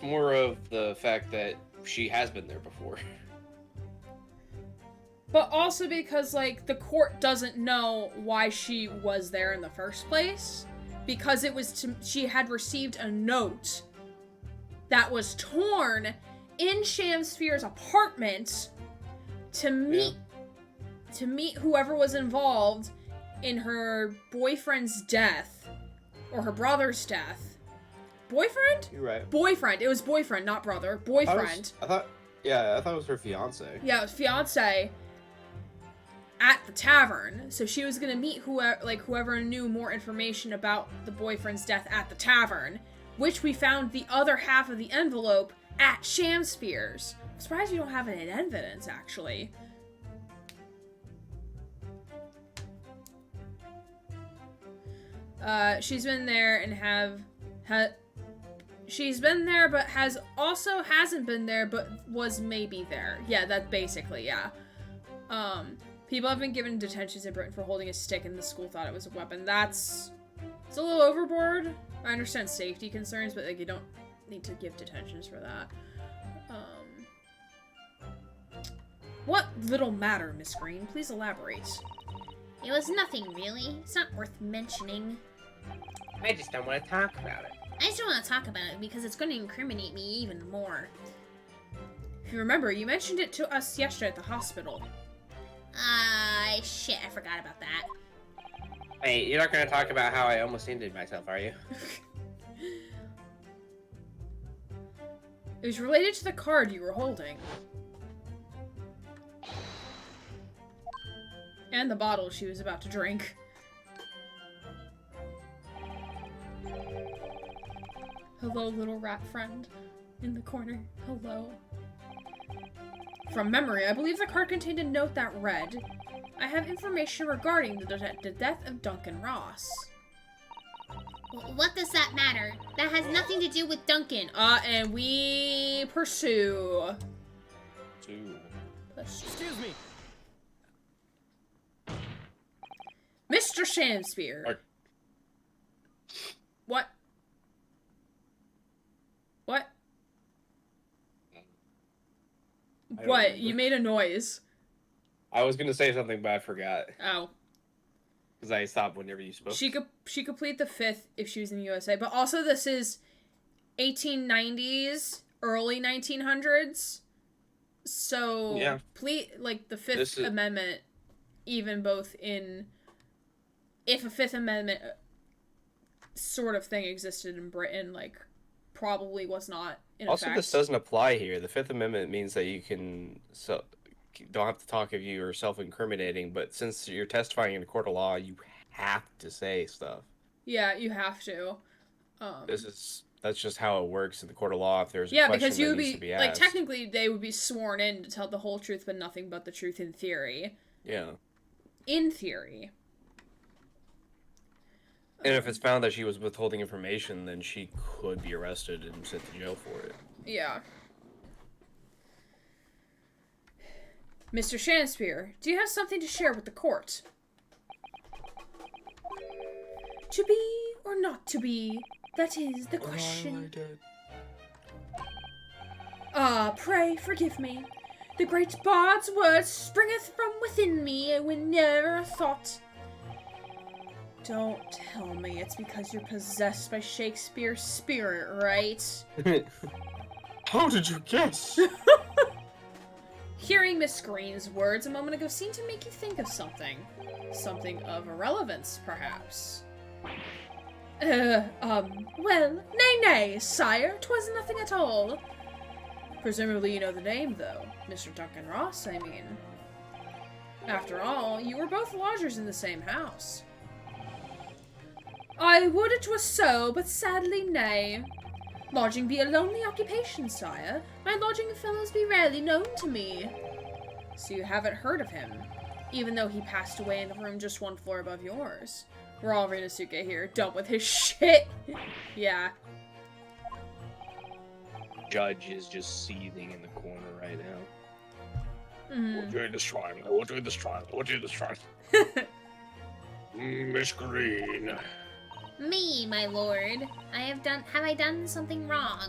more of the fact that she has been there before. But also because, like, the court doesn't know why she was there in the first place. Because it was she had received a note that was torn in Shamsphere's apartment to meet whoever was involved in her boyfriend's death. Or her brother's death. Boyfriend? You're right. Boyfriend. It was boyfriend, not brother. Boyfriend. I thought it was her fiance. Yeah, it was fiance. At the tavern, so she was gonna meet whoever knew more information about the boyfriend's death at the tavern, which we found the other half of the envelope at Shamsphere's. I'm surprised we don't have it in evidence, actually. She's been there and she's been there, but hasn't been there, but was maybe there. Yeah, that's basically, yeah. People have been given detentions in Britain for holding a stick, and the school thought it was a weapon. It's a little overboard. I understand safety concerns, but, like, you don't need to give detentions for that. What little matter, Miss Green? Please elaborate. It was nothing, really. It's not worth mentioning. I just don't want to talk about it. I just don't want to talk about it because it's going to incriminate me even more. If you remember, you mentioned it to us yesterday at the hospital. Shit, I forgot about that. Hey, you're not going to talk about how I almost ended myself, are you? It was related to the card you were holding. And the bottle she was about to drink. Hello, little rat friend. In the corner. Hello. From memory, I believe the card contained a note that read, I have information regarding the death of Duncan Ross. What does that matter? That has nothing to do with Duncan. And we pursue. Excuse me. Mr. Shamsphere. What? What? What? You made a noise. I was gonna say something, but I forgot. Oh. Because I stopped whenever you spoke. She could plead the 5th if she was in the USA, but also this is 1890s, early 1900s. So yeah, the 5th Amendment, even both in, if a 5th Amendment sort of thing existed in Britain, like, probably was not in also, effect. this doesn't apply here. The 5th Amendment means that you can don't have to talk if you are self-incriminating, but since you're testifying in a court of law, you have to say stuff. Yeah, you have to. That's just how it works in the court of law. If there's a question because you that would needs to be like asked. technically they would be sworn in to tell the whole truth but nothing but the truth in theory. Yeah. In theory. And if it's found that she was withholding information, then she could be arrested and sent to jail for it. Yeah. Mr. Shamsphere, do you have something to share with the court? To be or not to be? That is the question. Pray forgive me. The great bard's word springeth from within me, and when never thought. Don't tell me it's because you're possessed by Shakespeare's spirit, right? How did you guess? Hearing Miss Green's words a moment ago seemed to make you think of something. Something of irrelevance, perhaps. Well, nay, sire, 'twas nothing at all. Presumably you know the name, though. Mr. Duncan Ross, I mean. After all, you were both lodgers in the same house. I would it was so, but sadly nay. Lodging be a lonely occupation, sire. My lodging fellows be rarely known to me. So you haven't heard of him, even though he passed away in the room just one floor above yours. We're all Rinosuke here, done with his shit. Yeah. Judge is just seething in the corner right now. We're doing this trial. We're doing this trial. We're doing this trial. Miss Green. Me, my lord. Have I done something wrong?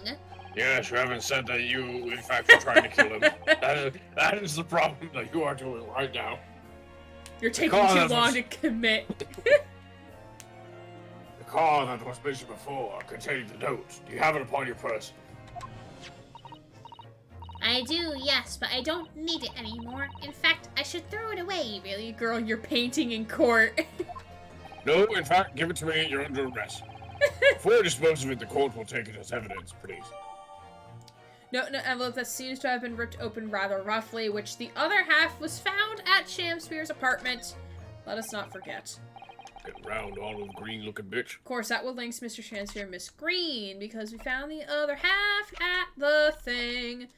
Yes, you haven't said that you, in fact, are trying to kill him. That is the problem that you are doing right now. You're taking too long to commit. The car that was mentioned before contained the note. Do you have it upon your person? I do, yes, but I don't need it anymore. In fact, I should throw it away, really. Girl, you're painting in court. No, in fact, give it to me. You're under arrest. Before I dispose of it, the court will take it as evidence, please. No, envelope that seems to have been ripped open rather roughly, which the other half was found at Shamspeare's apartment. Let us not forget. Get round, olive green looking bitch. Of course, that will link Mr. Shamspeare and Miss Green, because we found the other half at the thing.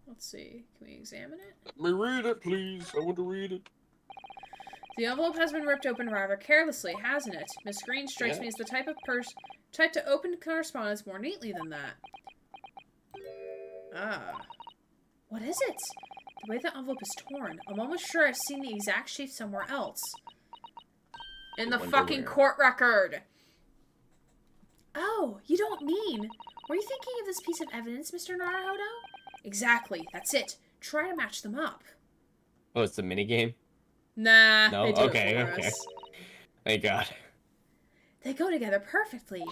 Let's see. Can we examine it? Let me read it, please. I want to read it. The envelope has been ripped open rather carelessly, hasn't it? Miss Green strikes me as the type of person to open correspondence more neatly than that. Ah. What is it? The way the envelope is torn. I'm almost sure I've seen the exact shape somewhere else. In the fucking court record. Oh, you don't mean... Were you thinking of this piece of evidence, Mr. Naruhodo? Exactly, that's it. Try to match them up. Oh, it's a minigame? Nah, No? they do Okay, it for okay. us. Thank God. They go together perfectly.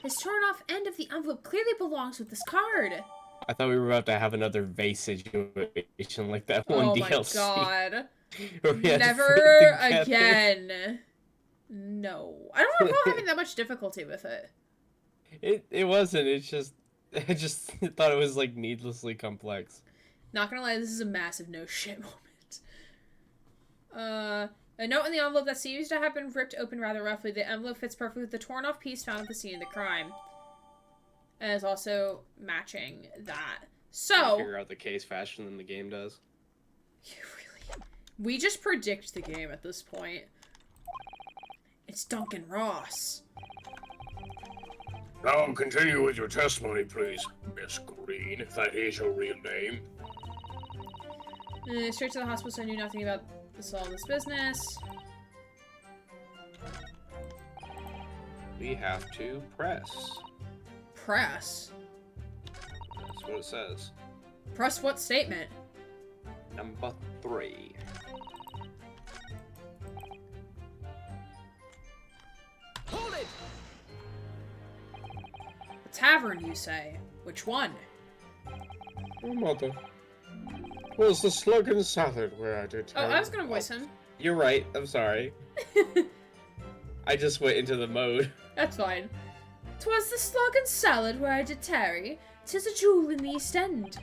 This torn off end of the envelope clearly belongs with this card. I thought we were about to have another vase situation like that one DLC. Oh my god. where we had to Never put it together. again. No. I don't recall having that much difficulty with it. It wasn't. It's just... I just thought it was, like, needlessly complex. Not gonna lie, this is a massive no shit moment. A note in the envelope that seems to have been ripped open rather roughly. The envelope fits perfectly with the torn off piece found at the scene of the crime. And is also matching that. So... Figure out the case faster than the game does. You really... We just predict the game at this point. It's Duncan Ross. Now continue with your testimony, please, Miss Green, if that is your real name. Straight to the hospital, so I knew nothing about all this business. We have to press. Press? That's what it says. Press what statement? Number 3. Hold it! A tavern, you say? Which one? Oh, mother. Was the slug and salad where I did Oh, I was gonna voice him. You're right. I'm sorry. I just went into the mode. That's fine. 'Twas the slug and salad where I did tarry. 'Tis a jewel in the East End.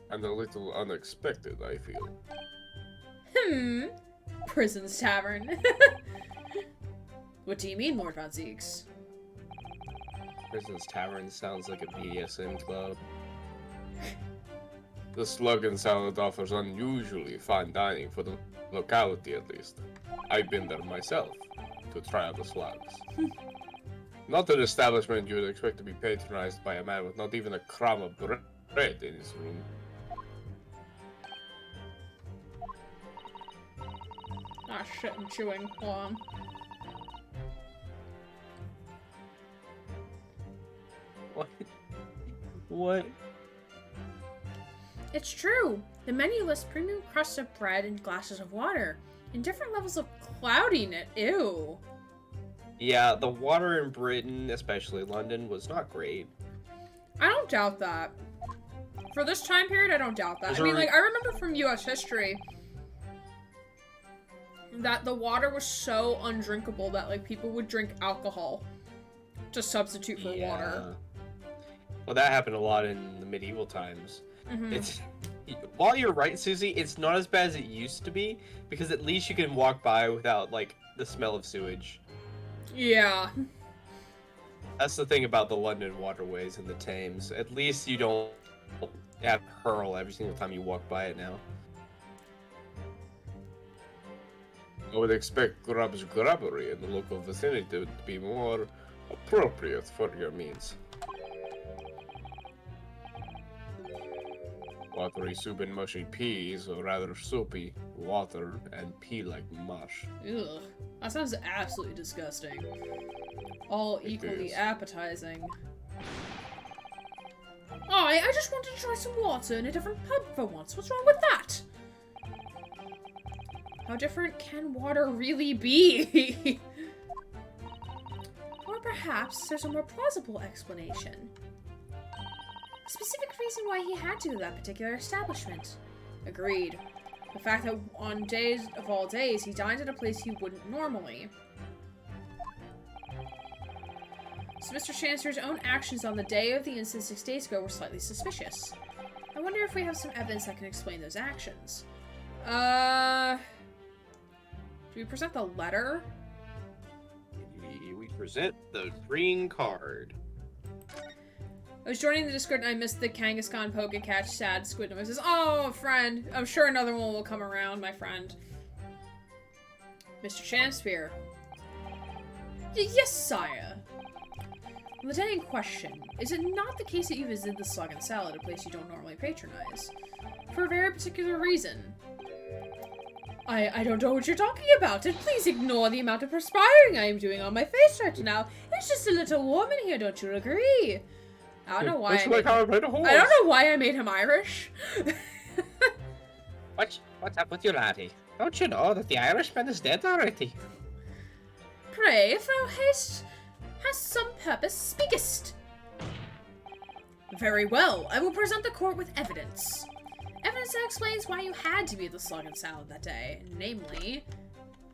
And a little unexpected, I feel. Prison's Tavern. What do you mean, Lord Von Zeeks? Prison's Tavern sounds like a BDSM club. The slug and salad offers unusually fine dining for the locality, at least. I've been there myself to try out the slugs. Not an establishment you would expect to be patronized by a man with not even a crumb of bread in his room. Ah, shit, I'm chewing. Hold on. What? What? It's true. The menu lists premium crust of bread and glasses of water. And different levels of cloudiness. Ew. Yeah, the water in Britain, especially London, was not great. I don't doubt that. For this time period, I don't doubt that. I mean, like, I remember from US history that the water was so undrinkable that, like, people would drink alcohol to substitute for water. Well, that happened a lot in the medieval times. Mm-hmm. while you're right, Susie, it's not as bad as it used to be, because at least you can walk by without, like, the smell of sewage. Yeah. That's the thing about the London waterways and the Thames. At least you don't have to hurl every single time you walk by it now. I would expect grub's grubbery in the local vicinity to be more appropriate for your means. Watery soup and mushy peas, or rather soupy, water, and pea like mush. Ugh. That sounds absolutely disgusting. All It equally is. appetizing. I just wanted to try some water in a different pub for once. What's wrong with that? How different can water really be? Or perhaps there's a more plausible explanation. A specific reason why he had to go to that particular establishment. Agreed. The fact that on days of all days, he dined at a place he wouldn't normally. So Mr. Chancellor's own actions on the day of the incident 6 days ago were slightly suspicious. I wonder if we have some evidence that can explain those actions. Do we present the letter? We present the green card. I was joining the Discord and I missed the Kangaskhan Pokecatch sad squid noises. Oh, friend. I'm sure another one will come around, my friend. Mr. Shakespeare. Yes, sire. On the day in question, is it not the case that you visited the Slug and Salad, a place you don't normally patronize? For a very particular reason. I don't know what you're talking about, and please ignore the amount of perspiring I am doing on my face right now. It's just a little warm in here, don't you agree? I don't know why. Looks like how I played a horse. I don't know why I made him Irish. What's up with you, laddie? Don't you know that the Irishman is dead already? Pray, if thou hast some purpose, speakest. Very well, I will present the court with evidence. Evidence that explains why you had to be at the Slug and Salad that day, namely,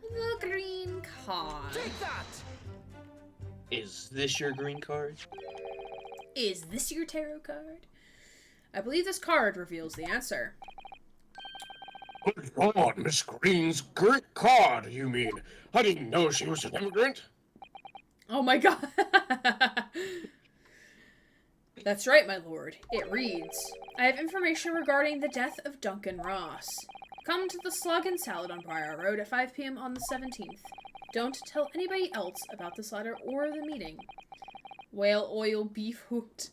the green card. Take that! Is this your green card? Is this your tarot card? I believe this card reveals the answer. Good God, Miss Green's great card, you mean? I didn't know she was an immigrant. Oh my god. That's right, my lord. It reads, I have information regarding the death of Duncan Ross. Come to the Slug and Salad on Briar Road at 5 p.m. on the 17th. Don't tell anybody else about this letter or the meeting. Whale oil beef hooked.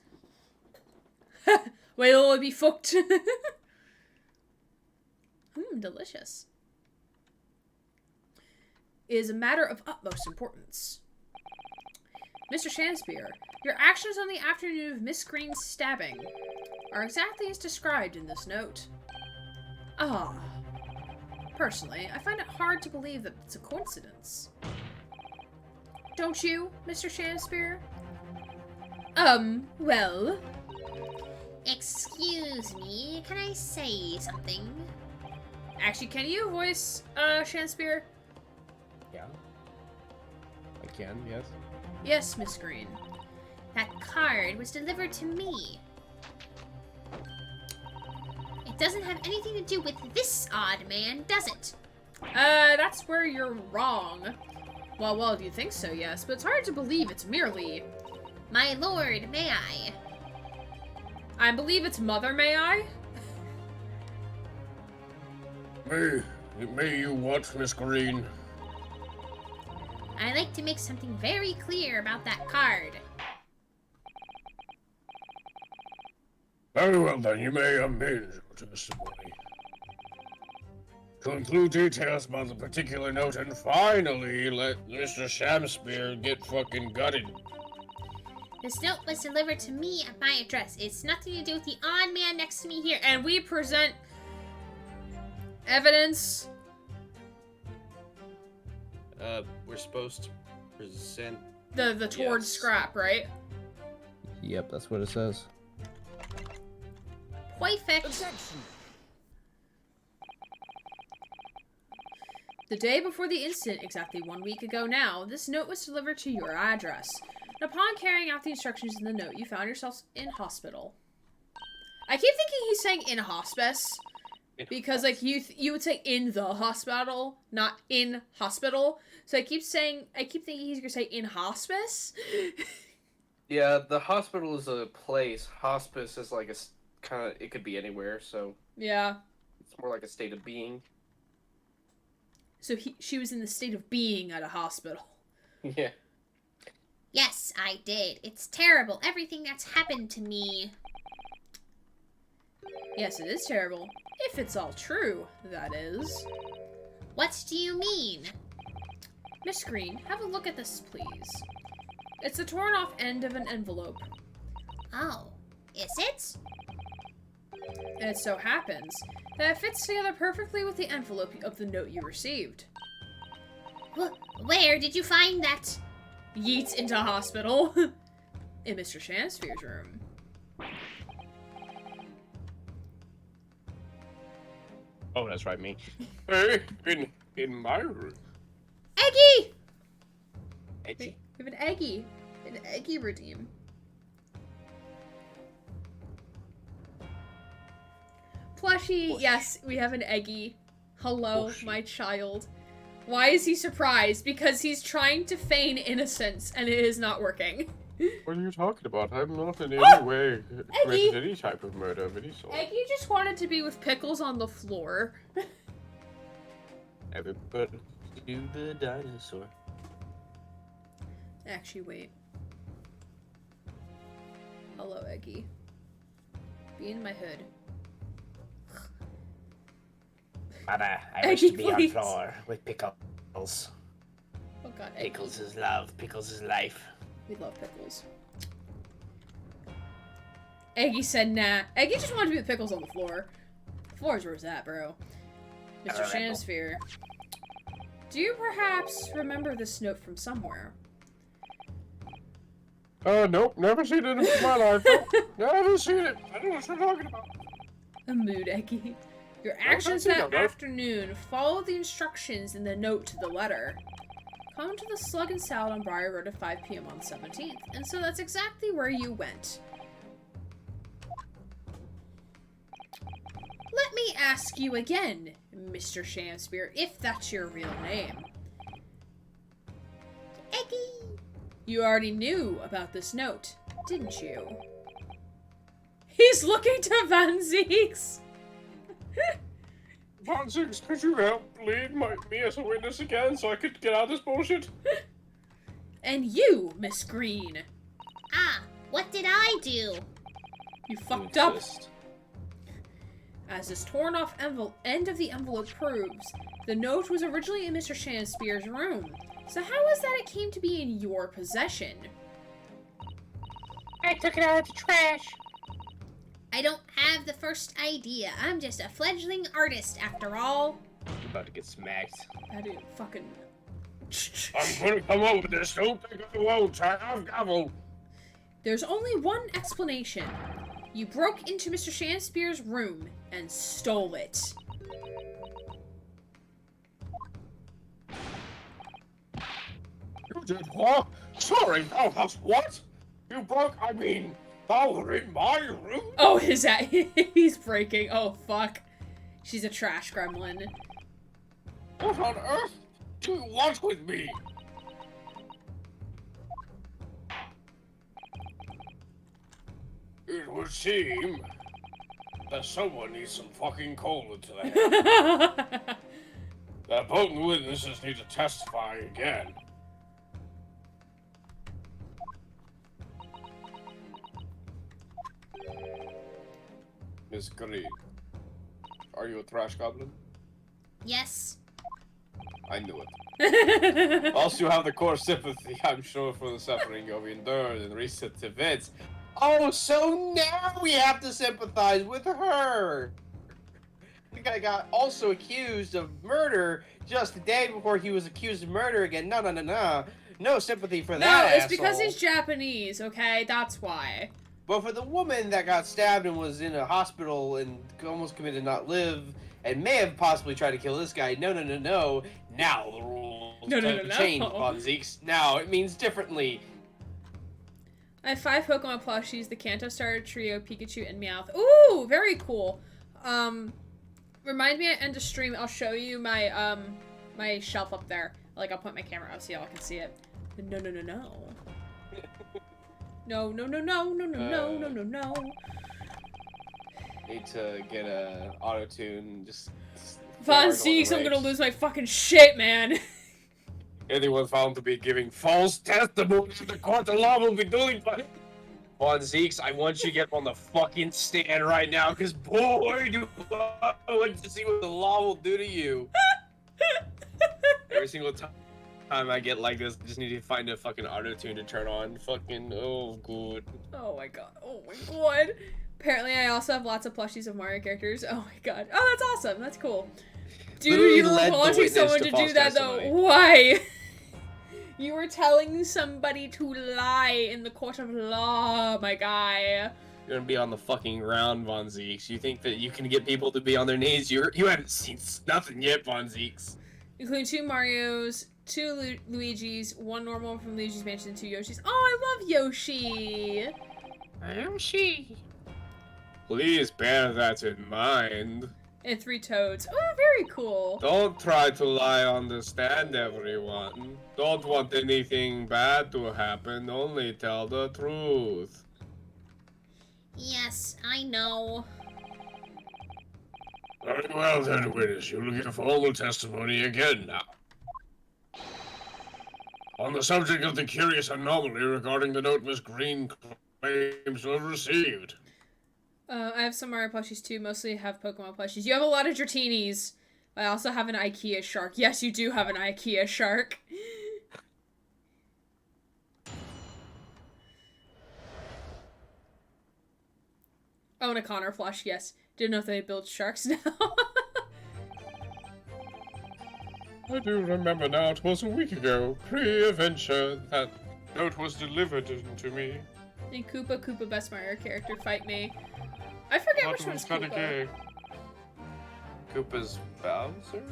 Whale oil beef hooked. Delicious. It is a matter of utmost importance. Mr. Shakespeare, your actions on the afternoon of Miss Green's stabbing are exactly as described in this note. Ah. Personally, I find it hard to believe that it's a coincidence. Don't you, Mr. Shakespeare? Well... Excuse me, can I say something? Actually, can you voice, Shakespeare? Yeah. I can, yes. Yes, Miss Green. That card was delivered to me. It doesn't have anything to do with this odd man, does it? That's where you're wrong. Well, you think so, yes, but it's hard to believe it's merely... My lord, may I? I believe it's Mother, may I? May you what, Miss Green? I'd like to make something very clear about that card. Very well then, you may amend your testimony. To include details about the particular note, and finally let Mr. Shakespeare get fucking gutted. This note was delivered to me at my address. It's nothing to do with the odd man next to me here. And we present evidence. We're supposed to present... The toward Yes. scrap, right? Yep, that's what it says. Perfect. Objection! The day before the incident, exactly 1 week ago now, this note was delivered to your address. And upon carrying out the instructions in the note, you found yourself in hospital. I keep thinking he's saying in hospice. Because, like, you would say in the hospital, not in hospital. So I keep thinking he's gonna say in hospice. Yeah, the hospital is a place. Hospice is like it could be anywhere, so. Yeah. It's more like a state of being. So she was in the state of being at a hospital. Yeah. Yes, I did. It's terrible. Everything that's happened to me. Yes, it is terrible. If it's all true, that is. What do you mean? Miss Green, have a look at this, please. It's the torn off end of an envelope. Oh, is it? And it so happens that it fits together perfectly with the envelope of the note you received. Where did you find that? Yeets into hospital. In Mr. Shansphere's room. Oh, that's right, me. Hey, in my room. Eggy! Edgy. We have an Eggy. An Eggy redeem. Plushie, yes, we have an Eggy. Hello, Plushie. my child. Why is he surprised? Because he's trying to feign innocence, and it is not working. What are you talking about? I'm not in any way Eggy! committed any type of murder of any sort. Eggy just wanted to be with Pickles on the floor. Everybody do the dinosaur. Actually, wait. Hello, Eggy. Be in my hood. Mother, I Eggy, wish to be please. on floor with Pickles. Oh god, Eggy. Pickles is love. Pickles is life. We love Pickles. Eggy said nah. Eggy just wanted to be with Pickles on the floor. The floor is where it's at, bro. Mr. Shansphere. Do you perhaps remember this note from somewhere? Nope, never seen it in my life. Nope, never seen it. I don't know what you're talking about. A mood, Eggy. Your No, actions that's it, that no, no. afternoon follow the instructions in the note to the letter. Come to the Slug and Salad on Briar Road at 5 p.m. on the 17th. And so that's exactly where you went. Let me ask you again, Mr. Shamspear, if that's your real name. Eggy! You already knew about this note, didn't you? He's looking to Van Zeeks! Von Six, could you help lead me as a witness again so I could get out of this bullshit? And you, Miss Green. Ah, what did I do? You fucked up. Insist. As this torn off end of the envelope proves, the note was originally in Mr. Shansphere's room. So how is that it came to be in your possession? I took it out of the trash. I don't have the first idea. I'm just a fledgling artist after all. You're about to get smacked. That dude fucking... I'm gonna come up with this. Don't think I won't. I've gavel. There's only one explanation. You broke into Mr. Shanspere's room and stole it. You did what? Sorry, that was what? You broke, I mean, that were in my room? Oh, his he's breaking. Oh, fuck. She's a trash gremlin. What on earth do you want with me? It would seem that someone needs some fucking coal into the head. The potent witnesses need to testify again. Miss Green, are you a trash goblin? Yes. I knew it. Also, you have the core sympathy, I'm sure, for the suffering you've endured in recent events. Oh, so now we have to sympathize with her! The guy got also accused of murder just the day before he was accused of murder again. No. No sympathy for No, that it's because asshole. he's Japanese, okay? That's why. But for the woman that got stabbed and was in a hospital and almost committed not live and may have possibly tried to kill this guy, no. Now the rules No. have changed, Von Zeeks. Now it means differently. I have 5 Pokemon plushies, the Kanto Starter Trio, Pikachu, and Meowth. Ooh, very cool. Remind me at end of stream, I'll show you my, my shelf up there. Like, I'll point my camera out so y'all can see it. No. No. Need to get a auto-tune, just... Von Zeeks, I'm gonna lose my fucking shit, man. Anyone found to be giving false testimony to the court of law will be doing fine. Von Zeeks, I want you to get on the fucking stand right now, because boy, do I want to see what the law will do to you. Every single time I get like this, I just need to find a fucking auto-tune to turn on. Fucking, oh, good. Oh my god. Apparently I also have lots of plushies of Mario characters. Oh my god. Oh, that's awesome. That's cool. Dude, Literally you were led the wanting witness someone to to false do that testimony. though. Why? You were telling somebody to lie in the court of law, my guy. You're gonna be on the fucking ground, Von Zeeks. You think that you can get people to be on their knees? You haven't seen nothing yet, Von Zeeks. Including 2 Marios, 2 Luigis, 1 normal from Luigi's Mansion, and 2 Yoshis. Oh, I love Yoshi! Yoshi. Please bear that in mind. And 3 Toads. Oh, very cool. Don't try to lie on the stand, everyone. Don't want anything bad to happen, only tell the truth. Yes, I know. Very well then, witness. You will give formal testimony again now. On the subject of the curious anomaly regarding the note Miss Green claims to have received. I have some Mario plushies too, mostly have Pokemon plushies. You have a lot of Dratini's. I also have an IKEA shark. Yes, you do have an IKEA shark. Oh, and a Connor plush, yes. Didn't know if they build sharks now. I do remember now, it was a week ago, pre-adventure, that note was delivered to me. And Koopa, best Mario character, fight me. I forget which one's Koopa. Koopa's Bowser?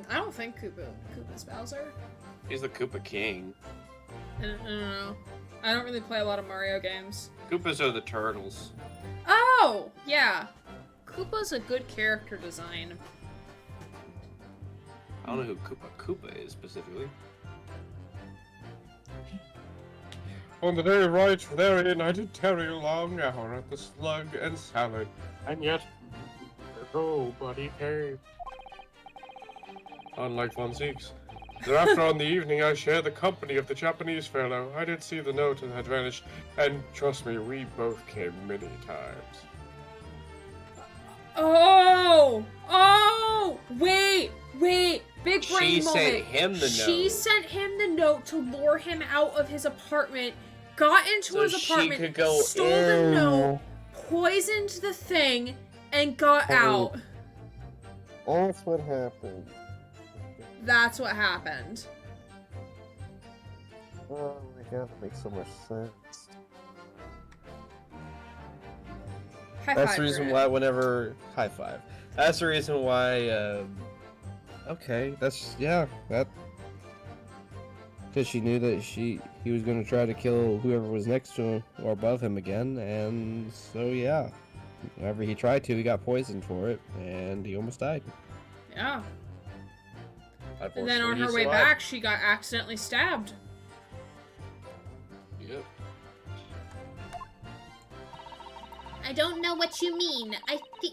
I don't think Koopa's Bowser. He's the Koopa King. I don't know. I don't really play a lot of Mario games. Koopas are the turtles. Oh, yeah. Koopa's a good character design. I don't know who Koopa is specifically. On the day right therein, I did tarry a long hour at the slug and salad, and yet nobody came. Unlike Von Zeeks. Thereafter on the evening, I shared the company of the Japanese fellow. I did see the note and had vanished, and trust me, we both came many times. Oh! Wait! Big brain She moment. sent him the note. She sent him the note to lure him out of his apartment, got into his apartment, she could go stole the note, poisoned the thing, and got out. That's what happened. That's what happened. Oh my god, that makes so much sense. High That's five, the reason Grant. why whenever... High five. That's the reason why, okay, that's... Yeah, that... Because she knew that he was going to try to kill whoever was next to him or above him again, and so yeah. Whenever he tried to, he got poisoned for it, and he almost died. Yeah. And then on her way survived. back, she got accidentally stabbed. Yep. I don't know what you mean.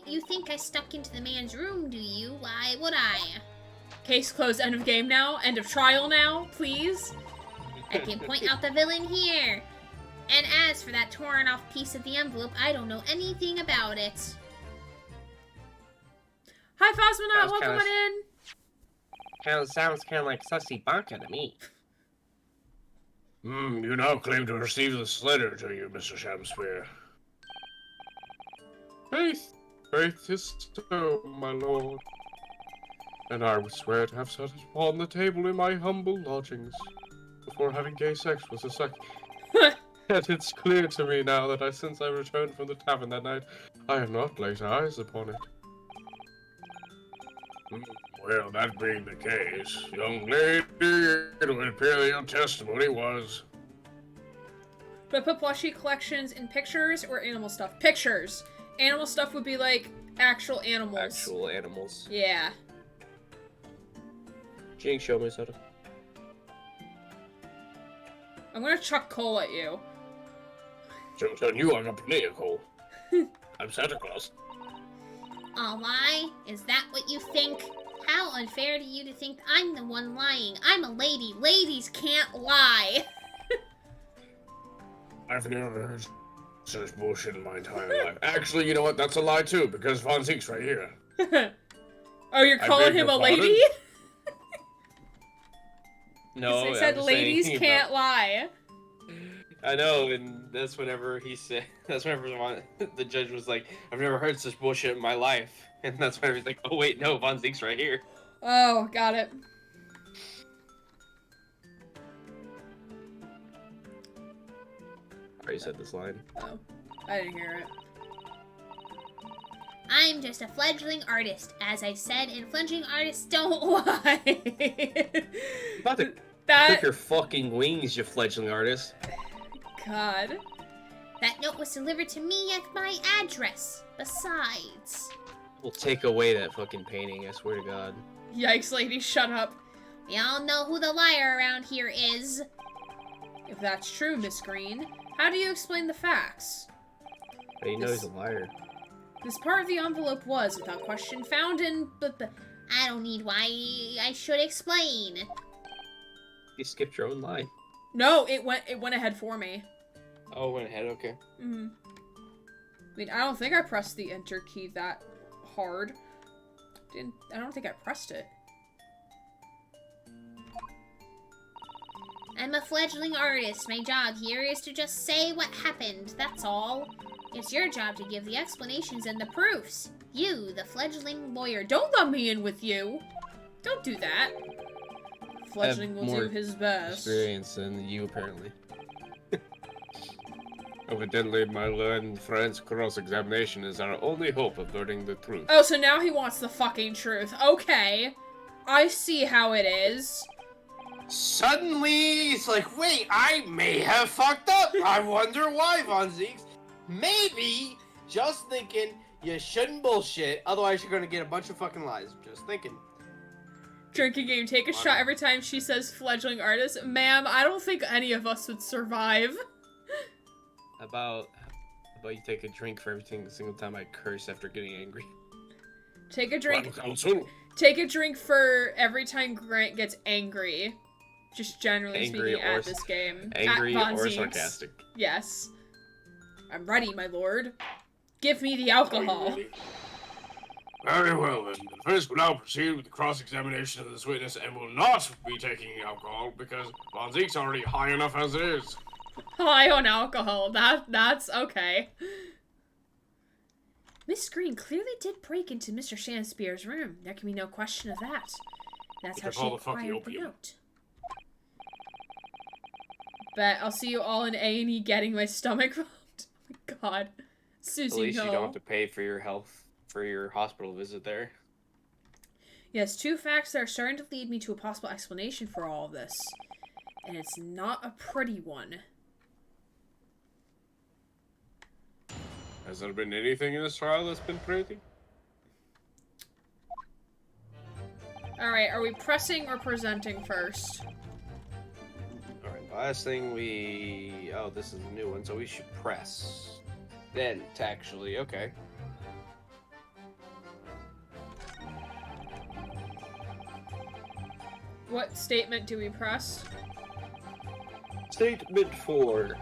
You think I stuck into the man's room, do you? Why would I? Case closed. End of game now. End of trial now, please. I can point out the villain here. And as for that torn off piece of the envelope, I don't know anything about it. Hi, Phosmonaut. Sounds Welcome kinda- on in. Sounds kind of like Sussy Banka to me. You now claim to have received this letter, do you, Mr. Shamspear? Faith is so, my lord. And I would swear to have set it upon the table in my humble lodgings, before having gay sex with a second. Yet it's clear to me now that since I returned from the tavern that night, I have not laid eyes upon it. Well, that being the case, young lady, it would appear that your testimony was But put plushie collections in pictures or animal stuff? Pictures. Animal stuff would be like actual animals. Actual animals. Yeah. Jing, show me soda. I'm gonna chuck coal at you. So you are a player, Cole. I'm Santa Claus. A lie? Is that what you think? How unfair to you to think I'm the one lying. I'm a lady. Ladies can't lie. I've never heard such bullshit in my entire life. Actually, you know what? That's a lie too, because Von Zeke's right here. Oh, you're I calling beg him your a lady? No, They said I'm ladies saying can't about- lie. I know, and that's whenever he said. That's whenever the judge was like, "I've never heard such bullshit in my life," and that's whenever he's like, "Oh wait, no, Von Zeke's right here." Oh, got it. I already said this line. Oh, I didn't hear it. I'm just a fledgling artist. As I said, and fledgling artists don't lie. About to That clip your fucking wings, you fledgling artist. God. That note was delivered to me at my address. Besides, We'll take away that fucking painting. I swear to God. Yikes, lady, shut up. we all know who the liar around here is. If that's true, Miss Green, how do you explain the facts? But you know he's a liar. This part of the envelope was, without question, found in I don't need why I should explain. You skipped your own line. No, it went ahead for me. Oh, went ahead. Okay. Mm-hmm. I mean, I don't think I pressed the enter key that hard. I don't think I pressed it. I'm a fledgling artist. My job here is to just say what happened, that's all. It's your job to give the explanations and the proofs. You, the fledgling lawyer. Don't let me in with you. Don't do that. Fledgling will more do his best. Experience than you, apparently. Evidently, my learned friend's cross-examination is our only hope of learning the truth. Oh, so now he wants the fucking truth. Okay. I see how it is. Suddenly, it's like, wait, I may have fucked up. I wonder why, Von Zeeks. Maybe, just thinking, you shouldn't bullshit, otherwise you're gonna get a bunch of fucking lies. Just thinking. Drinking game, take a shot every time she says fledgling artist. Ma'am, I don't think any of us would survive. How about you take a drink for every single time I curse after getting angry? Take a drink. Counsel. Take a drink for every time Grant gets angry. Just generally Angry speaking or at this game. Angry At Von or Zeeks. sarcastic. Yes. I'm ready, my lord. Give me the alcohol. Very well, then. First, we'll now proceed with the cross-examination of this witness and will not be taking alcohol because Von Zeke's already high enough as it is. High on alcohol. That's okay. Miss Green clearly did break into Mr. Shakespeare's room. There can be no question of that. That's how What she the fuck acquired the opium? note. But I'll see you all in A&E getting my stomach rubbed. Oh my god. At Susie, least no. you don't have to pay for your your hospital visit there. Yes, two facts that are starting to lead me to a possible explanation for all of this. And it's not a pretty one. Has there been anything in this trial that's been pretty? Alright, are we pressing or presenting first? Alright, last thing oh, this is a new one, so we should press. Then, actually, okay. What statement do we press? Statement 4.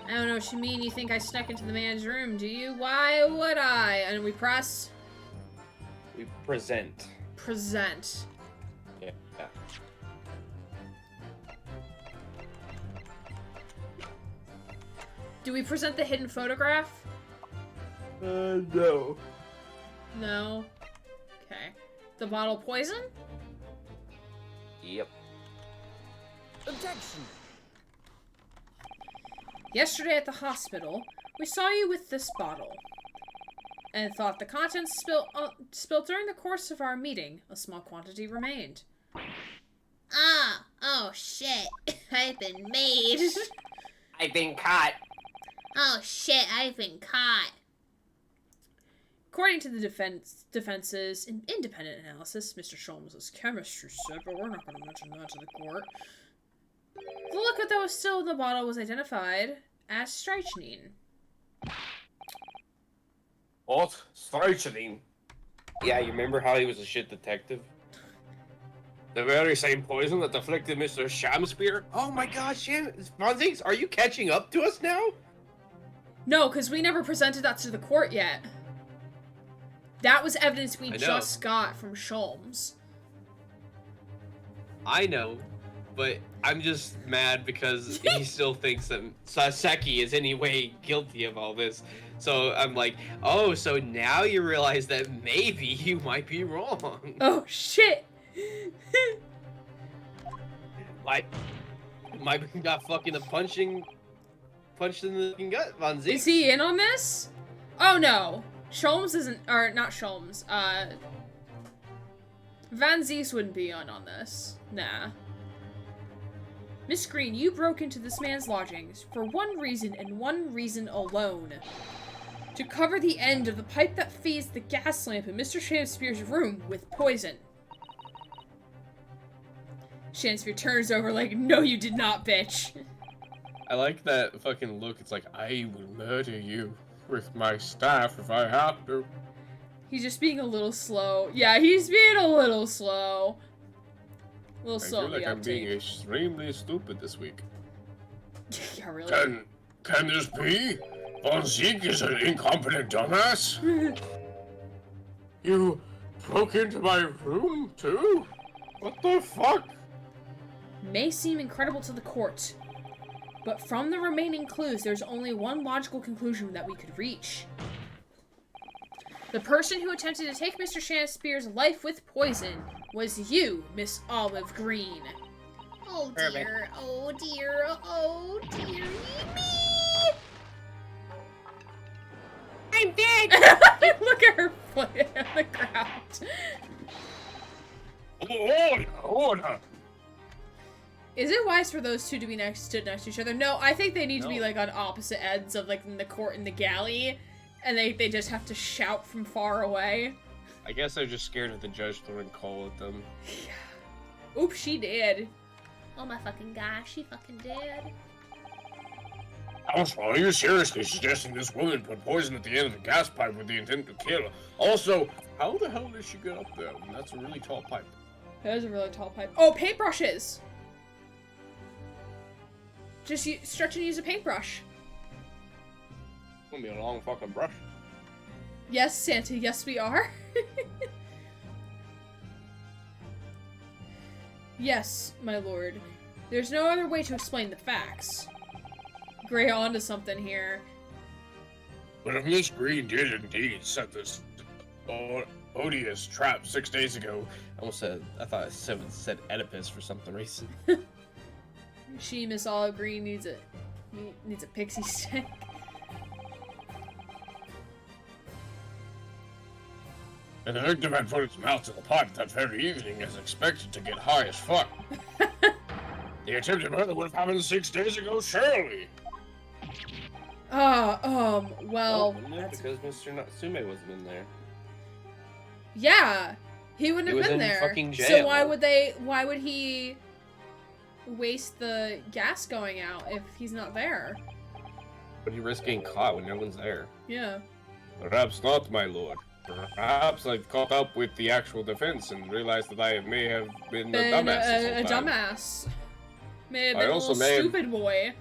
I don't know what you mean. You think I snuck into the man's room, do you? Why would I? And we press We present. present. Yeah. Do we present the hidden photograph? No. No. Okay. The bottle poison? Yep. Objection. Yesterday at the hospital, we saw you with this bottle. And thought the contents spilled during the course of our meeting. A small quantity remained. Ah, oh shit. I I've been made. I've been caught. Oh shit, I've been caught. According to the defense's independent analysis, Mr. Sholmes' chemistry said, but we're not going to mention that to the court. The liquid that was still in the bottle was identified as strychnine. What? Strychnine? Yeah, you remember how he was a shit detective? The very same poison that afflicted Mr. Shamspear? Oh my gosh, Fonzies, are you catching up to us now? No, because we never presented that to the court yet. That was evidence we I know. just got from Sholmes. I know, but I'm just mad because he still thinks that Saseki is any way guilty of all this. So I'm like, oh, so now you realize that maybe you might be wrong. Oh, shit! Like, might have got fucking punched in the gut, Von Zeke. Is he in on this? Oh, no. Sholmes isn't, or not Sholmes, Van Zies wouldn't be on this. Nah. Miss Green, you broke into this man's lodgings for one reason and one reason alone. To cover the end of the pipe that feeds the gas lamp in Mr. Shamspear's room with poison. Shamspear turns over like, no you did not, bitch. I like that fucking look. It's like, I will murder you with my staff if I have to. He's just being a little slow. Yeah, he's being a little slow. A little I slow feel in like the I'm being uptake. extremely stupid this week. Yeah, really. Can this be? Von Zeke is an incompetent dumbass? You broke into my room, too? What the fuck? May seem incredible to the court, but from the remaining clues, there's only one logical conclusion that we could reach. The person who attempted to take Mr. Shamspear's life with poison was you, Miss Olive Green. Oh dear, oh dear, oh dear me! I'm dead! Look at her foot on the ground. Order! Is it wise for those two to be stood next to each other? No, I think they need to be like on opposite ends of like in the court and the galley, and they just have to shout from far away. I guess they're just scared of the judge throwing coal at them. Oops, she did. Oh my fucking gosh, she fucking did. Also, are you seriously suggesting this woman put poison at the end of the gas pipe with the intent to kill her? Also, How the hell did she get up there? And that's a really tall pipe. That is a really tall pipe. Oh, paintbrushes! Just stretch and use a paintbrush. It's gonna be a long fucking brush. Yes, Santa, yes we are. Yes, my lord. There's no other way to explain the facts. Gray onto something here. but if Miss Green did indeed set this odious trap 6 days ago, I thought I said Oedipus for something reason. She, Miss Olive Green, needs a pixie stick. and the victim had put its mouth to the pipe that very evening as expected to get high as fuck. The attempted murder would have happened 6 days ago, surely. Well, wouldn't it? that's... Because Mr. Natsume wasn't in there. Yeah, he wouldn't He have was been in there. fucking So jail. why would he waste the gas going out if he's not there? But he risks getting caught when no one's there. Yeah. Perhaps not, my lord. Perhaps I've caught up with the actual defense and realized that I may have been a dumbass this a whole time. dumbass. May have I been a also little may have- stupid boy.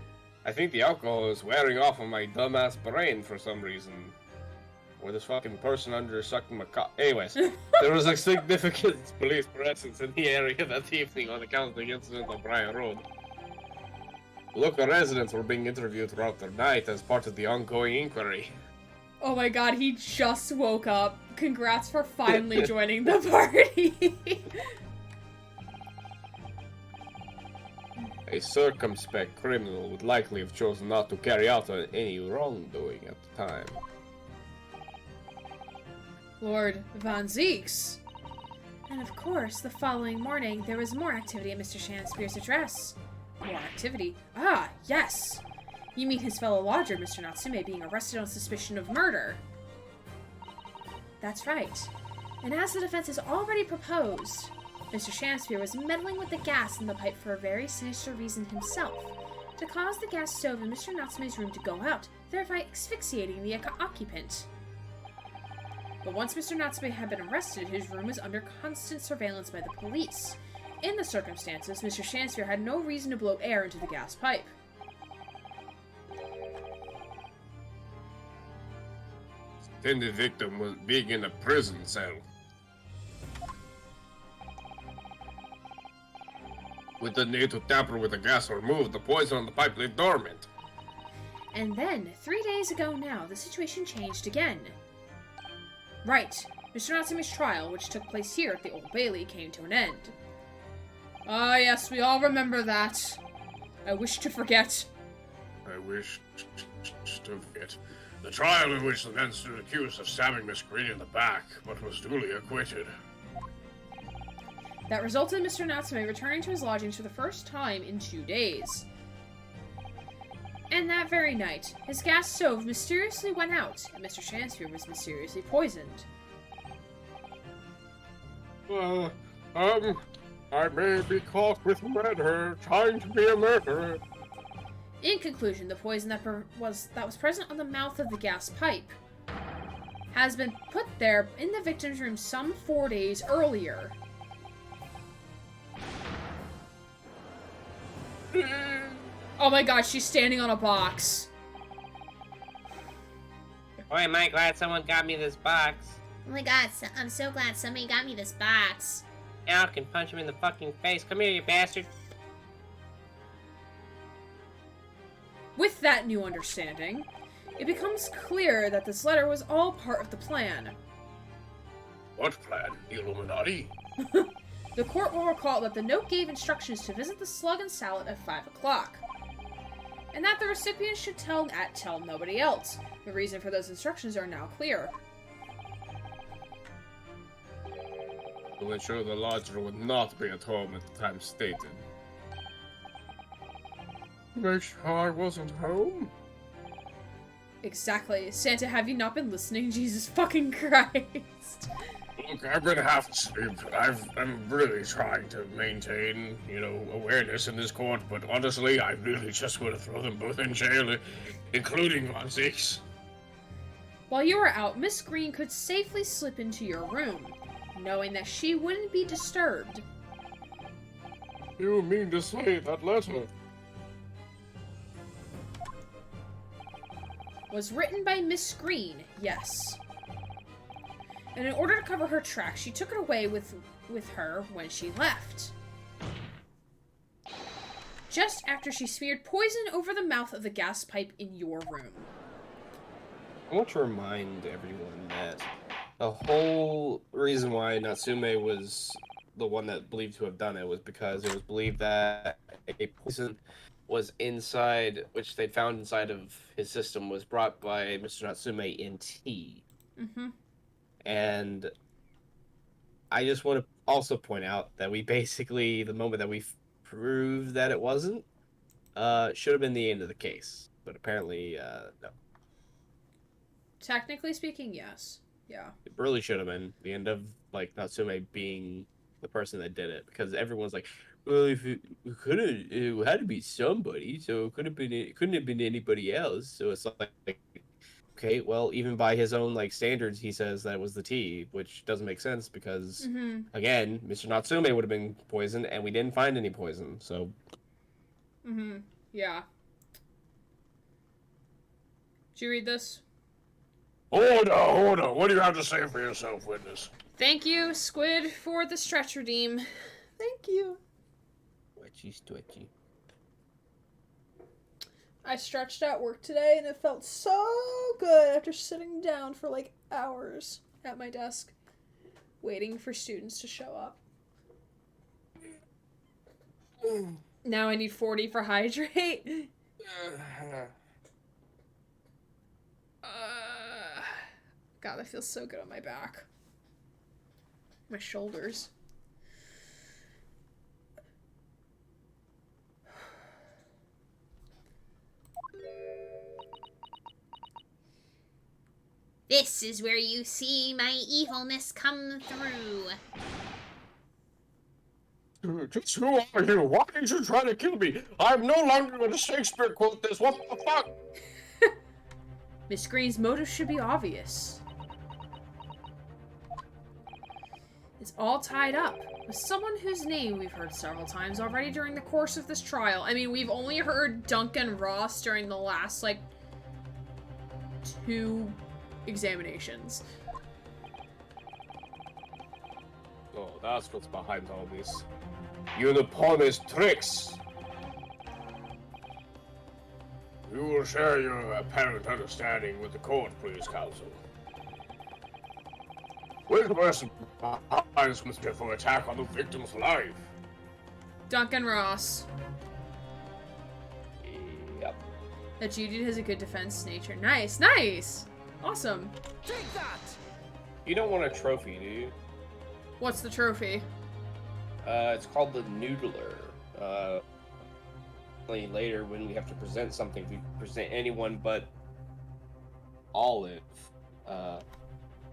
I think the alcohol is wearing off on my dumbass brain for some reason. Or this fucking person under sucking my cock. Anyways, there was a significant police presence in the area that evening on account of the incident on Bryan Road. Local residents were being interviewed throughout the night as part of the ongoing inquiry. Oh my god, he just woke up. Congrats for finally joining the party. A circumspect criminal would likely have chosen not to carry out any wrongdoing at the time. Lord Van Zeeks. And of course, the following morning, there was more activity at Mr. Shamspear's address. More activity? Ah, yes! You mean his fellow lodger, Mr. Natsume, being arrested on suspicion of murder. That's right. And as the defense has already proposed, Mr. Shamspeare was meddling with the gas in the pipe for a very sinister reason himself, to cause the gas stove in Mr. Natsume's room to go out, thereby asphyxiating the occupant. But once Mr. Natsume had been arrested, his room was under constant surveillance by the police. In the circumstances, Mr. Shamspeare had no reason to blow air into the gas pipe. The intended victim was being in a prison cell. With the need to tamper with the gas removed, the poison on the pipe lay dormant. And then, 3 days ago now, the situation changed again. Right. Mr. Natsume's trial, which took place here at the Old Bailey, came to an end. Ah, yes, we all remember that. I wish to forget. I wish to forget. The trial in which the man stood accused of stabbing Miss Green in the back, but was duly acquitted. That resulted in Mr. Natsume returning to his lodgings for the first time in 2 days. And that very night, his gas stove mysteriously went out, and Mr. Shamspeare was mysteriously poisoned. I may be caught with murder, trying to be a murderer. In conclusion, the poison that was present on the mouth of the gas pipe has been put there in the victim's room some 4 days earlier. Oh my god, she's standing on a box. Boy, am I glad someone got me this box. Oh my god, I'm so glad somebody got me this box. Al can punch him in the fucking face. Come here, you bastard. With that new understanding, it becomes clear that this letter was all part of the plan. What plan? The Illuminati? The court will recall that the note gave instructions to visit the Slug and Salad at 5 o'clock, and that the recipient should tell nobody else. The reason for those instructions are now clear. To ensure the lodger would not be at home at the time stated. Make sure I wasn't home? Exactly. Santa, have you not been listening? Jesus fucking Christ. Look, I'm gonna have to sleep. I'm really trying to maintain, awareness in this court, but honestly, I really just want to throw them both in jail, including Von Zeeks. While you were out, Miss Green could safely slip into your room, knowing that she wouldn't be disturbed. You mean to say that letter Was written by Miss Green, yes. And in order to cover her tracks, she took it away with her when she left. Just after she smeared poison over the mouth of the gas pipe in your room. I want to remind everyone that the whole reason why Natsume was the one that believed to have done it was because it was believed that a poison was inside, which they found inside of his system, was brought by Mr. Natsume in tea. Mm-hmm. And I just want to also point out that we basically, the moment that we proved that it wasn't, should have been the end of the case. But apparently, no. Technically speaking, yes. Yeah. It really should have been the end of, Natsume being the person that did it. Because everyone's like, well, if it had to be somebody, so it couldn't have been anybody else. So it's like, okay, well, even by his own standards, he says that it was the tea, which doesn't make sense because, again, Mr. Natsume would have been poisoned, and we didn't find any poison. So, yeah. Did you read this? Order! What do you have to say for yourself, witness? Thank you, Squid, for the stretch redeem. Thank you. Stretchy. I stretched at work today, and it felt so good after sitting down for hours at my desk, waiting for students to show up. Now I need 40 for hydrate. God, that feels so good on my back. My shoulders. This is where you see my evilness come through. Just who are you? Why did you try to kill me? I'm no longer going to Shakespeare quote this. What the fuck? Miss Green's motive should be obvious. It's all tied up with someone whose name we've heard several times already during the course of this trial. I mean, we've only heard Duncan Ross during the last, like, 2 examinations. Oh, that's what's behind all this. Unicorn's tricks. You will share your apparent understanding with the court, please, counsel. Which person behind for attack on the victim's life? Duncan Ross. Yep. That Judy has a good defense nature. Nice, nice! Awesome. Take that! You don't want a trophy, do you? What's the trophy? It's called the Noodler. Later, when we have to present something, we present anyone but Olive.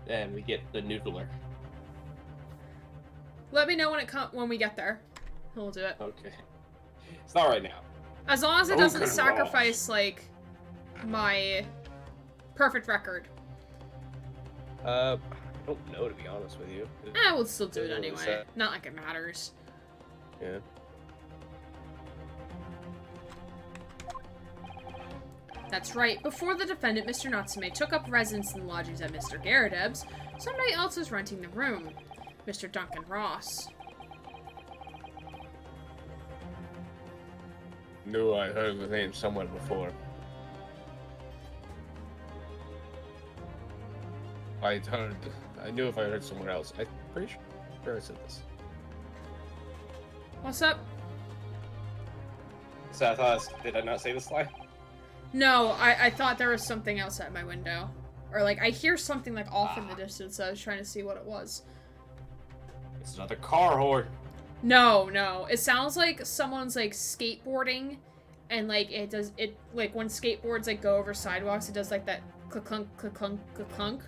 And we get the Noodler. Let me know when we get there. We'll do it. Okay. It's not right now. As long as it doesn't Okay, sacrifice, like, my perfect record. I don't know, to be honest with you. I will still do it Doesn't really anyway. say. Not like it matters. Yeah. That's right. Before the defendant, Mr. Natsume, took up residence in the lodgings at Mr. Garadeb's, somebody else was renting the room. Mr. Duncan Ross. Knew I heard the name somewhere before. I knew if I heard somewhere else. I'm pretty sure I said this. What's up? So I thought, did I not say this line? No, I thought there was something else at my window. Or, like, I hear something, like, off in the distance, so I was trying to see what it was. It's another car horn. No, no. It sounds like someone's, like, skateboarding, and, like, like, when skateboards, like, go over sidewalks, it does, like, that clunk, clunk, clunk,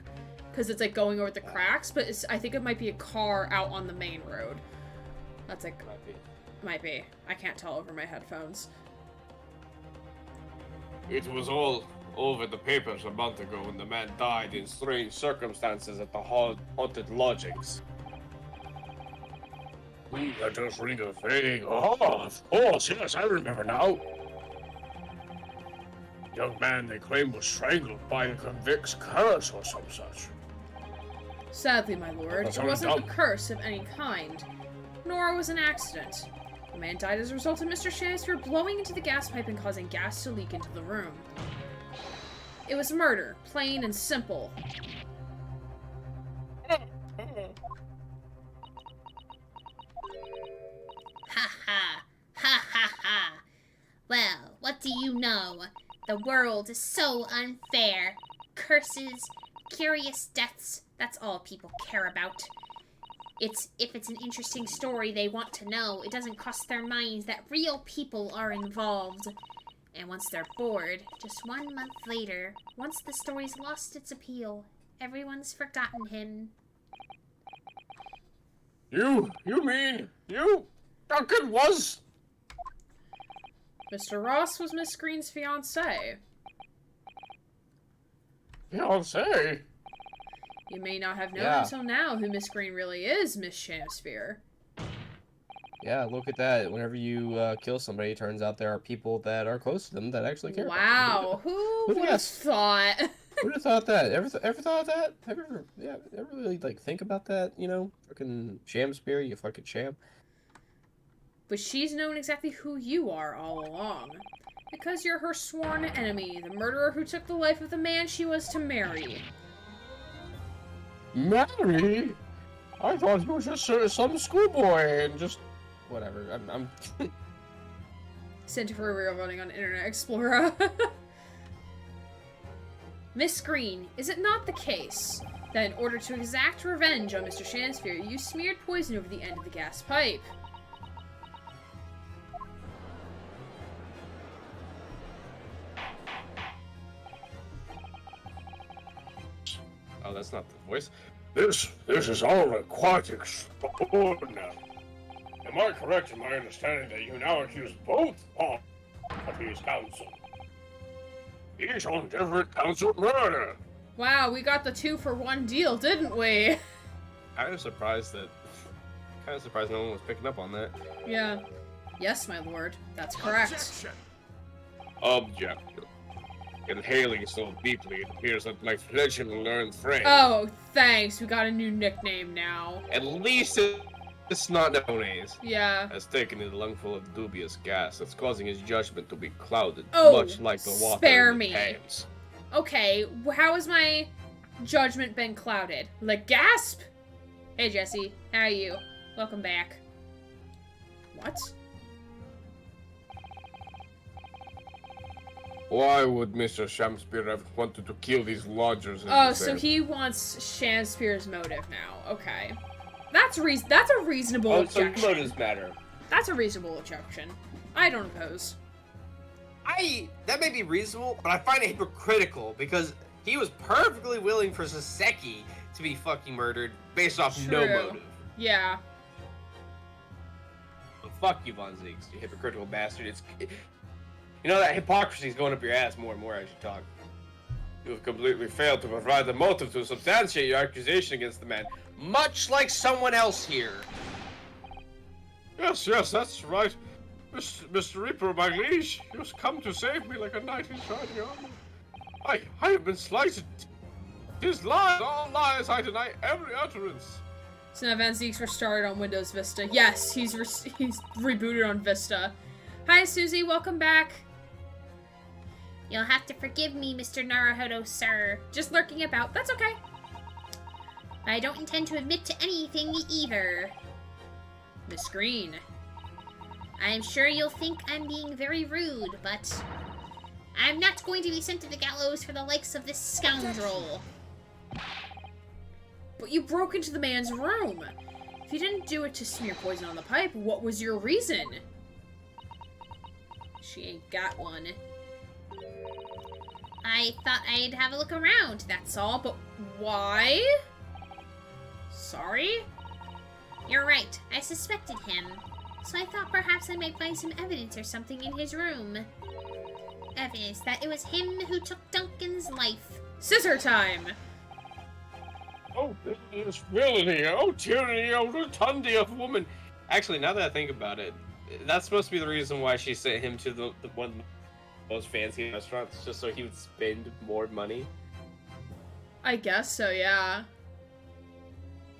because it's, like, going over the cracks, but I think it might be a car out on the main road. That's, like, might be. I can't tell over my headphones. It was all over the papers a month ago when the man died in strange circumstances at the haunted lodgings. That does ring a vague. Oh, of course, yes, I remember now. Young man they claim was strangled by a convict's curse or some such. Sadly, my lord, That's it only wasn't a dumb. curse of any kind, nor was an accident. The man died as a result of Mr. Shakespeare blowing into the gas pipe and causing gas to leak into the room. It was murder, plain and simple. Ha ha! Ha ha ha! Well, what do you know? The world is so unfair. Curses, curious deaths, that's all people care about. If it's an interesting story they want to know, it doesn't cross their minds that real people are involved. And once they're bored, just 1 month later, once the story's lost its appeal, everyone's forgotten him. You mean, Duncan was? Mr. Ross was Miss Green's fiancé. Fiancé? You may not have known Yeah. until now who Miss Green really is, Miss Shamsphere. Yeah, look at that. Whenever you kill somebody, it turns out there are people that are close to them that actually care. Wow, who Who'd would have guess? thought? Who'd have thought that? Ever thought of that? Ever really like think about that? You know, fucking Shamsphere, you fucking sham. But she's known exactly who you are all along. Because you're her sworn enemy, the murderer who took the life of the man she was to marry. Mary? I thought he was just some schoolboy and just Whatever. I'm Sent for a real running on Internet Explorer. Miss Green, is it not the case that in order to exact revenge on Mr. Shamsphere, you smeared poison over the end of the gas pipe? that's not the voice. This is all quite extraordinary. Am I correct in my understanding that you now accuse both parties' counsel? Each on different counts of murder. Wow, we got the 2-for-1 deal, didn't we? Kind of surprised no one was picking up on that. Yeah. Yes, my lord. That's correct. Objection. Inhaling so deeply, it appears that my fledgling learned friend. Oh, thanks. We got a new nickname now. At least it's not known as. Yeah. Has taken a lungful of dubious gas that's causing his judgment to be clouded, Oh, much like the water spare in the me. Thames. Okay, how has my judgment been clouded? Like, gasp! Hey, Jesse. How are you? Welcome back. What? Why would Mr. Shamspear have wanted to kill these lodgers? Oh, so he wants Shamspear's motive now. Okay. That's a reasonable objection. So motives matter. That's a reasonable objection. I don't oppose. That may be reasonable, but I find it hypocritical because he was perfectly willing for Saseki to be fucking murdered based off no True. motive. Yeah. Well, fuck you, Von Ziegs, you hypocritical bastard. You know, that hypocrisy is going up your ass more and more as you talk. You have completely failed to provide the motive to substantiate your accusation against the man, much like someone else here. Yes, that's right. Mr. Reaper, my liege, he has come to save me like a knight in shining armor. I have been slighted. His lies, all lies, I deny every utterance. So now Van Zeek's restarted on Windows Vista. Yes, he's rebooted on Vista. Hi, Susie. Welcome back. You'll have to forgive me, Mr. Naruhodo, sir. Just lurking about. That's okay. I don't intend to admit to anything either. Miss Green. I'm sure you'll think I'm being very rude, but I'm not going to be sent to the gallows for the likes of this scoundrel. But you broke into the man's room. If you didn't do it to smear poison on the pipe, what was your reason? She ain't got one. I thought I'd have a look around, That's all, but why? Sorry? You're right, I suspected him. So I thought perhaps I might find some evidence or something in his room. Evidence that it was him who took Duncan's life. Scissor time! Oh, this villainy, oh tyranny, oh rotundity of woman. Actually, now that I think about it, that's supposed to be the reason why she sent him to the one of the most fancy restaurants, just so he would spend more money. I guess so, yeah.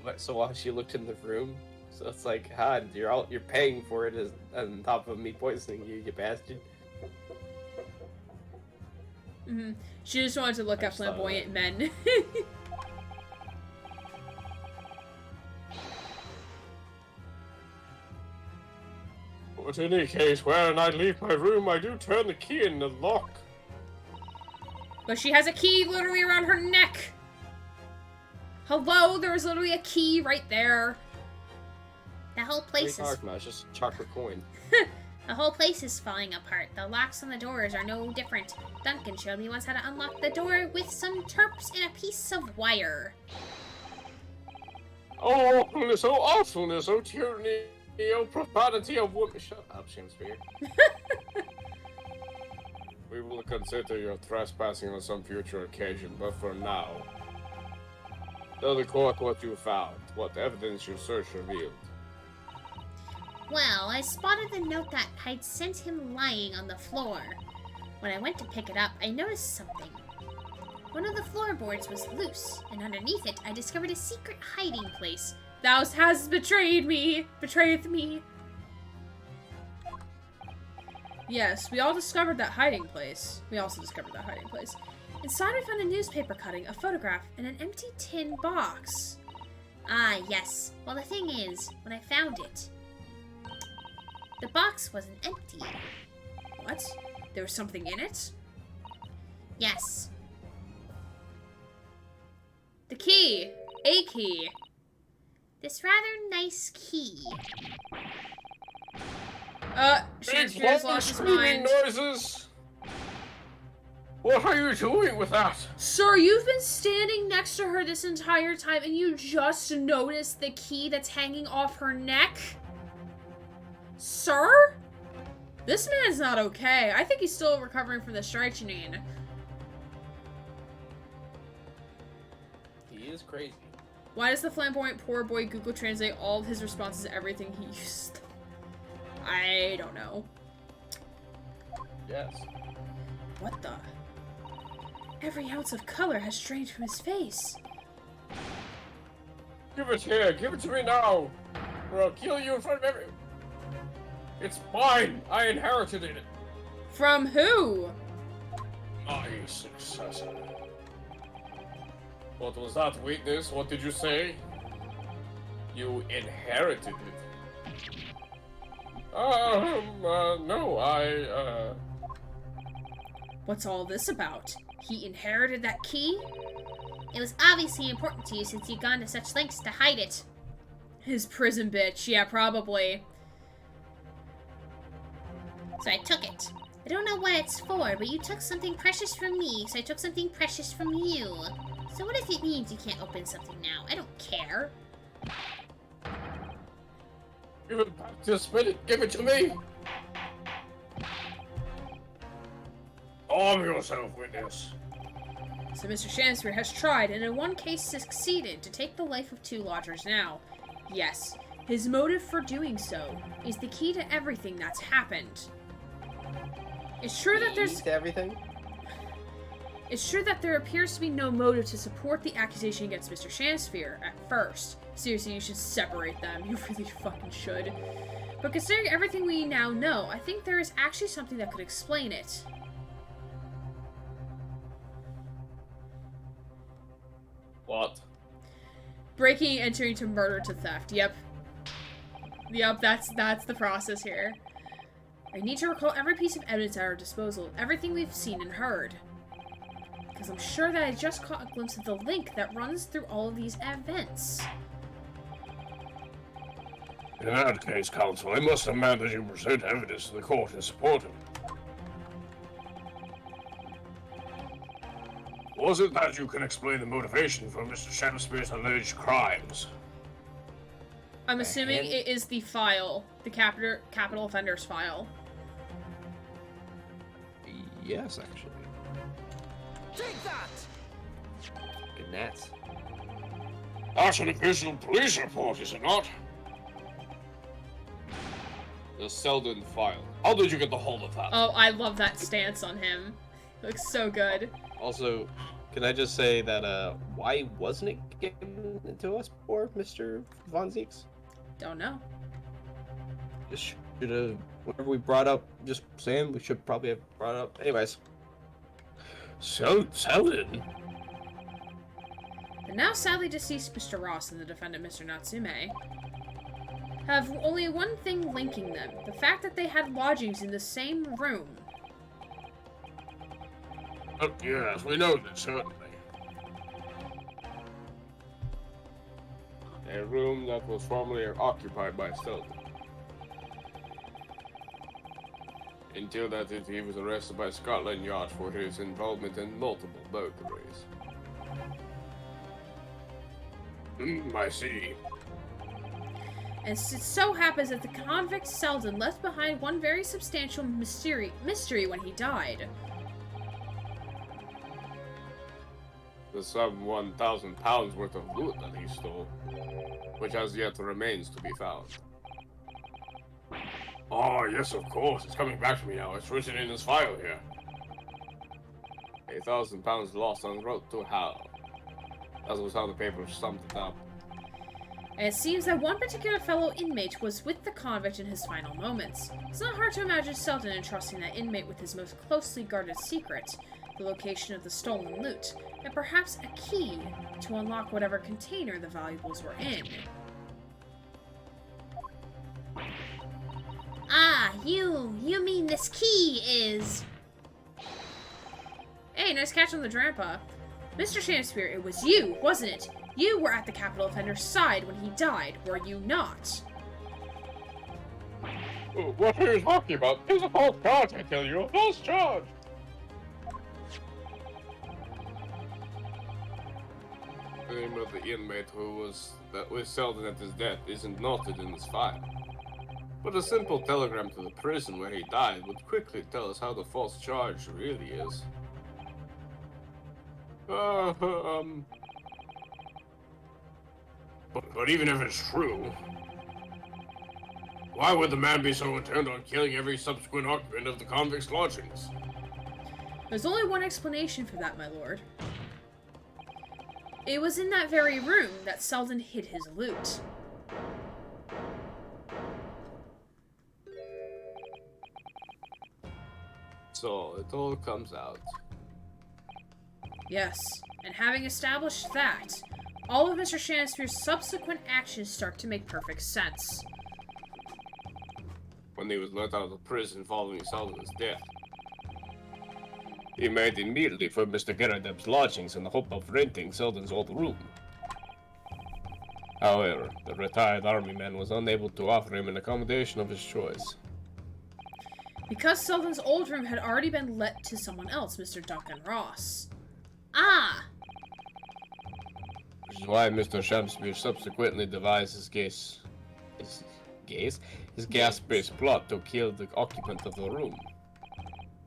But so while she looked in the room, so it's like, you're paying for it as on top of me poisoning you, you bastard. Mm-hmm. She just wanted to look at flamboyant men. But in any case, when I leave my room, I do turn the key in the lock. But she has a key literally around her neck! Hello, there was literally a key right there. The whole place is... It's just a chocolate coin. The whole place is falling apart. The locks on the doors are no different. Duncan showed me once how to unlock the door with some terps and a piece of wire. Oh, awfulness, oh awfulness, oh tyranny, oh profanity of woman. Shut up, Shakespeare. We will consider your trespassing on some future occasion, but for now, tell the court what you found, what evidence your search revealed. Well, I spotted the note that I'd sent him lying on the floor. When I went to pick it up, I noticed something. One of the floorboards was loose, and underneath it, I discovered a secret hiding place. Thou hast betrayed me! Betrayeth me! Yes, we all discovered that hiding place. We also discovered that hiding place. Inside we found a newspaper cutting, a photograph, and an empty tin box. Ah, yes. Well, the thing is, when I found it, the box wasn't empty. What? There was something in it? Yes. The key! A key! This rather nice key. Shakespeare's lost his mind. Noises! What are you doing with that? Sir, you've been standing next to her this entire time and you just noticed the key that's hanging off her neck? Sir? This man's not okay. I think he's still recovering from the strychnine. He is crazy. Why does the flamboyant poor boy Google translate all of his responses to everything he used? I don't know. Yes. What the? Every ounce of color has drained from his face. Give it here. Give it to me now. Or I'll kill you in front of everyone. It's mine. I inherited it. From who? My successor. What was that, witness? What did you say? You inherited it. No, What's all this about? He inherited that key? It was obviously important to you since you'd gone to such lengths to hide it. His prison bitch, yeah, probably. So I took it. I don't know what it's for, but you took something precious from me, so I took something precious from you. So what if it means you can't open something now? I don't care. Give it back this minute. Give it to me. Arm yourself, witness. So Mr. Shamspeare has tried, and in one case succeeded, to take the life of 2 lodgers now. Yes, his motive for doing so is the key to everything that's happened. It's true that there's... To everything? It's true that there appears to be no motive to support the accusation against Mr. Shamspeare at first. Seriously, you should separate them. You really fucking should. But considering everything we now know, I think there is actually something that could explain it. What? Breaking and entering to murder to theft. Yep. Yep, that's the process here. I need to recall every piece of evidence at our disposal, everything we've seen and heard. Because I'm sure that I just caught a glimpse of the link that runs through all of these events. In that case, counsel, I must demand that you present evidence to the court in support of it. Was it that you can explain the motivation for Mr. Shamspeare's alleged crimes? I'm assuming it is the file, the capital offenders file. Yes, actually. Take that! Good nats. That's an official police report, is it not? The Selden file. How did you get the hold of that? Oh, I love that stance on him. Looks so good. Also, can I just say that, why wasn't it given to us before, Mr. Von Zeeks? Don't know. Just should have, whenever we brought up, just saying, we should probably have brought it up. Anyways. Selden? The now sadly deceased Mr. Ross and the defendant Mr. Natsume have only one thing linking them, the fact that they had lodgings in the same room. Oh, yes, we know that, certainly. A room that was formerly occupied by Selden. Until that he was arrested by Scotland Yard for his involvement in multiple burglaries. I see. And it so happens that the convict Selden left behind one very substantial mystery when he died. The some 1,000 pounds worth of loot that he stole, which as yet remains to be found. Oh, yes, of course. It's coming back to me now. It's written in this file here. 1,000 pounds lost en route to hell. That was how the paper summed it up. And it seems that one particular fellow inmate was with the convict in his final moments. It's not hard to imagine Selden entrusting that inmate with his most closely guarded secret, the location of the stolen loot, and perhaps a key to unlock whatever container the valuables were in. Ah, you mean this key is... Hey, nice catch on the Drampa. Mr. Shamspeare, it was you, wasn't it? You were at the capital offender's side when he died, were you not? What are you talking about? It's a false charge, I tell you, a false charge! The name of the inmate who was with Selden at his death isn't noted in this file. But a simple telegram to the prison where he died would quickly tell us how the false charge really is. But even if it's true, why would the man be so intent on killing every subsequent occupant of the convict's lodgings? There's only one explanation for that, my lord. It was in that very room that Selden hid his loot. So it all comes out. Yes, and having established that, all of Mr. Shanspeare's subsequent actions start to make perfect sense. When he was let out of prison following Selden's death, he made immediately for Mr. Gerardeb's lodgings in the hope of renting Selden's old room. However, the retired army man was unable to offer him an accommodation of his choice. Because Selden's old room had already been let to someone else, Mr. Duncan Ross. Ah! Which is why Mr. Shanspeare subsequently devised his gas-based plot to kill the occupant of the room.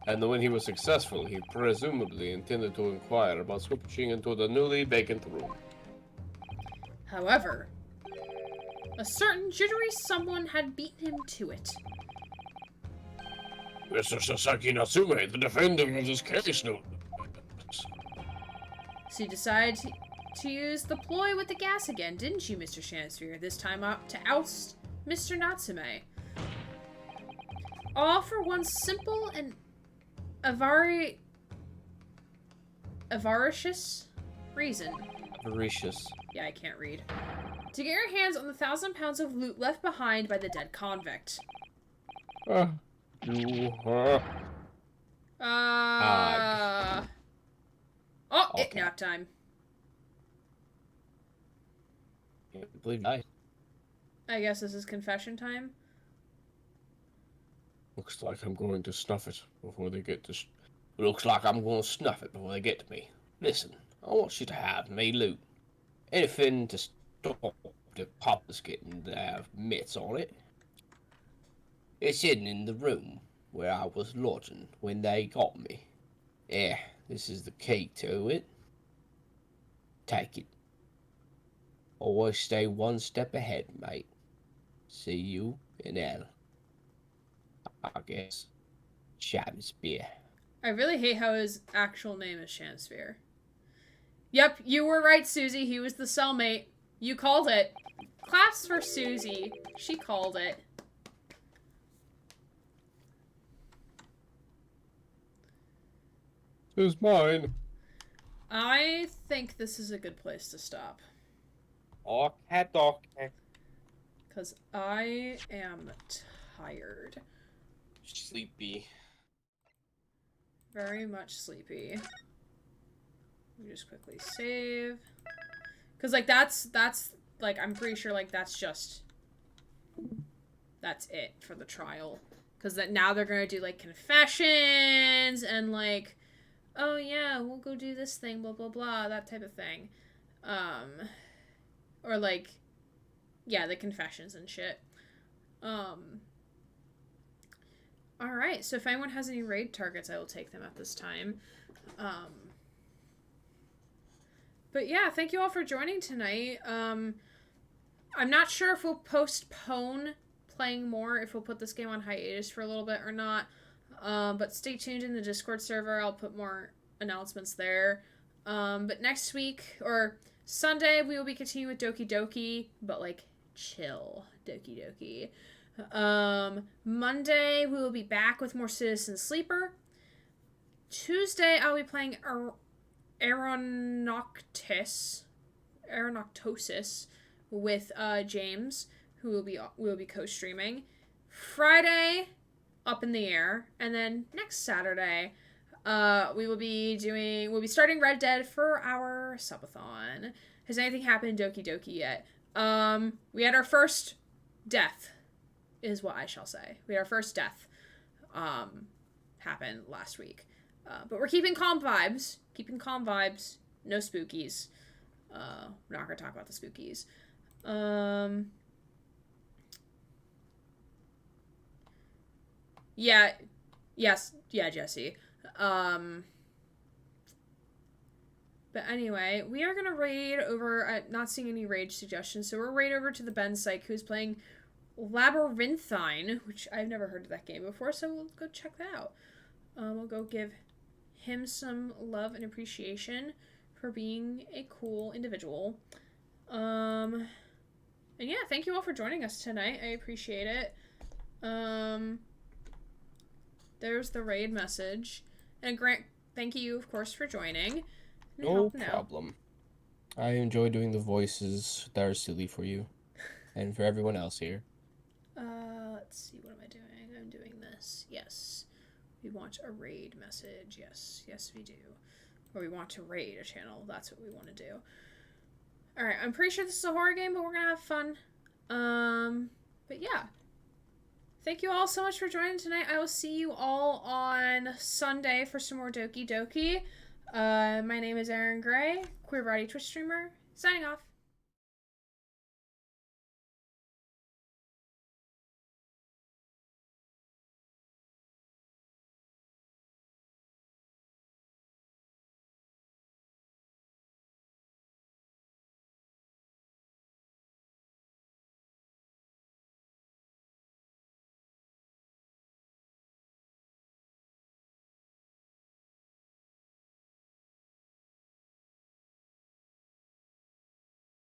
And when he was successful, he presumably intended to inquire about switching into the newly vacant room. However, a certain jittery someone had beaten him to it. Mr. Sasaki Natsume, the defender of this case, no. So you decided to use the ploy with the gas again, didn't you, Mr. Shanspeare? This time up to oust Mr. Natsume. All for one simple and avaricious reason. Avaricious. Yeah, I can't read. To get your hands on the 1,000 pounds of loot left behind by the dead convict. Oh, Okay. It nap time. Can't believe I. I guess this is confession time. Looks like I'm going to snuff it before they get to... Looks like I'm going to snuff it before they get to me. Listen, I want you to have me loot. Anything to stop the coppers getting their mitts on it. It's hidden in the room where I was lodging when they got me. Yeah, this is the key to it. Take it. Always stay one step ahead, mate. See you in hell. I guess. Shanspeare. I really hate how his actual name is Shanspeare. Yep, you were right, Susie. He was the cellmate. You called it. Claps for Susie. She called it. Who's mine? I think this is a good place to stop. Okay. Because I am tired. Sleepy. Very much sleepy. Let me just quickly save. Because, like, that's, like, I'm pretty sure, like, that's it for the trial. Because that now they're going to do, like, confessions and, like, oh, yeah, we'll go do this thing, blah, blah, blah, that type of thing. Or, like, yeah, the confessions and shit. Alright, so if anyone has any raid targets, I will take them at this time. But yeah, thank you all for joining tonight. I'm not sure if we'll postpone playing more, if we'll put this game on hiatus for a little bit or not. But stay tuned in the Discord server. I'll put more announcements there. But next week, or Sunday, we will be continuing with Doki Doki, but like chill Doki Doki. Monday, we will be back with more Citizen Sleeper. Tuesday, I'll be playing Aeronoctosis with James, who will be co-streaming. Friday, Up in the Air, and then next Saturday, we'll be starting Red Dead for our subathon. Has anything happened in Doki Doki yet? We had our first death, is what I shall say. We had our first death happen last week. But we're keeping calm vibes. No spookies. We're not gonna talk about the spookies. Yeah, yes, yeah, Jesse. But anyway, we are gonna raid over. Not seeing any rage suggestions, so we're raid over to the Ben Psych, who's playing Labyrinthine, which I've never heard of that game before, so we'll go check that out. We'll go give him some love and appreciation for being a cool individual. And yeah, thank you all for joining us tonight. I appreciate it. There's the raid message. And Grant, thank you, of course, for joining. No problem. I enjoy doing the voices that are silly for you. And for everyone else here. Let's see, what am I doing? I'm doing this. Yes. We want a raid message. Yes. Yes, we do. Or we want to raid a channel. That's what we want to do. Alright, I'm pretty sure this is a horror game, but we're gonna have fun. But yeah. Thank you all so much for joining tonight. I will see you all on Sunday for some more Doki Doki. My name is Erin Gray, queer body Twitch streamer, signing off.